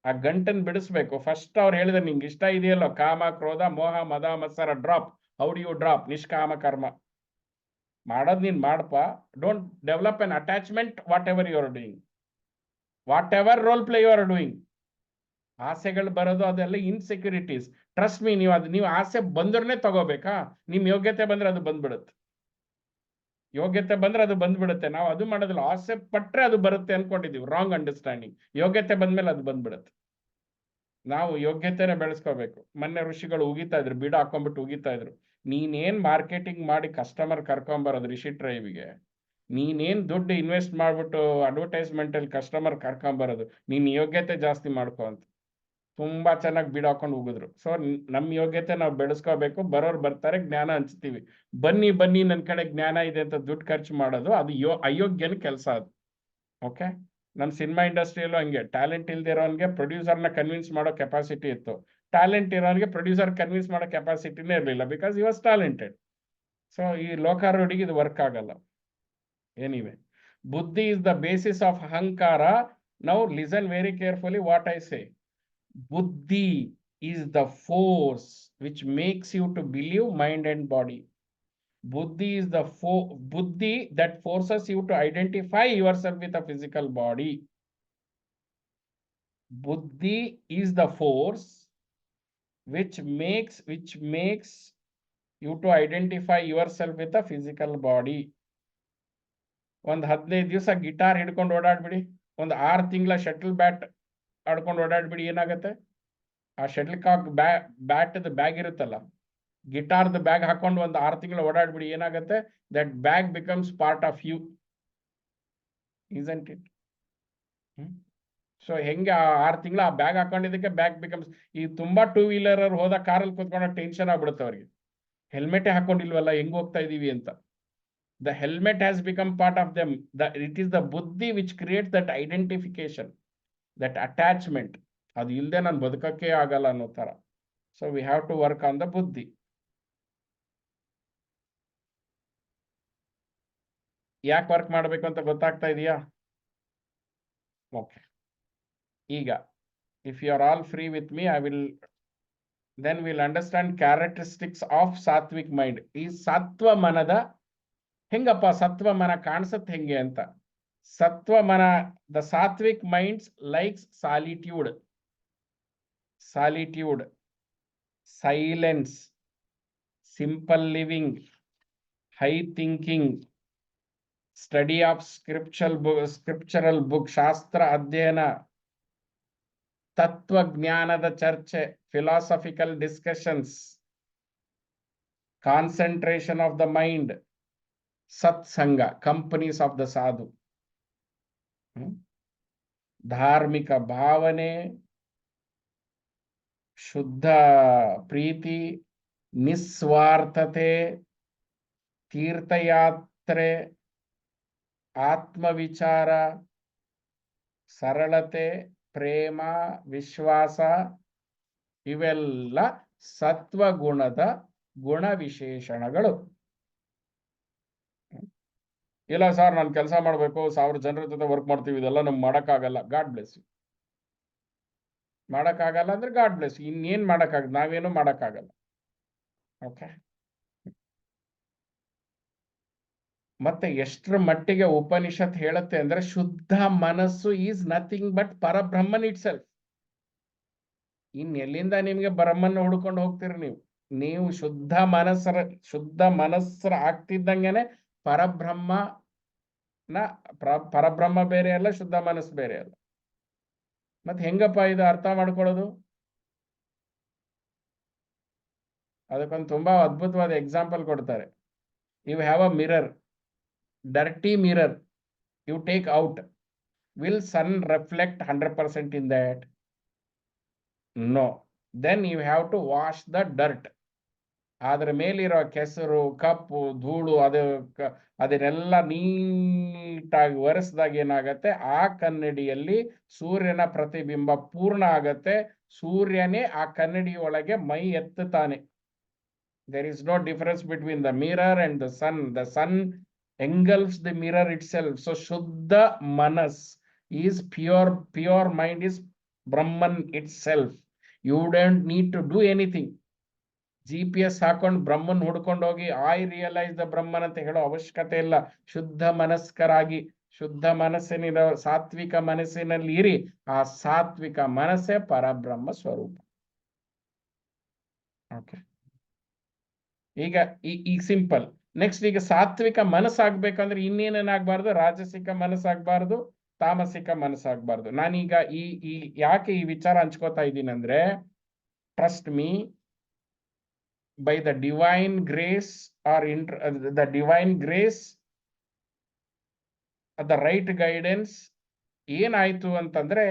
ಆ ಗಂಟನ್ನು ಬಿಡಿಸ್ಬೇಕು. ಫಸ್ಟ್ ಅವ್ರು ಹೇಳಿದ್ರೆ, ನಿಂಗೆ ಇಷ್ಟ ಇದೆಯಲ್ಲೋ ಕಾಮ, ಕ್ರೋಧ, ಮೋಹ, ಮದ, ಮತ್ಸರ, drop. How do you drop? ನಿಷ್ಕಾಮ ಕರ್ಮ ಮಾಡೋದು ನೀನ್ ಮಾಡಪ್ಪ. Don't develop an attachment whatever you are doing, whatever role play you are doing. ಆಸೆಗಳು ಬರೋದು ಅದೆಲ್ಲ ಇನ್ಸೆಕ್ಯೂರಿಟೀಸ್. ಟ್ರಸ್ಟ್ ಮೀ, ನೀವು ಆಸೆ ಬಂದ್ರೆ ತಗೋಬೇಕಾ? ನಿಮ್ ಯೋಗ್ಯತೆ ಬಂದ್ರೆ ಅದು ಬಂದ್ಬಿಡುತ್ತೆ. ಯೋಗ್ಯತೆ ಬಂದ್ರೆ ಅದು ಬಂದ್ಬಿಡುತ್ತೆ. ನಾವು ಅದು ಮಾಡೋದಿಲ್ಲ, ಆಸೆ ಪಟ್ರೆ ಅದು ಬರುತ್ತೆ ಅನ್ಕೊಂಡಿದೀವಿ. Wrong understanding. ಯೋಗ್ಯತೆ ಬಂದ್ಮೇಲೆ ಅದು ಬಂದ್ಬಿಡುತ್ತೆ. ನಾವು ಯೋಗ್ಯತೆನೆ ಬೆಳೆಸ್ಕೋಬೇಕು. ಮೊನ್ನೆ ಋಷಿಗಳು ಉಗಿತಾ ಇದ್ರು, ಬೀಡ ಹಾಕೊಂಡ್ಬಿಟ್ಟು ಉಗಿತಾ ಇದ್ರು. ನೀನೇನ್ ಮಾರ್ಕೆಟಿಂಗ್ ಮಾಡಿ ಕಸ್ಟಮರ್ ಕರ್ಕೊಂಬರೋದು ರಿಷಿ ಟ್ರೈವಿಗೆ? ನೀನೇನ್ ದುಡ್ಡು ಇನ್ವೆಸ್ಟ್ ಮಾಡ್ಬಿಟ್ಟು ಅಡ್ವರ್ಟೈಸ್ಮೆಂಟ್ ಅಲ್ಲಿ ಕಸ್ಟಮರ್ ಕರ್ಕೊಂಬರೋದು? ನೀನ್ ಯೋಗ್ಯತೆ ಜಾಸ್ತಿ ಮಾಡ್ಕೊ ಅಂತ ತುಂಬಾ ಚೆನ್ನಾಗಿ ಬೀಡ ಹಾಕೊಂಡು ಉಗಿದ್ರು. ಸೊ ನಮ್ ಯೋಗ್ಯತೆ ನಾವು ಬೆಳೆಸ್ಕೋಬೇಕು. ಬರೋರು ಬರ್ತಾರೆ, ಜ್ಞಾನ ಹಂಚ್ತೀವಿ. ಬನ್ನಿ ಬನ್ನಿ ನನ್ನ ಕಡೆ ಜ್ಞಾನ ಇದೆ ಅಂತ ದುಡ್ಡು ಖರ್ಚು ಮಾಡೋದು ಅದು ಅಯೋಗ್ಯನ ಕೆಲಸ ಅದು. ಓಕೆ, ನನ್ನ ಸಿನಿಮಾ ಇಂಡಸ್ಟ್ರಿಯಲ್ಲೂ ಹಂಗೆ. ಟ್ಯಾಲೆಂಟ್ ಇಲ್ದಿರೋನ್ಗೆ ಪ್ರೊಡ್ಯೂಸರ್ನ ಕನ್ವಿನ್ಸ್ ಮಾಡೋ ಕೆಪಾಸಿಟಿ ಇತ್ತು. ಟ್ಯಾಲೆಂಟ್ ಇರೋನ್ಗೆ ಪ್ರೊಡ್ಯೂಸರ್ ಕನ್ವಿನ್ಸ್ ಮಾಡೋ ಕೆಪಾಸಿಟಿನೇ ಇರಲಿಲ್ಲ, because he was talented. So ಈ ಲೋಕಾರೂಢಿಗೆ ಇದು ವರ್ಕ್ ಆಗಲ್ಲ. ಎನಿವೆ, ಬುದ್ಧಿ ಇಸ್ ದ ಬೇಸಿಸ್ ಆಫ್ ಅಹಂಕಾರ. Now listen very carefully what I say. Buddhi is the force which makes you to believe mind and body. Buddhi is the buddhi that forces you to identify yourself with a physical body. Buddhi is the force which makes you to identify yourself with a physical body. ಒಂದು 15 ದಿವಸ ಗಿಟಾರ್ ಹಿಡ್ಕೊಂಡು ಓಡಾಡ್ಬಿಡಿ, ಒಂದು 6 ತಿಂಗಳ ಶಟಲ್ ಬ್ಯಾಟ್ ಆಡ್ಕೊಂಡು ಓಡಾಡ್ಬಿಡಿ, ಏನಾಗತ್ತೆ? ಆ ಶಟಲ್ ಕಾಕ್ ಬ್ಯಾಟ್ ಬ್ಯಾಗ್ ಇರುತ್ತಲ್ಲ, ಗಿಟಾರ್ದ ಬ್ಯಾಗ್ ಹಾಕೊಂಡು ಒಂದು 6 ತಿಂಗಳು ಓಡಾಡ್ಬಿಡಿ, ಏನಾಗತ್ತೆ? That bag becomes part of you, isn't it? So ಹೆಂಗೆ ಆ 6 ತಿಂಗಳು ಆ ಬ್ಯಾಗ್ ಹಾಕೊಂಡಿದ್ದಕ್ಕೆ ಬ್ಯಾಗ್ ಬಿಕಮ್ಸ್, ಈ ತುಂಬಾ 2 ವೀಲರ್ ಹೋದ ಕಾರಲ್ಲಿ ಕೂತ್ಕೊಂಡ ಟೆನ್ಷನ್ ಆಗ್ಬಿಡುತ್ತೆ ಅವ್ರಿಗೆ, ಹೆಲ್ಮೆಟೇ ಹಾಕೊಂಡಿಲ್ವಲ್ಲ, ಹೆಂಗ್ ಹೋಗ್ತಾ ಇದೀವಿ ಅಂತ. The helmet has become part of them. It is the buddhi which creates that identification, that attachment. ಅದು ಇಲ್ಲದೆ ನಾನು ಬದುಕಕ್ಕೆ ಆಗಲ್ಲ ಅನ್ನೋ ತರ. So we have to work on the buddhi. ಯಾಕೆ ವರ್ಕ್ ಮಾಡಬೇಕು ಅಂತ ಗೊತ್ತಾಗ್ತಾ ಇದೆಯಾ? ಓಕೆ, ಈಗ if you are all free with me, then we'll understand characteristics of sattvic mind. ಈ ಸತ್ವ ಮನದ ಹೆಂಗಪ್ಪ ಸತ್ವ ಮನ ಕಾಣಿಸುತ್ತೆ ಹೆಂಗೆ ಅಂತ. ಸತ್ವ ಮನ, the sattvic minds likes solitude, silence, simple living, high thinking, study of scriptural book, ಶಾಸ್ತ್ರ ಅಧ್ಯಯನ, ತತ್ವಜ್ಞಾನದ ಚರ್ಚೆ, philosophical discussions, concentration of the mind, ಸತ್ಸಂಗ, ಕಂಪನೀಸ್ ಆಫ್ ದ ಸಾಧು, ಧಾರ್ಮಿಕ ಭಾವನೆ, ಶುದ್ಧ ಪ್ರೀತಿ, ನಿಸ್ವಾರ್ಥತೆ, ತೀರ್ಥಯಾತ್ರೆ, ಆತ್ಮವಿಚಾರ, ಸರಳತೆ, ಪ್ರೇಮ, ವಿಶ್ವಾಸ, ಇವೆಲ್ಲ ಸತ್ವಗುಣದ ಗುಣವಿಶೇಷಣಗಳು. ಇಲ್ಲ ಸರ್, ನಾನು ಕೆಲಸ ಮಾಡಬೇಕು, 1000 ಜನರ ಜೊತೆ ವರ್ಕ್ ಮಾಡ್ತೀವಿ, ಇದೆಲ್ಲ ನಮ್ಗೆ ಮಾಡೋಕ್ಕಾಗಲ್ಲ. God bless you. ಮಾಡೋಕ್ಕಾಗಲ್ಲ ಅಂದ್ರೆ ಗಾಡ್ ಬ್ಲೆಸ್ ಯು. ಇನ್ನೇನು ಮಾಡೋಕ್ಕಾಗಲ್ಲ, ನಾವೇನು ಮಾಡೋಕ್ಕಾಗಲ್ಲ. ಓಕೆ, ಮತ್ತೆ ಎಷ್ಟರ ಮಟ್ಟಿಗೆ ಉಪನಿಷತ್ ಹೇಳುತ್ತೆ ಅಂದ್ರೆ ಶುದ್ಧ ಮನಸ್ಸು is nothing but Parabrahman itself. ಎಲ್ಲಿಂದ ನಿಮ್ಗೆ ಬ್ರಹ್ಮನ್ ಹುಡ್ಕೊಂಡು ಹೋಗ್ತೀರಿ ನೀವು ಶುದ್ಧ ಮನಸ್ಸರ ಆಗ್ತಿದ್ದಂಗೆನೆ ಪರಬ್ರಹ್ಮ ಬೇರೆ ಅಲ್ಲ, ಶುದ್ಧ ಮನಸ್ಸು ಬೇರೆ ಅಲ್ಲ. ಮತ್ತೆ ಹೆಂಗಪ್ಪ ಇದು ಅರ್ಥ ಮಾಡ್ಕೊಳ್ಳೋದು? ಅದಕ್ಕೊಂದು ತುಂಬಾ ಅದ್ಭುತವಾದ ಎಕ್ಸಾಂಪಲ್ ಕೊಡ್ತಾರೆ. You have a mirror, dirty mirror, you take out, will sun reflect 100% in that? No. Then you have to wash the dirt. ಅದರ ಮೇಲಿರೋ ಕೆಸರು, ಕಪ್ಪು, ಧೂಳು, ಅದನ್ನೆಲ್ಲ ನೀಟಾಗಿ ಒರೆಸಿದಾಗ ಏನಾಗತ್ತೆ, ಆ ಕನ್ನಡಿಯಲ್ಲಿ ಸೂರ್ಯನ ಪ್ರತಿಬಿಂಬ ಪೂರ್ಣ ಆಗತ್ತೆ. ಸೂರ್ಯನೇ ಆ ಕನ್ನಡಿ ಒಳಗೆ ಮೈ ಎತ್ತುತ್ತಾನೆ. There is no difference between the mirror and the sun. The sun engulfs the mirror itself. So Shuddha Manas is pure mind is Brahman itself. You don't need to do anything. GPS ಹಾಕೊಂಡು ಬ್ರಹ್ಮನ್ ಹುಡ್ಕೊಂಡು ಹೋಗಿ ಐ ರಿಯಲೈಸ್ ದ ಬ್ರಹ್ಮನ್ ಅಂತ ಹೇಳೋ ಅವಶ್ಯಕತೆ ಇಲ್ಲ. ಶುದ್ಧ ಮನಸ್ಕರಾಗಿ, ಶುದ್ಧ ಮನಸ್ಸಿನ ಸಾತ್ವಿಕ ಮನಸ್ಸಿನಲ್ಲಿ ಇರಿ. ಆ ಸಾತ್ವಿಕ ಮನಸ್ಸೇ ಪರಬ್ರಹ್ಮ ಸ್ವರೂಪ. ಓಕೆ, ಈಗ ಸಿಂಪಲ್. ನೆಕ್ಸ್ಟ್, ಈಗ ಸಾತ್ವಿಕ ಮನಸ್ಸಾಗ್ಬೇಕಂದ್ರೆ ಇನ್ನೇನೇನಾಗಬಾರ್ದು? ರಾಜಸಿಕ ಮನಸ್ಸಾಗಬಾರ್ದು, ತಾಮಸಿಕ ಮನಸ್ಸಾಗಬಾರ್ದು. ನಾನೀಗ ಯಾಕೆ ಈ ವಿಚಾರ ಹಂಚ್ಕೋತಾ ಇದ್ದೀನಿ ಅಂದ್ರೆ, trust me, by the divine grace or the divine grace, the right guidance, ಏನಾಯ್ತು ಅಂತಂದ್ರೆ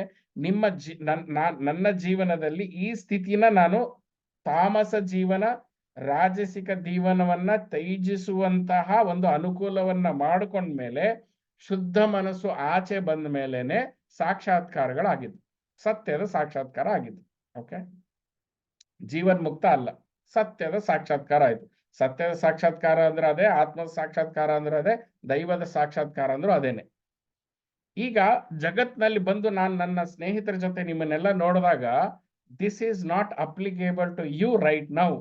ನನ್ನ ಜೀವನದಲ್ಲಿ ಈ ಸ್ಥಿತಿನ ನಾನು ತಾಮಸ ಜೀವನ, ರಾಜಸಿಕ ಜೀವನವನ್ನ ತ್ಯಜಿಸುವಂತಹ ಒಂದು ಅನುಕೂಲವನ್ನ ಮಾಡಿಕೊಂಡ್ಮೇಲೆ ಶುದ್ಧ ಮನಸ್ಸು ಆಚೆ ಬಂದ ಮೇಲೆನೆ ಸಾಕ್ಷಾತ್ಕಾರಗಳಾಗಿದ್ದು, ಸತ್ಯದ ಸಾಕ್ಷಾತ್ಕಾರ ಆಗಿದ್ದು. ಓಕೆ, ಜೀವನ್ ಮುಕ್ತ ಅಲ್ಲ, ಸತ್ಯದ ಸಾಕ್ಷಾತ್ಕಾರ ಆಯ್ತು. ಸತ್ಯದ ಸಾಕ್ಷಾತ್ಕಾರ ಅಂದ್ರೆ ಅದೇ, ಆತ್ಮದ ಸಾಕ್ಷಾತ್ಕಾರ ಅಂದ್ರೆ ಅದೇ, ದೈವದ ಸಾಕ್ಷಾತ್ಕಾರ ಅಂದ್ರೂ ಅದೇನೆ. ಈಗ ಜಗತ್ನಲ್ಲಿ ಬಂದು ನಾನು ನನ್ನ ಸ್ನೇಹಿತರ ಜೊತೆ ನಿಮ್ಮನ್ನೆಲ್ಲ ನೋಡಿದಾಗ, this is not applicable to you right now.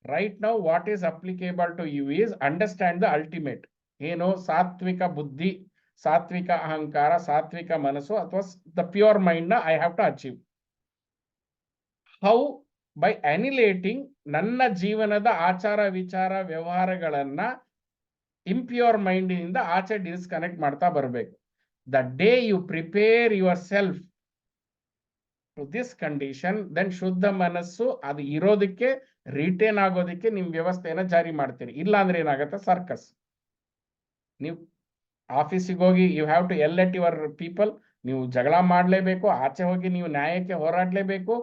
Right now what is applicable to you is understand the ultimate. ಏನು? ಸಾತ್ವಿಕ ಬುದ್ಧಿ, ಸಾತ್ವಿಕ ಅಹಂಕಾರ, ಸಾತ್ವಿಕ ಮನಸ್ಸು ಅಥವಾ ದ ಪ್ಯೂರ್ ಮೈಂಡ್ ನ I have to achieve. How? By annihilating ನನ್ನ ಜೀವನದ ಆಚಾರ ವಿಚಾರ ವ್ಯವಹಾರಗಳನ್ನ ಇಂಪ್ಯೂರ್ ಮೈಂಡಿನಿಂದ ಆಚೆ ಡಿಸ್ಕನೆಕ್ಟ್ ಮಾಡ್ತಾ ಬರಬೇಕು. The day you prepare yourself to this condition, then ಶುದ್ಧ ಮನಸ್ಸು ಅದು ಇರೋದಕ್ಕೆ ರಿಟೇನ್ ಆಗೋದಕ್ಕೆ ನಿಮ್ ವ್ಯವಸ್ಥೆಯನ್ನ ಜಾರಿ ಮಾಡ್ತೀರಿ. ಇಲ್ಲ ಅಂದ್ರೆ ಏನಾಗತ್ತೆ, ಸರ್ಕಸ್. ನೀವು ಆಫೀಸಿಗೆ ಹೋಗಿ you have to yell at your people, ನೀವು ಜಗಳ ಮಾಡಲೇಬೇಕು, ಆಚೆ ಹೋಗಿ ನೀವು ನ್ಯಾಯಕ್ಕೆ ಹೋರಾಡಲೇಬೇಕು.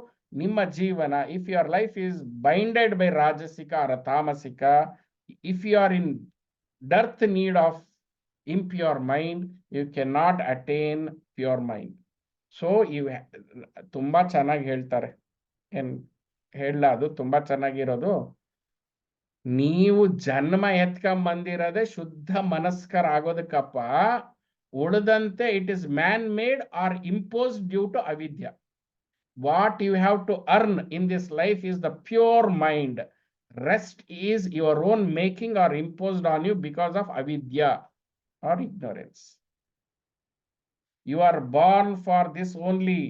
ನಿಮ್ಮ ಜೀವನ, if your life is binded by rajasika or tamasika, if you are in dearth need of impure mind, you cannot attain pure mind. So ಇವ್ ತುಂಬಾ ಚೆನ್ನಾಗಿ ಹೇಳ್ತಾರೆ, ಏನ್ ಹೇಳ, ಅದು ತುಂಬಾ ಚೆನ್ನಾಗಿರೋದು. ನೀವು ಜನ್ಮ ಎತ್ಕೊಂಬಂದಿರೋದೇ ಶುದ್ಧ ಮನಸ್ಕರ ಆಗೋದಕ್ಕಪ್ಪ. ಉಳಿದಂತೆ it is man made or imposed due to avidya. What you have to earn in this life is the pure mind. Rest is your own making or imposed on you because of avidya or ignorance. You are born for this only.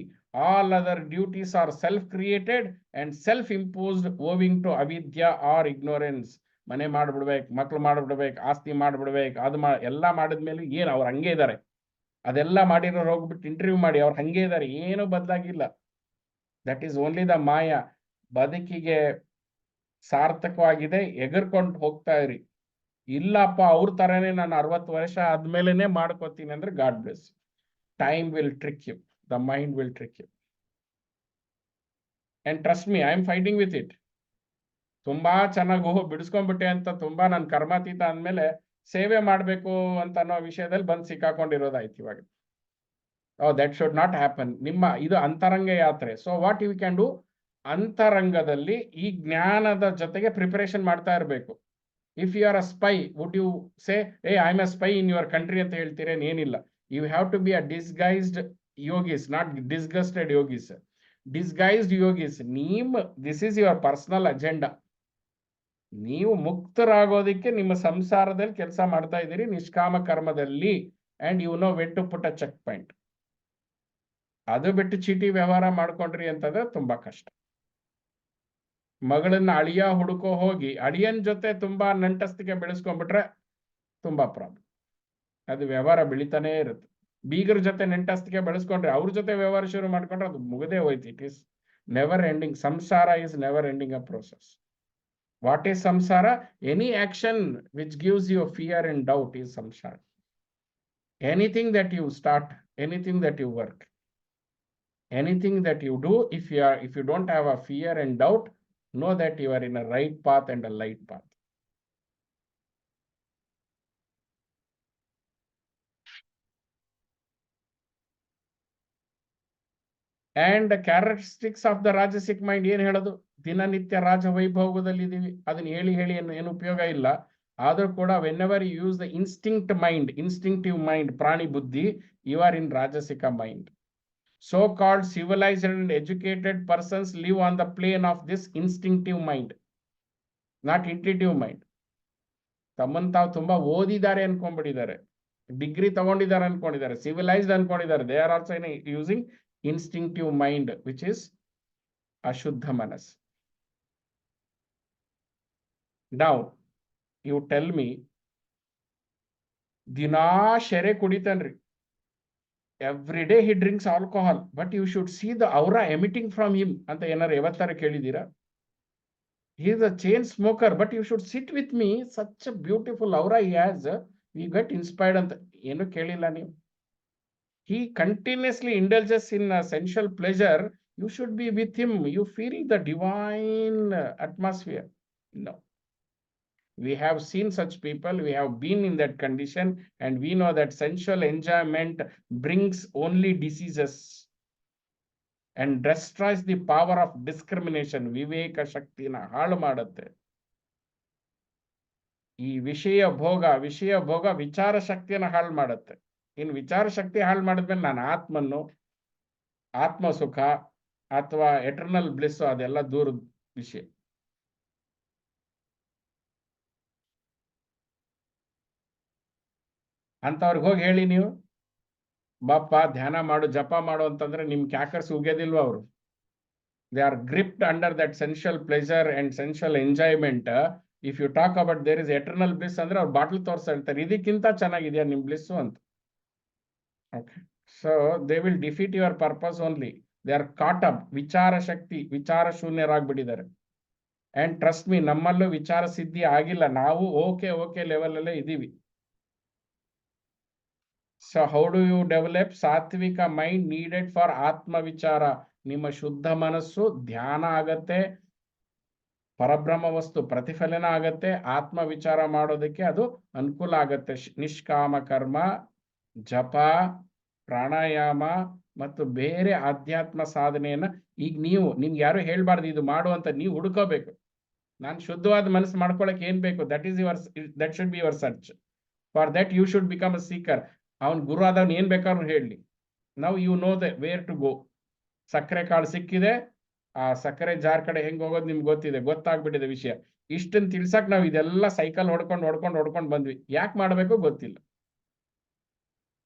All other duties are self-created and self-imposed owing to avidya or ignorance. ಮನೆ ಮಾಡ್ಬಿಡ್ಬೇಕು, ಮಕ್ಳು ಮಾಡ್ಬಿಡ್ಬೇಕು, ಆಸ್ತಿ ಮಾಡ್ಬಿಡ್ಬೇಕು, ಅದು ಎಲ್ಲ ಮಾಡಿದ್ಮೇಲೆ ಏನು ಅವ್ರು ಹಂಗೆ ಇದ್ದಾರೆ. ಅದೆಲ್ಲ ಮಾಡಿರೋರು ಹೋಗ್ಬಿಟ್ಟು ಇಂಟರ್ವ್ಯೂ ಮಾಡಿ, ಅವ್ರು ಹಂಗೆ ಇದ್ದಾರೆ, ಏನು ಬದಲಾಗಿಲ್ಲ. ದಟ್ ಈಸ್ ಓನ್ಲಿ ದ ಮಾಯ. ಬದುಕಿಗೆ ಸಾರ್ಥಕವಾಗಿದೆ, ಎಗರ್ಕೊಂಡು ಹೋಗ್ತಾ ಇರಿ. ಇಲ್ಲಪ್ಪ ಅವ್ರ ತರನೇ ನಾನು 60 ವರ್ಷ ಆದ್ಮೇಲೆನೆ ಮಾಡ್ಕೋತೀನಿ ಅಂದ್ರೆ god bless. Time will trick you, the mind will trick you. And trust me, I am fighting with it. ತುಂಬಾ ಚೆನ್ನಾಗಿ ಬಿಡಿಸ್ಕೊಂಡ್ಬಿಟ್ಟೆ ಅಂತ ತುಂಬಾ ನಾನು ಕರ್ಮಾತೀತ ಅಂದ್ಮೇಲೆ ಸೇವೆ ಮಾಡ್ಬೇಕು ಅಂತ ಅನ್ನೋ ವಿಷಯದಲ್ಲಿ ಬಂದು ಸಿಕ್ಕಾಕೊಂಡಿರೋದಾಯ್ತು ಇವಾಗ. That should not happen. ನಿಮ್ಮ ಇದು ಅಂತರಂಗ ಯಾತ್ರೆ. So what you can do, ಅಂತರಂಗದಲ್ಲಿ ಈ ಜ್ಞಾನದ ಜೊತೆಗೆ ಪ್ರಿಪರೇಷನ್ ಮಾಡ್ತಾ ಇರಬೇಕು. If you are a spy, would you say, hey, I am a spy in your country ಅಂತ ಹೇಳ್ತೀರೇನು? ಏನಿಲ್ಲ. You have to be a disguised yogis, not disgusted yogis. Disguised yogis. This is your personal agenda. ನೀವು ಮುಕ್ತರಾಗೋದಕ್ಕೆ ನಿಮ್ಮ ಸಂಸಾರದಲ್ಲಿ ಕೆಲಸ ಮಾಡ್ತಾ ಇದ್ದೀರಿ, ನಿಷ್ಕಾಮ ಕರ್ಮದಲ್ಲಿ. And you know when to put a checkpoint. ಅದು ಬಿಟ್ಟು ಚೀಟಿ ವ್ಯವಹಾರ ಮಾಡ್ಕೊಂಡ್ರಿ ಅಂತಂದ್ರೆ ತುಂಬಾ ಕಷ್ಟ. ಮಗಳನ್ನ ಅಳಿಯ ಹುಡುಕೋ ಹೋಗಿ ಅಳಿಯನ್ ಜೊತೆ ತುಂಬಾ ನಂಟಸ್ತಿಕೆ ಬೆಳೆಸ್ಕೊಂಡ್ಬಿಟ್ರೆ ತುಂಬಾ ಪ್ರಾಬ್ಲಮ್. ಅದು ವ್ಯವಹಾರ ಬೆಳಿತಾನೆ ಇರುತ್ತೆ. ಬೀಗರ ಜೊತೆ ನೆಂಟಸ್ತಿಕೆ ಬೆಳೆಸ್ಕೊಂಡ್ರೆ, ಅವ್ರ ಜೊತೆ ವ್ಯವಹಾರ ಶುರು ಮಾಡ್ಕೊಂಡ್ರೆ ಅದು ಮುಗದೇ ಹೋಯ್ತು. It is never ending. Samsara is never ending a process. What is samsara? Any action which gives you fear and doubt is samsara. Anything that you start, anything that you work, anything that you do, if you don't have a fear and doubt, know that you are in a right path and a light path. And the characteristics of the rajasic mind ಏನು ಹೇಳೋದು? ದಿನನಿತ್ಯ ರಾಜ ವೈಭೋಗದಲ್ಲಿ ಇದೀವಿ, ಅದನ್ನ ಹೇಳಿ ಏನು ಉಪಯೋಗ ಇಲ್ಲ. ಆದ್ರೂ ಕೂಡ whenever you use the instinctive mind, ಪ್ರಾಣಿ ಬುದ್ಧಿ, you are in rajasic mind. So-called civilized and educated persons live on the plane of this instinctive mind, not intuitive mind. ತಮ್ಮನ್ನು ತಾವು ತುಂಬಾ ಓದಿದ್ದಾರೆ ಅನ್ಕೊಂಡ್ಬಿಟ್ಟಿದ್ದಾರೆ, ಡಿಗ್ರಿ ತಗೊಂಡಿದ್ದಾರೆ ಅನ್ಕೊಂಡಿದ್ದಾರೆ, ಸಿವಿಲೈಸ್ಡ್ ಅನ್ಕೊಂಡಿದ್ದಾರೆ. They are also using instinctive mind, which is ಅಶುದ್ಧ ಮನಸ್ಸು. ನೌ ಯು ಟೆಲ್ ಮೀ, ದಿನಾ ಶೆರೆ ಕುಡಿತಾನ್ರಿ, every day he drinks alcohol, but you should see the aura emitting from him ಅಂತ ಏನಾರು ಯಾವತ್ತಾರು ಕೇಳಿದ್ದೀರಾ? He is a chain smoker, but you should sit with me, such a beautiful aura he has, we get inspired ಅಂತ ಏನು ಕೇಳಿಲ್ಲ ನೀವು? He continuously indulges in sensual pleasure, you should be with him, you feel the divine atmosphere. No. We have seen such people, we have been in that condition, and we know that sensual enjoyment brings only diseases and destroys the power of discrimination. Viveka Shaktina ಹಾಳು ಮಾಡುತ್ತೆ. ಈ ವಿಷಯ ಭೋಗ ವಿಚಾರ ಶಕ್ತಿಯನ್ನು ಹಾಳು ಮಾಡುತ್ತೆ. ಇನ್ನು ವಿಚಾರ ಶಕ್ತಿ ಹಾಳು ಮಾಡಿದ್ಮೇಲೆ ನಾನು ಆತ್ಮನ್ನು, ಆತ್ಮ ಸುಖ ಅಥವಾ ಎಟರ್ನಲ್ ಬ್ಲಿಸ್ ಅದೆಲ್ಲ ದೂರದ ವಿಷಯ. ಅಂತವ್ರಿಗೆ ಹೋಗಿ ಹೇಳಿ ನೀವು, ಬಾಪ ಧ್ಯಾನ ಮಾಡು, ಜಪ ಮಾಡು ಅಂತಂದ್ರೆ ನಿಮ್ ಕ್ಯಾಕರ್ಸ್ ಉಗ್ಯೋದಿಲ್ವ ಅವರು? They are gripped under that sensual pleasure and sensual enjoyment. If you talk about there is eternal bliss ಅಂದ್ರೆ ಅವ್ರು ಬಾಟ್ಲ್ ತೋರ್ಸ್ತಾ ಹೇಳ್ತಾರೆ, ಇದಕ್ಕಿಂತ ಚೆನ್ನಾಗಿದೆಯಾ ನಿಮ್ ಬ್ಲಿಸ್ಸು ಅಂತ. Okay, so they will defeat your purpose only. They are cot up, ವಿಚಾರ ಶಕ್ತಿ, ವಿಚಾರ ಶೂನ್ಯರಾಗ್ಬಿಟ್ಟಿದ್ದಾರೆ. ಅಂಡ್ ಟ್ರಸ್ಟ್ ಮೀ, ನಮ್ಮಲ್ಲೂ ವಿಚಾರ ಸಿದ್ಧಿ ಆಗಿಲ್ಲ, ನಾವು ಓಕೆ ಲೆವೆಲ್ ಅಲ್ಲೇ ಇದೀವಿ. So how do you develop ಸಾತ್ವಿಕ ಮೈಂಡ್ ನೀಡೆಡ್ ಫಾರ್ ಆತ್ಮ ವಿಚಾರ? ನಿಮ್ಮ ಶುದ್ಧ ಮನಸ್ಸು ಧ್ಯಾನ ಆಗತ್ತೆ, ಪರಬ್ರಹ್ಮ ವಸ್ತು ಪ್ರತಿಫಲನ ಆಗತ್ತೆ, ಆತ್ಮ ವಿಚಾರ ಮಾಡೋದಕ್ಕೆ ಅದು ಅನುಕೂಲ ಆಗತ್ತೆ. ನಿಷ್ಕಾಮ ಕರ್ಮ, ಜಪ, ಪ್ರಾಣಾಯಾಮ ಮತ್ತು ಬೇರೆ ಆಧ್ಯಾತ್ಮ ಸಾಧನೆಯನ್ನ ಈಗ ನಿಮ್ಗೆ ಯಾರು ಹೇಳ್ಬಾರ್ದು ಇದು ಮಾಡು ಅಂತ, ನೀವು ಹುಡ್ಕೋಬೇಕು. ನಾನು ಶುದ್ಧವಾದ ಮನಸ್ಸು ಮಾಡ್ಕೊಳಕ್ ಏನ್ ಬೇಕು, that should be your search. For that you should become a seeker. ಅವನ್ ಗುರು ಆದವನ್ ಏನ್ ಬೇಕಾದ್ರೂ ಹೇಳಿ, now you know the where to go. ಸಕ್ಕರೆ ಕಾಳು ಸಿಕ್ಕಿದೆ, ಆ ಸಕ್ಕರೆ ಜಾರ್ ಕಡೆ ಹೆಂಗ್ ಹೋಗೋದು ನಿಮ್ಗೆ ಗೊತ್ತಿದೆ, ಗೊತ್ತಾಗ್ಬಿಟ್ಟಿದೆ ವಿಷಯ. ಇಷ್ಟನ್ ತಿಳ್ಸಕ್ ನಾವು ಇದೆಲ್ಲ ಸೈಕಲ್ ಹೊಡ್ಕೊಂಡು ಬಂದ್ವಿ. ಯಾಕೆ ಮಾಡ್ಬೇಕು ಗೊತ್ತಿಲ್ಲ.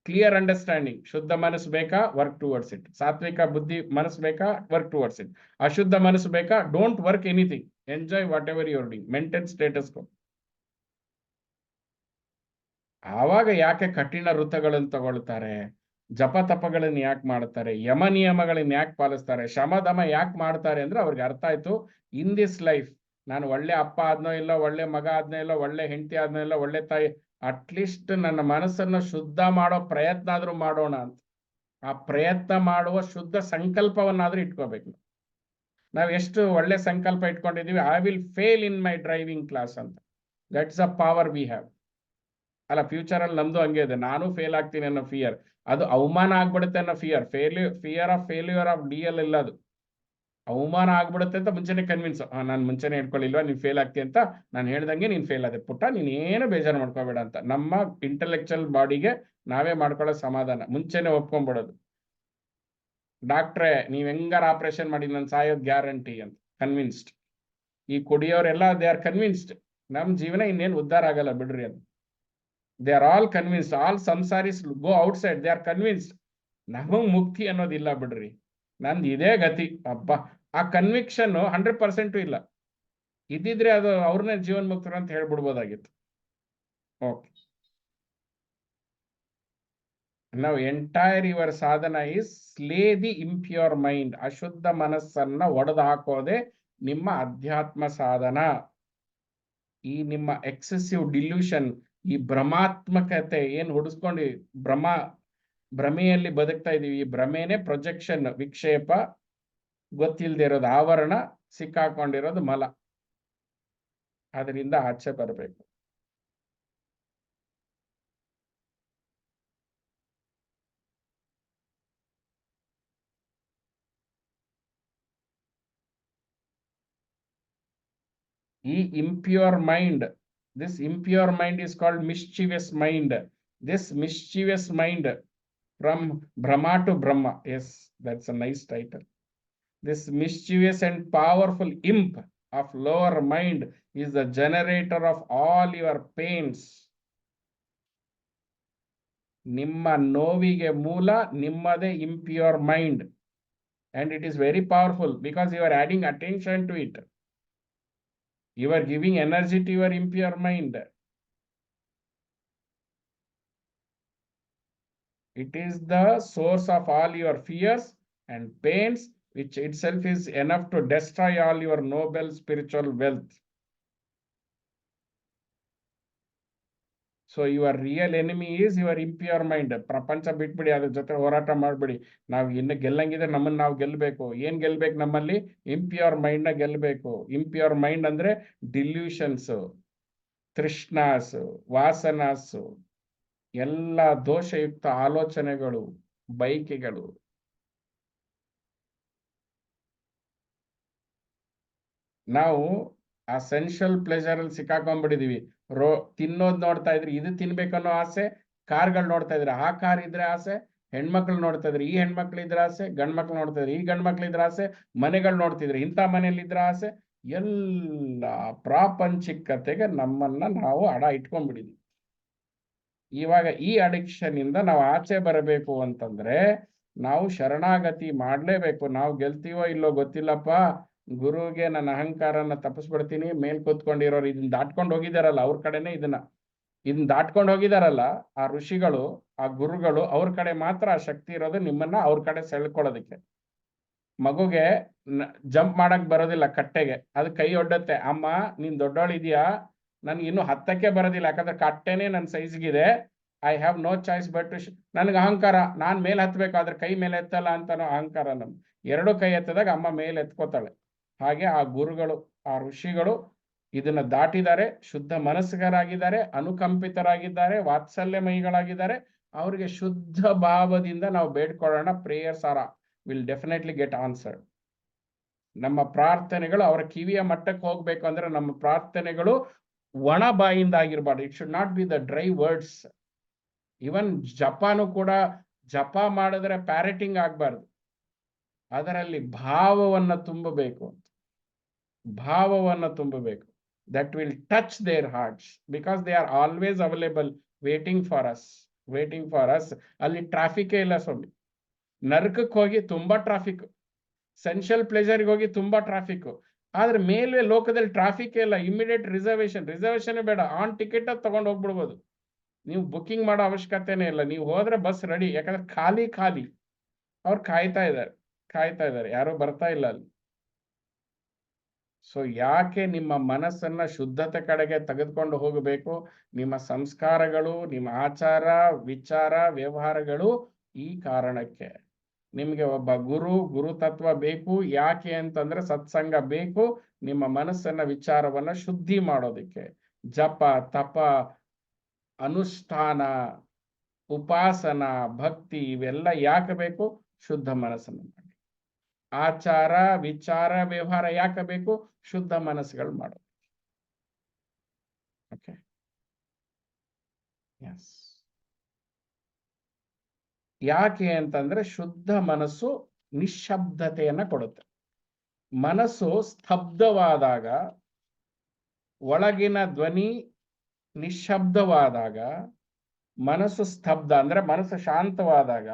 Clear understanding. ಶುದ್ಧ ಮನಸ್ಸು ಬೇಕಾ, ವರ್ಕ್ ಟುವರ್ಡ್ಸ್ ಇಟ್. ಸಾತ್ವಿಕ ಬುದ್ಧಿ ಮನಸ್ಸು ಬೇಕಾ, ವರ್ಕ್ ಟುವರ್ಡ್ಸ್ ಇಟ್. ಅಶುದ್ಧ ಮನಸ್ಸು ಬೇಕಾ, don't work anything, enjoy whatever your doing, maintain status quo. ಆವಾಗ ಯಾಕೆ ಕಠಿಣ ವೃತ್ತಗಳನ್ನು ತಗೊಳ್ತಾರೆ, ಜಪ ತಪಗಳನ್ನು ಯಾಕೆ ಮಾಡ್ತಾರೆ, ಯಮ ನಿಯಮಗಳನ್ನ ಯಾಕೆ ಪಾಲಿಸ್ತಾರೆ, ಶಮದಮ ಯಾಕೆ ಮಾಡ್ತಾರೆ ಅಂದ್ರೆ ಅವ್ರಿಗೆ ಅರ್ಥ ಆಯ್ತು, ಇನ್ ದಿಸ್ ಲೈಫ್ ನಾನು ಒಳ್ಳೆ ಅಪ್ಪ ಆದ್ನೋ ಇಲ್ಲ, ಒಳ್ಳೆ ಮಗ ಆದ್ನೋ ಇಲ್ಲ, ಒಳ್ಳೆ ಹೆಂಡತಿ ಆದ್ನೋ ಇಲ್ಲ, ಒಳ್ಳೆ ತಾಯಿ, ಅಟ್ಲೀಸ್ಟ್ ನನ್ನ ಮನಸ್ಸನ್ನು ಶುದ್ಧ ಮಾಡೋ ಪ್ರಯತ್ನ ಆದ್ರೂ ಮಾಡೋಣ ಅಂತ. ಆ ಪ್ರಯತ್ನ ಮಾಡುವ ಶುದ್ಧ ಸಂಕಲ್ಪವನ್ನಾದ್ರೂ ಇಟ್ಕೋಬೇಕು. ನಾವು ಎಷ್ಟು ಒಳ್ಳೆ ಸಂಕಲ್ಪ ಇಟ್ಕೊಂಡಿದೀವಿ, I will fail in my driving class ಅಂತ. That's a power we have. ಅಲ್ಲ, ಫ್ಯೂಚರ್ ಅಲ್ಲಿ ನಮ್ದು ಹಂಗೆ ಇದೆ, ನಾನು ಫೇಲ್ ಆಗ್ತೀನಿ ಅನ್ನೋ ಫಿಯರ್, ಅದು ಅವಮಾನ ಆಗ್ಬಿಡುತ್ತೆ ಅನ್ನೋ fear. Fear of failure of DL ಇಲ್ಲ, ಅದು ಅವಮಾನ ಆಗ್ಬಿಡುತ್ತೆ ಅಂತ ಮುಂಚೆನೆ ಕನ್ವಿನ್ಸ್. ನಾನು ಮುಂಚೆನೆ ಹೇಳ್ಕೊಳ್ಳಿಲ್ವಾ ನೀನ್ ಫೇಲ್ ಆಗ್ತಿ ಅಂತ, ನಾನು ಹೇಳ್ದಂಗೆ ನೀನ್ ಫೇಲ್ ಆದೆ ಪುಟ್ಟ, ನೀನ್ ಏನು ಬೇಜಾರು ಮಾಡ್ಕೋಬೇಡ ಅಂತ. ನಮ್ಮ ಇಂಟೆಲೆಕ್ಚುಯಲ್ ಬಾಡಿಗೆ ನಾವೇ ಮಾಡ್ಕೊಳ್ಳೋ ಸಮಾಧಾನ, ಮುಂಚೆನೆ ಒಪ್ಕೊಂಡ್ಬಿಡೋದು. ಡಾಕ್ಟ್ರೆ ನೀವ್ ಹೆಂಗಾರ ಆಪರೇಷನ್ ಮಾಡಿ ನಾನು ಸಾಯೋದ್ ಗ್ಯಾರಂಟಿ ಅಂತ ಕನ್ವಿನ್ಸ್ಡ್. ಈ ಕುಡಿಯೋರೆಲ್ಲ ದೇ ಆರ್ ಕನ್ವಿನ್ಸ್ಡ್, ನಮ್ ಜೀವನ ಇನ್ನೇನು ಉದ್ಧಾರ ಆಗಲ್ಲ ಬಿಡ್ರಿ ಅಂತ. They are all convinced. All samsaris go outside. They are convinced. ನಮಗ್ ಮುಕ್ತಿ ಅನ್ನೋದಿಲ್ಲ ಬಿಡ್ರಿ, ನಂದು ಇದೇ ಗತಿ ಅಬ್ಬ. ಆ ಕನ್ವಿಕ್ಷನ್ 100% ಇಲ್ಲ. ಇದ್ದಿದ್ರೆ ಅದು ಅವ್ರನ್ನೇ ಜೀವನ್ ಮುಕ್ತರು ಅಂತ ಹೇಳ್ಬಿಡ್ಬೋದಾಗಿತ್ತು. ಓಕೆ, ನಾವು ಎಂಟೈರ್ ಯುವರ್ ಸಾಧನ ಇಸ್ ಸ್ಲೇ ದಿ ಇಂಪ್ಯೂರ್ ಮೈಂಡ್. ಅಶುದ್ಧ ಮನಸ್ಸನ್ನ ಒಡೆದು ಹಾಕೋದೆ ನಿಮ್ಮ ಅಧ್ಯಾತ್ಮ ಸಾಧನ. ಈ ನಿಮ್ಮ ಎಕ್ಸೆಸಿವ್ ಡಿಲ್ಯೂಷನ್, ಈ ಭ್ರಮಾತ್ಮಕತೆ ಏನ್ ಹುಡಿಸ್ಕೊಂಡು ಭ್ರಮೆಯಲ್ಲಿ ಬದುಕ್ತಾ ಇದೀವಿ, ಈ ಭ್ರಮೆನೇ ಪ್ರೊಜೆಕ್ಷನ್, ವಿಕ್ಷೇಪ, ಗೊತ್ತಿಲ್ಲದೆ ಇರೋದು ಆವರಣ, ಸಿಕ್ಕಾಕೊಂಡಿರೋದು ಮಲ. ಅದರಿಂದ ಆಚೆ ಬರಬೇಕು. ಈ impure mind, this impure mind is called mischievous mind. This mischievous mind, from Brahma to Brahma. Yes, that's a nice title. This mischievous and powerful imp of lower mind is the generator of all your pains. ನಿಮ್ಮ ನೋವಿಗೆ ಮೂಲ ನಿಮ್ಮದೇ impure mind, and it is very powerful because you are adding attention to it. You are giving energy to your impure mind. It is the source of all your fears and pains, which itself is enough to destroy all your noble spiritual wealth. So your real enemy is your impure mind. ಪ್ರಪಂಚ ಬಿಟ್ಬಿಡಿ, ಅದ್ರ ಜೊತೆ ಹೋರಾಟ ಮಾಡ್ಬಿಡಿ. ನಾವು ಇನ್ನು ಗೆಲ್ಲಂಗಿದ್ರೆ ನಮ್ಮನ್ನ ನಾವು ಗೆಲ್ಲಬೇಕು. ಏನ್ ಗೆಲ್ಬೇಕು? ನಮ್ಮಲ್ಲಿ ಇಂಪ್ಯೂರ್ ಮೈಂಡ್ ನ ಗೆಲ್ಲಬೇಕು. ಇಂಪ್ಯೂರ್ ಮೈಂಡ್ ಅಂದ್ರೆ ಡಿಲ್ಯೂಷನ್ಸ್, ತೃಷ್ಣಾಸ್, ವಾಸನಾಸ್, ಎಲ್ಲ ದೋಷಯುಕ್ತ ಆಲೋಚನೆಗಳು, ಬೈಕೆಗಳು. ನಾವು ಆ ಸೆನ್ಷುವಲ್ ಪ್ಲೆಜರ್ ಅಲ್ಲಿ ಸಿಕ್ಕಾಕೊಂಡ್ಬಿಟ್ಟಿದೀವಿ. ತಿನ್ನೋದ್ ನೋಡ್ತಾ ಇದ್ರಿ, ಇದು ತಿನ್ಬೇಕನ್ನೋ ಆಸೆ. ಕಾರ್ಗಳು ನೋಡ್ತಾ ಇದ್ರಿ, ಆ ಕಾರ್ ಇದ್ರೆ ಆಸೆ. ಹೆಣ್ಮಕ್ಳು ನೋಡ್ತಾ ಇದ್ರಿ, ಈ ಹೆಣ್ಮಕ್ಳು ಇದ್ರ ಆಸೆ. ಗಂಡ್ಮಕ್ಳು ನೋಡ್ತಾ ಇದ್ರಿ, ಈ ಗಂಡ್ಮಕ್ಳು ಇದ್ರ ಆಸೆ. ಮನೆಗಳು ನೋಡ್ತಿದ್ರಿ, ಇಂಥ ಮನೇಲಿ ಇದ್ರ ಆಸೆ. ಎಲ್ಲ ಪ್ರಾಪಂಚಿಕತೆಗೆ ನಮ್ಮನ್ನ ನಾವು ಅಡ ಇಟ್ಕೊಂಡ್ಬಿಟ್ಟಿದ್ವಿ. ಇವಾಗ ಈ ಅಡಿಕ್ಷನ್ ಇಂದ ನಾವು ಆಚೆ ಬರಬೇಕು ಅಂತಂದ್ರೆ ನಾವು ಶರಣಾಗತಿ ಮಾಡ್ಲೇಬೇಕು. ನಾವು ಗೆಲ್ತೀವೋ ಇಲ್ಲೋ ಗೊತ್ತಿಲ್ಲಪ್ಪ, ಗುರುಗೆ ನನ್ನ ಅಹಂಕಾರನ ತಪ್ಪಿಸ್ಬಿಡ್ತೀನಿ. ಮೇಲ್ ಕೂತ್ಕೊಂಡಿರೋರು ಇದನ್ನ ದಾಟ್ಕೊಂಡು ಹೋಗಿದಾರಲ್ಲ, ಅವ್ರ ಕಡೆನೆ ಇದನ್ನ ದಾಟ್ಕೊಂಡು ಹೋಗಿದಾರಲ್ಲ ಆ ಋಷಿಗಳು, ಆ ಗುರುಗಳು, ಅವ್ರ ಕಡೆ ಮಾತ್ರ ಆ ಶಕ್ತಿ ಇರೋದು ನಿಮ್ಮನ್ನ ಅವ್ರ ಕಡೆ ಸೆಳ್ಕೊಳ್ಳೋದಕ್ಕೆ. ಮಗುಗೆ ಜಂಪ್ ಮಾಡಕ್ ಬರೋದಿಲ್ಲ ಕಟ್ಟೆಗೆ, ಅದು ಕೈ ಒಡ್ಡತ್ತೆ, ಅಮ್ಮ ನೀನ್ ದೊಡ್ಡವಳಿದ್ಯಾ, ನನ್ಗೆ ಇನ್ನೂ ಹತ್ತಕ್ಕೆ ಬರೋದಿಲ್ಲ, ಯಾಕಂದ್ರೆ ಕಟ್ಟೆನೇ ನನ್ನ ಸೈಜ್ಗಿದೆ, I have no choice but to ನನ್ಗೆ ಅಹಂಕಾರ, ನಾನ್ ಮೇಲೆ ಹತ್ಬೇಕಾದ್ರೆ ಕೈ ಮೇಲೆ ಎತ್ತಲ್ಲ ಅಂತಾನೋ ಅಹಂಕಾರ ನಮ್. ಎರಡು ಕೈ ಎತ್ತದಾಗ ಅಮ್ಮ ಮೇಲೆ ಎತ್ಕೋತಾಳೆ. ಹಾಗೆ ಆ ಗುರುಗಳು, ಆ ಋಷಿಗಳು ಇದನ್ನ ದಾಟಿದ್ದಾರೆ, ಶುದ್ಧ ಮನಸ್ಸುಗಾರಾಗಿದ್ದಾರೆ, ಅನುಕಂಪಿತರಾಗಿದ್ದಾರೆ, ವಾತ್ಸಲ್ಯಮಯಿಗಳಾಗಿದ್ದಾರೆ. ಅವ್ರಿಗೆ ಶುದ್ಧ ಭಾವದಿಂದ ನಾವು ಬೇಡ್ಕೊಳ್ಳೋಣ. Prayers are will definitely get answered. ನಮ್ಮ ಪ್ರಾರ್ಥನೆಗಳು ಅವರ ಕಿವಿಯ ಮಟ್ಟಕ್ಕೆ ಹೋಗ್ಬೇಕು ಅಂದ್ರೆ ನಮ್ಮ ಪ್ರಾರ್ಥನೆಗಳು ಒಣ ಬಾಯಿಂದ ಆಗಿರ್ಬಾರ್ದು. It should not be the dry words. Even ಜಪಾನು ಕೂಡ ಜಪ ಮಾಡಿದ್ರೆ ಪ್ಯಾರೆಟಿಂಗ್ ಆಗ್ಬಾರ್ದು, ಅದರಲ್ಲಿ ಭಾವವನ್ನ ತುಂಬಬೇಕು, ಭಾವವನ್ನ ತುಂಬಬೇಕು. That will touch their hearts because they are always available, waiting for us, waiting for us. ಅಲ್ಲಿ ಟ್ರಾಫಿಕೇ ಇಲ್ಲ ಸ್ವಾಮಿ. ನರಕಕ್ಕೆ ಹೋಗಿ ತುಂಬಾ ಟ್ರಾಫಿಕ್, ಸೆನ್ಷಿಯಲ್ ಪ್ಲೇಜರ್ಗೆ ಹೋಗಿ ತುಂಬಾ ಟ್ರಾಫಿಕ್, ಆದ್ರೆ ಮೇಲೆ ಲೋಕದಲ್ಲಿ ಟ್ರಾಫಿಕ್ ಇಲ್ಲ. ಇಮಿಡಿಯೇಟ್ ರಿಸರ್ವೇಶನ್ ಬೇಡ, ಆನ್ ಟಿಕೆಟ್ ತಗೊಂಡು ಹೋಗ್ಬಿಡ್ಬೋದು. ನೀವು ಬುಕಿಂಗ್ ಮಾಡೋ ಅವಶ್ಯಕತೆನೇ ಇಲ್ಲ. ನೀವು ಹೋದ್ರೆ ಬಸ್ ರೆಡಿ, ಯಾಕಂದ್ರೆ ಖಾಲಿ ಖಾಲಿ. ಅವ್ರು ಕಾಯ್ತಾ ಇದ್ದಾರೆ, ಯಾರು ಬರ್ತಾ ಇಲ್ಲ ಅಲ್ಲಿ. ಸೊ ಯಾಕೆ ನಿಮ್ಮ ಮನಸ್ಸನ್ನ ಶುದ್ಧತೆ ಕಡೆಗೆ ತೆಗೆದುಕೊಂಡು ಹೋಗಬೇಕು? ನಿಮ್ಮ ಸಂಸ್ಕಾರಗಳು, ನಿಮ್ಮ ಆಚಾರ ವಿಚಾರ ವ್ಯವಹಾರಗಳು ಈ ಕಾರಣಕ್ಕೆ. ನಿಮ್ಗೆ ಒಬ್ಬ ಗುರುತತ್ವ ಬೇಕು. ಯಾಕೆ ಅಂತಂದ್ರೆ ಸತ್ಸಂಗ ಬೇಕು, ನಿಮ್ಮ ಮನಸ್ಸನ್ನ ವಿಚಾರವನ್ನ ಶುದ್ಧಿ ಮಾಡೋದಿಕ್ಕೆ. ಜಪ ತಪ ಅನುಷ್ಠಾನ ಉಪಾಸನ ಭಕ್ತಿ ಇವೆಲ್ಲ ಯಾಕೆ ಬೇಕು? ಶುದ್ಧ ಮನಸ್ಸನ್ನು ಮಾಡಿ. ಆಚಾರ ವಿಚಾರ ವ್ಯವಹಾರ ಯಾಕೆ ಬೇಕು? ಶುದ್ಧ ಮನಸ್ಸುಗಳು ಮಾಡೋದು. Okay, yes. ಯಾಕೆ ಅಂತಂದ್ರೆ ಶುದ್ಧ ಮನಸ್ಸು ನಿಶ್ಶಬ್ದತೆಯನ್ನ ಕೊಡುತ್ತೆ. ಮನಸ್ಸು ಸ್ತಬ್ಧವಾದಾಗ, ಒಳಗಿನ ಧ್ವನಿ ನಿಶ್ಶಬ್ದವಾದಾಗ, ಮನಸ್ಸು ಸ್ತಬ್ಧ ಅಂದ್ರೆ ಮನಸ್ಸು ಶಾಂತವಾದಾಗ,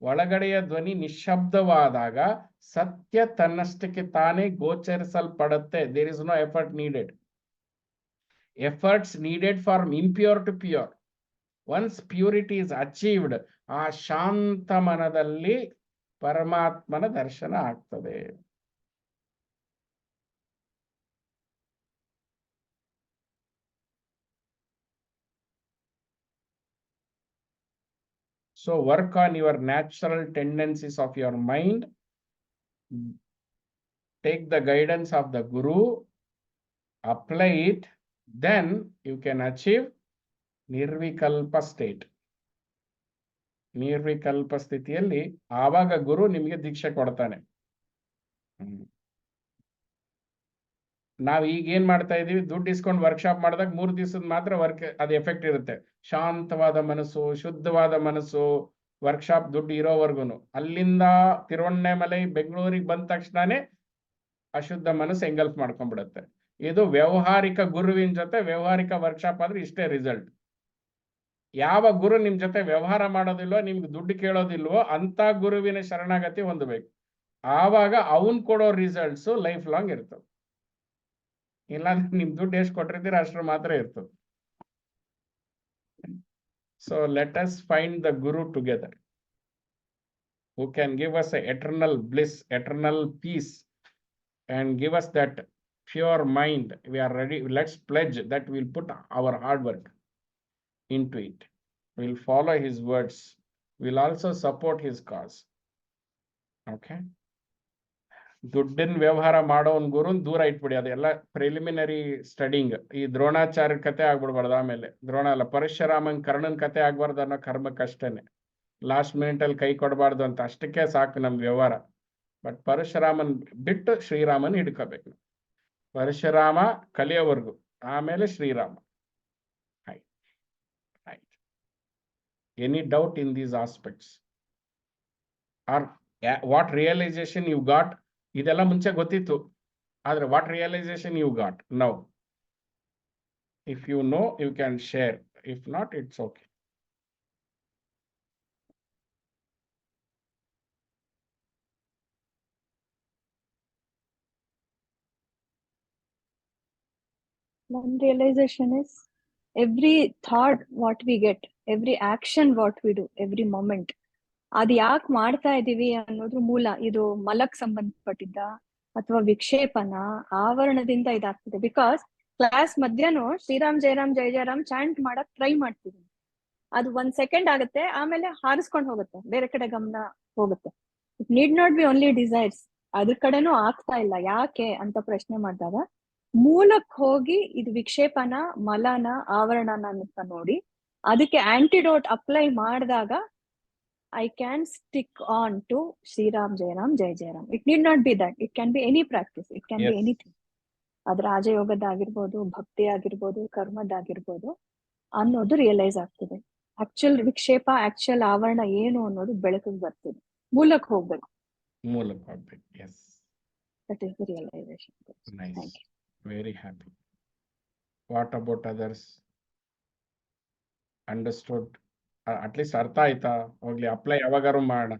ಒಳಗಡೆಯ ಧ್ವನಿ ನಿಶ್ಶಬ್ದವಾದಾಗ ಸತ್ಯ ತನ್ನಷ್ಟಕ್ಕೆ ತಾನೇ ಗೋಚರಿಸಲ್ಪಡುತ್ತೆ. There is no effort needed. Efforts needed for impure to pure. Once purity is achieved, ಆ ಶಾಂತ ಮನದಲ್ಲಿ ಪರಮಾತ್ಮನ ದರ್ಶನ ಆಗ್ತದೆ. So work on your natural tendencies of your mind. Take the guidance of the Guru, apply it, then you can achieve nirvikalpa state. ನಿರ್ವಿಕಲ್ಪ ಸ್ಥಿತಿಯಲ್ಲಿ ಆವಾಗ ಗುರು ನಿಮಗೆ ದೀಕ್ಷೆ ಕೊಡ್ತಾನೆ. ನಾವ್ ಈಗ ಏನ್ ಮಾಡ್ತಾ ಇದೀವಿ? ದುಡ್ಡು ಇಸ್ಕೊಂಡು ವರ್ಕ್ಶಾಪ್ ಮಾಡಿದಾಗ 3 ದಿವಸದ ಮಾತ್ರ ಅದು ಎಫೆಕ್ಟ್ ಇರುತ್ತೆ. ಶಾಂತವಾದ ಮನಸ್ಸು, ಶುದ್ಧವಾದ ಮನಸ್ಸು, ವರ್ಕ್ಶಾಪ್ ದುಡ್ಡು ಇರೋವರೆಗೂ. ಅಲ್ಲಿಂದ ತಿರುವಣ್ಣಾಮಲೈ ಬೆಂಗಳೂರಿಗೆ ಬಂದ ತಕ್ಷಣನೇ ಅಶುದ್ಧ ಮನಸ್ಸು ಎಂಗಲ್ಫ್ ಮಾಡ್ಕೊಂಡ್ಬಿಡುತ್ತೆ. ಇದು ವ್ಯವಹಾರಿಕ ಗುರುವಿನ ಜೊತೆ ವ್ಯವಹಾರಿಕ ವರ್ಕ್ಶಾಪ್ ಆದ್ರೆ ಇಷ್ಟೇ ರಿಸಲ್ಟ್. ಯಾವ ಗುರು ನಿಮ್ ಜೊತೆ ವ್ಯವಹಾರ ಮಾಡೋದಿಲ್ವೋ, ನಿಮ್ಗೆ ದುಡ್ಡು ಕೇಳೋದಿಲ್ವೋ ಅಂತ ಗುರುವಿನ ಶರಣಾಗತಿ ಹೊಂದಬೇಕು. ಆವಾಗ ಅವನ್ ಕೊಡೋ ರಿಸಲ್ಟ್ಸ್ ಲೈಫ್ ಲಾಂಗ್ ಇರ್ತವೆ. ಇಲ್ಲಾಂದ್ರೆ ನಿಮ್ ದುಡ್ಡು ಎಷ್ಟು ಕೊಟ್ಟಿರ್ತೀರ ಅಷ್ಟ್ರ ಮಾತ್ರ ಇರ್ತದೆ. So let us find the Guru together who can give us a eternal bliss, eternal peace, and give us that pure mind. We are ready. Let's pledge that we'll put our hard work into it. We'll follow his words. We'll also support his cause. Okay. ದುಡ್ಡಿನ ವ್ಯವಹಾರ ಮಾಡೋನ್ ಗುರುನ್ ದೂರ ಇಟ್ಬಿಡಿ. ಅದೆಲ್ಲ ಪ್ರಿಲಿಮಿನರಿ ಸ್ಟಡಿಂಗ್. ಈ ದ್ರೋಣಾಚಾರ್ಯ ಕತೆ ಆಗ್ಬಿಡ್ಬಾರ್ದು. ಆಮೇಲೆ ದ್ರೋಣ ಅಲ್ಲ, ಪರಶುರಾಮನ್ ಕರ್ಣನ್ ಕತೆ ಆಗ್ಬಾರ್ದು ಅನ್ನೋ ಕರ್ಮಕ್ಕಷ್ಟೇನೆ. ಲಾಸ್ಟ್ ಮಿನಿಟ್ ಅಲ್ಲಿ ಕೈ ಕೊಡಬಾರ್ದು ಅಂತ ಅಷ್ಟಕ್ಕೆ ಸಾಕು ನಮ್ ವ್ಯವಹಾರ. ಬಟ್ ಪರಶುರಾಮನ್ ಬಿಟ್ಟು ಶ್ರೀರಾಮನ್ ಹಿಡ್ಕೋಬೇಕು. ಪರಶುರಾಮ ಕಲಿಯೋವರೆಗೂ, ಆಮೇಲೆ Shriram. Any doubt in these aspects? Or what realization you got? ಇದೆಲ್ಲ ಮುಂಚೆ ಗೊತ್ತಿತ್ತು, ಆದ್ರೆ what realization you got now? If you know, you can share. If not, it's okay. One realization is every thought what we get, every action what we do, every moment, ಅದ್ ಯಾಕೆ ಮಾಡ್ತಾ ಇದೀವಿ ಅನ್ನೋದ್ರ ಮೂಲ ಇದು ಮಲಕ್ ಸಂಬಂಧಪಟ್ಟಿದ್ದ ಅಥವಾ ವಿಕ್ಷೇಪನ ಆವರಣದಿಂದ ಇದಾಗ್ತದೆ. ಬಿಕಾಸ್ ಕ್ಲಾಸ್ ಮಧ್ಯಾಹ್ನ ಶ್ರೀರಾಮ್ ಜಯರಾಮ್ ಜಯ ಜಯರಾಮ್ ಚಾಂಟ್ ಮಾಡಕ್ ಟ್ರೈ ಮಾಡ್ತೀವಿ, ಅದು 1 ಸೆಕೆಂಡ್ ಆಗುತ್ತೆ, ಆಮೇಲೆ ಹಾರಿಸ್ಕೊಂಡು ಹೋಗುತ್ತೆ, ಬೇರೆ ಕಡೆ ಗಮನ ಹೋಗುತ್ತೆ. It need not be only desires, ಅದ್ರ ಕಡೆನೂ ಆಗ್ತಾ ಇಲ್ಲ ಯಾಕೆ ಅಂತ ಪ್ರಶ್ನೆ ಮಾಡಿದಾಗ ಮೂಲಕ್ ಹೋಗಿ ಇದು ವಿಕ್ಷೇಪನ ಮಲನ ಆವರಣನ ಅಂತ ನೋಡಿ ಅದಕ್ಕೆ ಆಂಟಿಡೋಟ್ ಅಪ್ಲೈ ಮಾಡಿದಾಗ I can stick on to Sriram Jairam Jai Jairam. It need not be that. It can be any practice. It can be anything. ಅದು ರಾಜಯೋಗದಾಗಿರ್ಬೋದು, ಭಕ್ತಿ ಆಗಿರ್ಬೋದು, ಕರ್ಮದಾಗಿರ್ಬೋದು ಅನ್ನೋದು ರಿಯಲೈಸ್ ಆಗ್ತದೆ. ಆಕ್ಚುಲ್ ವಿಕ್ಷೇಪ, ಆಕ್ಚುಲ್ ಆವರಣ ಏನು ಅನ್ನೋದು ಬೆಳಕಿಗೆ ಬರ್ತದೆ. ಮೂಲಕ್ ಹೋಗ್ಬೇಕು. Yes. That is the realization. Nice. Thank you. Very happy. What about others? Understood? At least ಅರ್ಥ ಆಯ್ತಾ? ಹೋಗ್ಲಿ, ಅಪ್ಲೈ ಯಾವಾಗಾರು ಮಾಡೋಣ.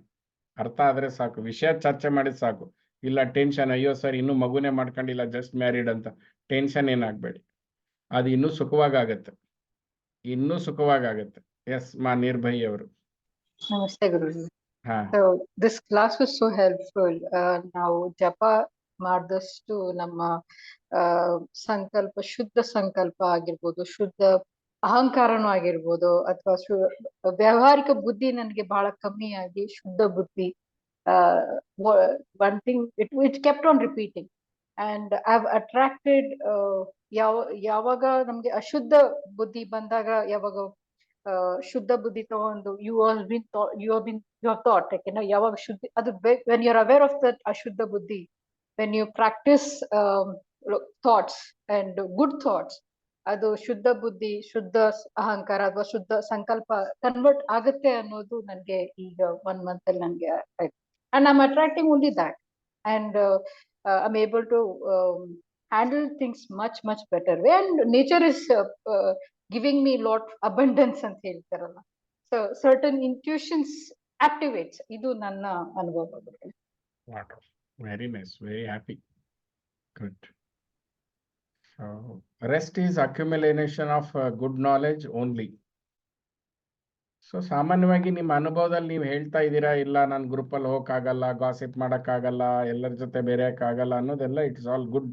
ಅರ್ಥ ಆದ್ರೆ ಸಾಕು, ವಿಷಯ ಚರ್ಚೆ ಮಾಡಿದ್ ಸಾಕು. ಇಲ್ಲ ಟೆನ್ಷನ್, ಅಯ್ಯೋ ಸರ್ ಇನ್ನೂ ಮಗುನೇ ಮಾಡ್ಕೊಂಡಿಲ್ಲ, ಜಸ್ಟ್ ಮ್ಯಾರಿಡ್ ಅಂತ ಟೆನ್ಷನ್ ಏನಾಗ್ಬೇಡಿ, ಅದು ಇನ್ನೂ ಸುಖವಾಗತ್ತೆ, ಇನ್ನೂ ಸುಖವಾಗತ್ತೆ. ಎಸ್, ಮಾ ನಿರ್ಭಯಿ ಅವರು. ನಮಸ್ತೆ ಗುರುಜಿ. ಹಾ, So this class was so helpful. ನಾವು ಜಪ ಮಾಡಿದಷ್ಟು ನಮ್ಮ ಸಂಕಲ್ಪ, ಶುದ್ಧ ಸಂಕಲ್ಪ ಆಗಿರ್ಬೋದು, ಶುದ್ಧ ಅಹಂಕಾರನೂ ಆಗಿರ್ಬೋದು, ಅಥವಾ ವ್ಯಾವಹಾರಿಕ ಬುದ್ಧಿ ನನಗೆ ಬಹಳ ಕಮ್ಮಿ ಆಗಿ ಶುದ್ಧ ಬುದ್ಧಿ, one thing it kept on repeating and I've attracted ಯಾವಾಗ ನಮ್ಗೆ ಅಶುದ್ಧ ಬುದ್ಧಿ ಬಂದಾಗ, ಯಾವಾಗ ಶುದ್ಧ ಬುದ್ಧಿ ತಗೊಂಡು you have thought, ಯಾವಾಗ ಶುದ್ಧಿ ಅದು when you're aware of that ಅಶುದ್ಧ ಬುದ್ಧಿ, when you practice thoughts and good thoughts, ಅದು ಶುದ್ಧ ಬುದ್ಧಿ, ಶುದ್ಧ ಅಹಂಕಾರ ಅಥವಾ ಶುದ್ಧ ಸಂಕಲ್ಪ ಕನ್ವರ್ಟ್ ಆಗುತ್ತೆ ಅನ್ನೋದು ನನ್ಗೆ ಈಗ 1 month ಅಲ್ಲಿ ನನ್ಗೆ ಆಯ್ತು. And I'm attracting only that, and I'm able to handle things much better way, and nature is giving me lot abundance ಅಂತ ಹೇಳ್ತಾರಲ್ಲ. So certain intuitions activates. ಇದು ನನ್ನ ಅನುಭವ. Very nice, very happy. Good. So rest is accumulation of good knowledge only. So ಸಾಮಾನ್ಯವಾಗಿ ನಿಮ್ಮ ಅನುಭವದಲ್ಲಿ ನೀವು ಹೇಳ್ತಾ ಇದ್ದೀರಾ, ಇಲ್ಲ ನಾನು ಗ್ರೂಪಲ್ಲಿ ಹೋಗಕ್ಕಾಗಲ್ಲ, ಗಾಸಿಪ್ ಮಾಡೋಕ್ಕಾಗಲ್ಲ, ಎಲ್ಲರ ಜೊತೆ ಬೇರೆಯಕ್ಕಾಗಲ್ಲ ಅನ್ನೋದೆಲ್ಲ it's all good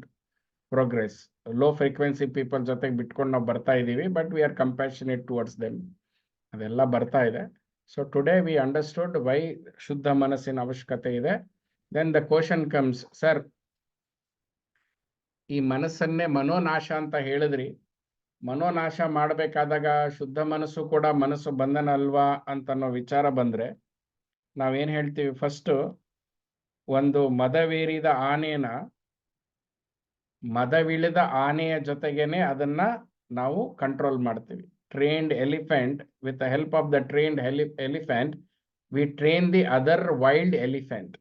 progress. Low frequency people ಜೊತೆಗೆ ಬಿಟ್ಕೊಂಡು ನಾವು ಬರ್ತಾ ಇದ್ದೀವಿ, but we are compassionate towards them. ಅದೆಲ್ಲ ಬರ್ತಾ ಇದೆ. So today we understood why ಶುದ್ಧ ಮನಸ್ಸಿನ ಅವಶ್ಯಕತೆ ಇದೆ. Then the question comes, sir ಈ ಮನಸ್ಸನ್ನೇ ಮನೋನಾಶ ಅಂತ ಹೇಳಿದ್ರಿ, ಮನೋನಾಶ ಮಾಡಬೇಕಾದಾಗ ಶುದ್ಧ ಮನಸ್ಸು ಕೂಡ ಮನಸ್ಸು ಬಂಧನ ಅಲ್ವಾ ಅಂತ ಅನ್ನೋ ವಿಚಾರ ಬಂದ್ರೆ ನಾವೇನ್ ಹೇಳ್ತೀವಿ? ಫಸ್ಟ್ ಒಂದು ಮದವೇರಿದ ಆನೆನ, ಮದವಿಳಿದ ಆನೆಯ ಜೊತೆಗೇನೆ ಅದನ್ನ ನಾವು ಕಂಟ್ರೋಲ್ ಮಾಡ್ತೀವಿ. Trained elephant, with the help of the trained elephant we train the other wild elephant.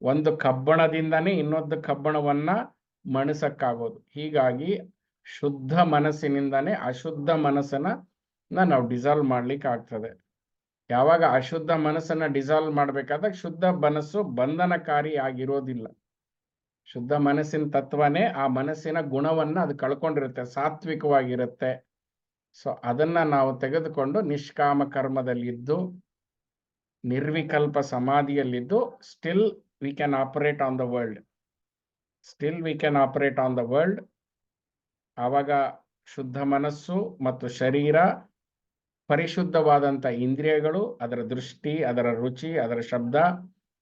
ಒಂದು ಕಬ್ಬಣದಿಂದಾನೇ ಇನ್ನೊಂದು ಕಬ್ಬಣವನ್ನ ಮಣಿಸಕ್ಕಾಗೋದು. ಹೀಗಾಗಿ ಶುದ್ಧ ಮನಸ್ಸಿನಿಂದಾನೇ ಅಶುದ್ಧ ಮನಸ್ಸನ್ನ ನಾವು ಡಿಸಾಲ್ವ್ ಮಾಡ್ಲಿಕ್ಕೆ ಆಗ್ತದೆ. ಯಾವಾಗ ಅಶುದ್ಧ ಮನಸ್ಸನ್ನ ಡಿಸಾಲ್ವ್ ಮಾಡ್ಬೇಕಾದಾಗ ಶುದ್ಧ ಮನಸ್ಸು ಬಂಧನಕಾರಿ ಆಗಿರೋದಿಲ್ಲ. ಶುದ್ಧ ಮನಸ್ಸಿನ ತತ್ವನೇ ಆ ಮನಸ್ಸಿನ ಗುಣವನ್ನ ಅದು ಕಳ್ಕೊಂಡಿರುತ್ತೆ, ಸಾತ್ವಿಕವಾಗಿರುತ್ತೆ. ಸೊ ಅದನ್ನ ನಾವು ತೆಗೆದುಕೊಂಡು ನಿಷ್ಕಾಮ ಕರ್ಮದಲ್ಲಿದ್ದು, ನಿರ್ವಿಕಲ್ಪ ಸಮಾಧಿಯಲ್ಲಿದ್ದು, still we can operate on the world. ಆವಾಗ ಶುದ್ಧ ಮನಸ್ಸು ಮತ್ತು ಶರೀರ, ಪರಿಶುದ್ಧವಾದಂಥ ಇಂದ್ರಿಯಗಳು, ಅದರ ದೃಷ್ಟಿ, ಅದರ ರುಚಿ, ಅದರ ಶಬ್ದ,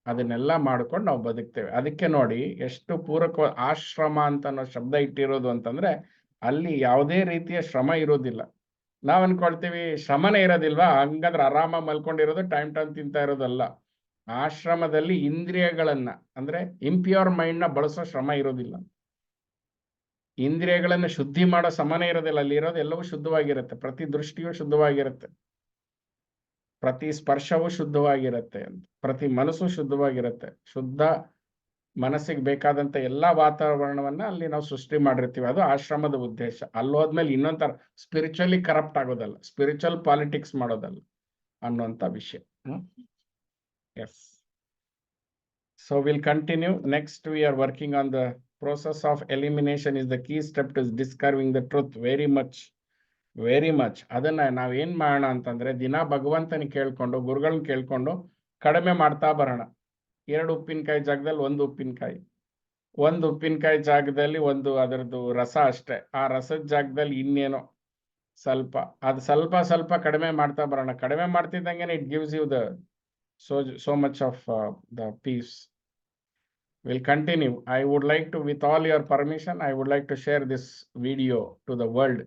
ಅದನ್ನೆಲ್ಲ ಮಾಡ್ಕೊಂಡು ನಾವು ಬದುಕ್ತೇವೆ. ಅದಕ್ಕೆ ನೋಡಿ ಎಷ್ಟು ಪೂರಕ ಆಶ್ರಮ ಅಂತ ಅನ್ನೋ ಶಬ್ದ ಇಟ್ಟಿರೋದು ಅಂತಂದ್ರೆ ಅಲ್ಲಿ ಯಾವುದೇ ರೀತಿಯ ಶ್ರಮ ಇರೋದಿಲ್ಲ. ನಾವ್ ಅನ್ಕೊಳ್ತೀವಿ ಶ್ರಮನೇ ಇರೋದಿಲ್ವಾ, ಹಂಗಂದ್ರೆ ಆರಾಮ ಮಲ್ಕೊಂಡಿರೋದು, ಟೈಮ್ ತಿಂತಾ ಇರೋದಲ್ಲ. ಆಶ್ರಮದಲ್ಲಿ ಇಂದ್ರಿಯಗಳನ್ನ ಅಂದ್ರೆ ಇಂಪ್ಯೂರ್ ಮೈಂಡ್ ನ ಬಳಸೋ ಶ್ರಮ ಇರೋದಿಲ್ಲ. ಇಂದ್ರಿಯಗಳನ್ನು ಶುದ್ಧಿ ಮಾಡೋ ಸಮನೆ ಇರೋದಿಲ್ಲ. ಅಲ್ಲಿ ಇರೋದು ಎಲ್ಲವೂ ಶುದ್ಧವಾಗಿರುತ್ತೆ. ಪ್ರತಿ ದೃಷ್ಟಿಯೂ ಶುದ್ಧವಾಗಿರುತ್ತೆ, ಪ್ರತಿ ಸ್ಪರ್ಶವೂ ಶುದ್ಧವಾಗಿರುತ್ತೆ, ಪ್ರತಿ ಮನಸ್ಸು ಶುದ್ಧವಾಗಿರುತ್ತೆ. ಶುದ್ಧ ಮನಸ್ಸಿಗೆ ಬೇಕಾದಂತ ಎಲ್ಲಾ ವಾತಾವರಣವನ್ನ ಅಲ್ಲಿ ನಾವು ಸೃಷ್ಟಿ ಮಾಡಿರ್ತೀವಿ. ಅದು ಆಶ್ರಮದ ಉದ್ದೇಶ. ಅಲ್ಲೋದ್ಮೇಲೆ ಇನ್ನೊಂಥರ ಸ್ಪಿರಿಚುವಲಿ ಕರಪ್ಟ್ ಆಗೋದಲ್ಲ, ಸ್ಪಿರಿಚುವಲ್ ಪಾಲಿಟಿಕ್ಸ್ ಮಾಡೋದಲ್ಲ ಅನ್ನುವಂಥ ವಿಷಯ. S. So we'll continue. Next we are working on the process of elimination is the key step to discovering the truth. Very much. ಅದನ್ನ ನಾವೇನ್ ಮಾಡೋಣ ಅಂತಂದ್ರೆ ದಿನ ಭಗವಂತನ ಕೇಳ್ಕೊಂಡು, ಗುರುಗಳನ್ನ ಕೇಳ್ಕೊಂಡು ಕಡಿಮೆ ಮಾಡ್ತಾ ಬರೋಣ. 2 ಉಪ್ಪಿನಕಾಯಿ ಜಾಗದಲ್ಲಿ 1 ಉಪ್ಪಿನಕಾಯಿ, 1 ಉಪ್ಪಿನಕಾಯಿ ಜಾಗದಲ್ಲಿ ಒಂದು ಅದರದ್ದು ರಸ ಅಷ್ಟೇ, ಆ ರಸದ ಜಾಗದಲ್ಲಿ ಇನ್ನೇನೋ ಸ್ವಲ್ಪ, ಅದು ಸ್ವಲ್ಪ ಸ್ವಲ್ಪ ಕಡಿಮೆ ಮಾಡ್ತಾ ಬರೋಣ. ಕಡಿಮೆ ಮಾಡ್ತಿದ್ದಂಗೆ it gives you the so much of the peace. We'll continue. I would like to, with all your permission, I would like to share this video to the world,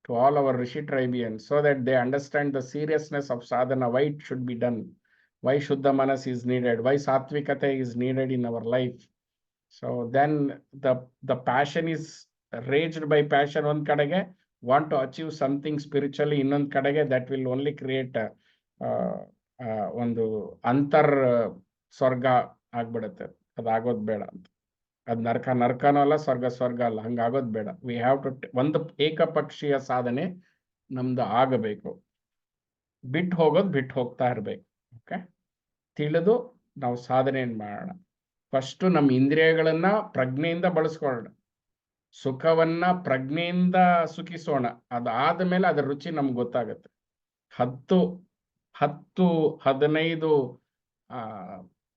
to all our Rishi tribians, so that they understand the seriousness of sadhana, why it should be done, why Shuddha Manas is needed, why Satvikata is needed in our life. So then the passion is raged by passion one kadege, want to achieve something spiritually ಇನ್ನೊಂದು ಕಡೆಗೆ, that will only create ಒಂದು ಅಂತರ್ ಸ್ವರ್ಗ ಆಗ್ಬಿಡುತ್ತೆ. ಅದಾಗೋದು ಬೇಡ ಅಂತ. ಅದು ನರ್ಕನೂ ಅಲ್ಲ, ಸ್ವರ್ಗ ಅಲ್ಲ, ಹಂಗಾಗೋದು ಬೇಡ. ವಿ ಹ್ಯಾವ್ ಟು, ಒಂದು ಏಕಪಕ್ಷೀಯ ಸಾಧನೆ ನಮ್ದು ಆಗಬೇಕು. ಬಿಟ್ಟು ಹೋಗ್ತಾ ಇರ್ಬೇಕು. ಓಕೆ, ತಿಳಿದು ನಾವು ಸಾಧನೆಯನ್ನು ಮಾಡೋಣ. ಫಸ್ಟು ನಮ್ಮ ಇಂದ್ರಿಯಗಳನ್ನ ಪ್ರಜ್ಞೆಯಿಂದ ಬಳಸ್ಕೊಳ್ಳೋಣ, ಸುಖವನ್ನ ಪ್ರಜ್ಞೆಯಿಂದ ಸುಖಿಸೋಣ. ಅದಾದ ಮೇಲೆ ಅದರ ರುಚಿ ನಮ್ಗೆ ಗೊತ್ತಾಗುತ್ತೆ. 10-15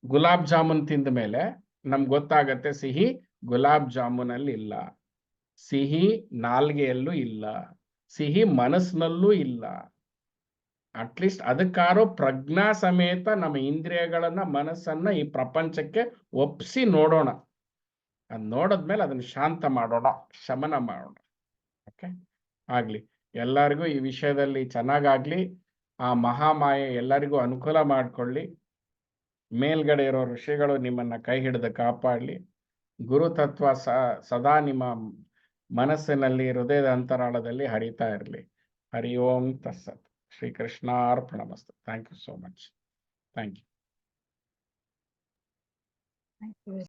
ಗುಲಾಬ್ ಜಾಮೂನ್ ತಿಂದ ಮೇಲೆ ನಮ್ಗೆ ಗೊತ್ತಾಗತ್ತೆ ಸಿಹಿ ಗುಲಾಬ್ ಜಾಮೂನಲ್ಲಿ ಇಲ್ಲ, ಸಿಹಿ ನಾಲ್ಗೆಯಲ್ಲೂ ಇಲ್ಲ, ಸಿಹಿ ಮನಸ್ಸಿನಲ್ಲೂ ಇಲ್ಲ. ಅಟ್ಲೀಸ್ಟ್ ಅದಕ್ಕಾರೋ ಪ್ರಜ್ಞಾ ಸಮೇತ ನಮ್ಮ ಇಂದ್ರಿಯಗಳನ್ನ ಮನಸ್ಸನ್ನ ಈ ಪ್ರಪಂಚಕ್ಕೆ ಒಪ್ಪಿಸಿ ನೋಡೋಣ. ಅದು ನೋಡಿದ್ಮೇಲೆ ಅದನ್ನು ಶಾಂತ ಮಾಡೋಣ, ಶಮನ ಮಾಡೋಣ. ಓಕೆ, ಆಗ್ಲಿ. ಎಲ್ಲರಿಗೂ ಈ ವಿಷಯದಲ್ಲಿ ಚೆನ್ನಾಗಾಗ್ಲಿ. ಆ ಮಹಾಮಾಯೆ ಎಲ್ಲರಿಗೂ ಅನುಕೂಲ ಮಾಡಿಕೊಳ್ಳಿ. ಮೇಲ್ಗಡೆ ಇರೋ ಋಷಿಗಳು ನಿಮ್ಮನ್ನ ಕೈ ಹಿಡಿದು ಕಾಪಾಡಲಿ. ಗುರುತತ್ವ ಸದಾ ನಿಮ್ಮ ಮನಸ್ಸಿನಲ್ಲಿ, ಹೃದಯದ ಅಂತರಾಳದಲ್ಲಿ ಹರಿತಾ ಇರಲಿ. ಹರಿ ಓಂ ತತ್ಸತ್. ಶ್ರೀಕೃಷ್ಣಾರ್ಪಣಮಸ್ತು. Thank you so much. Thank you.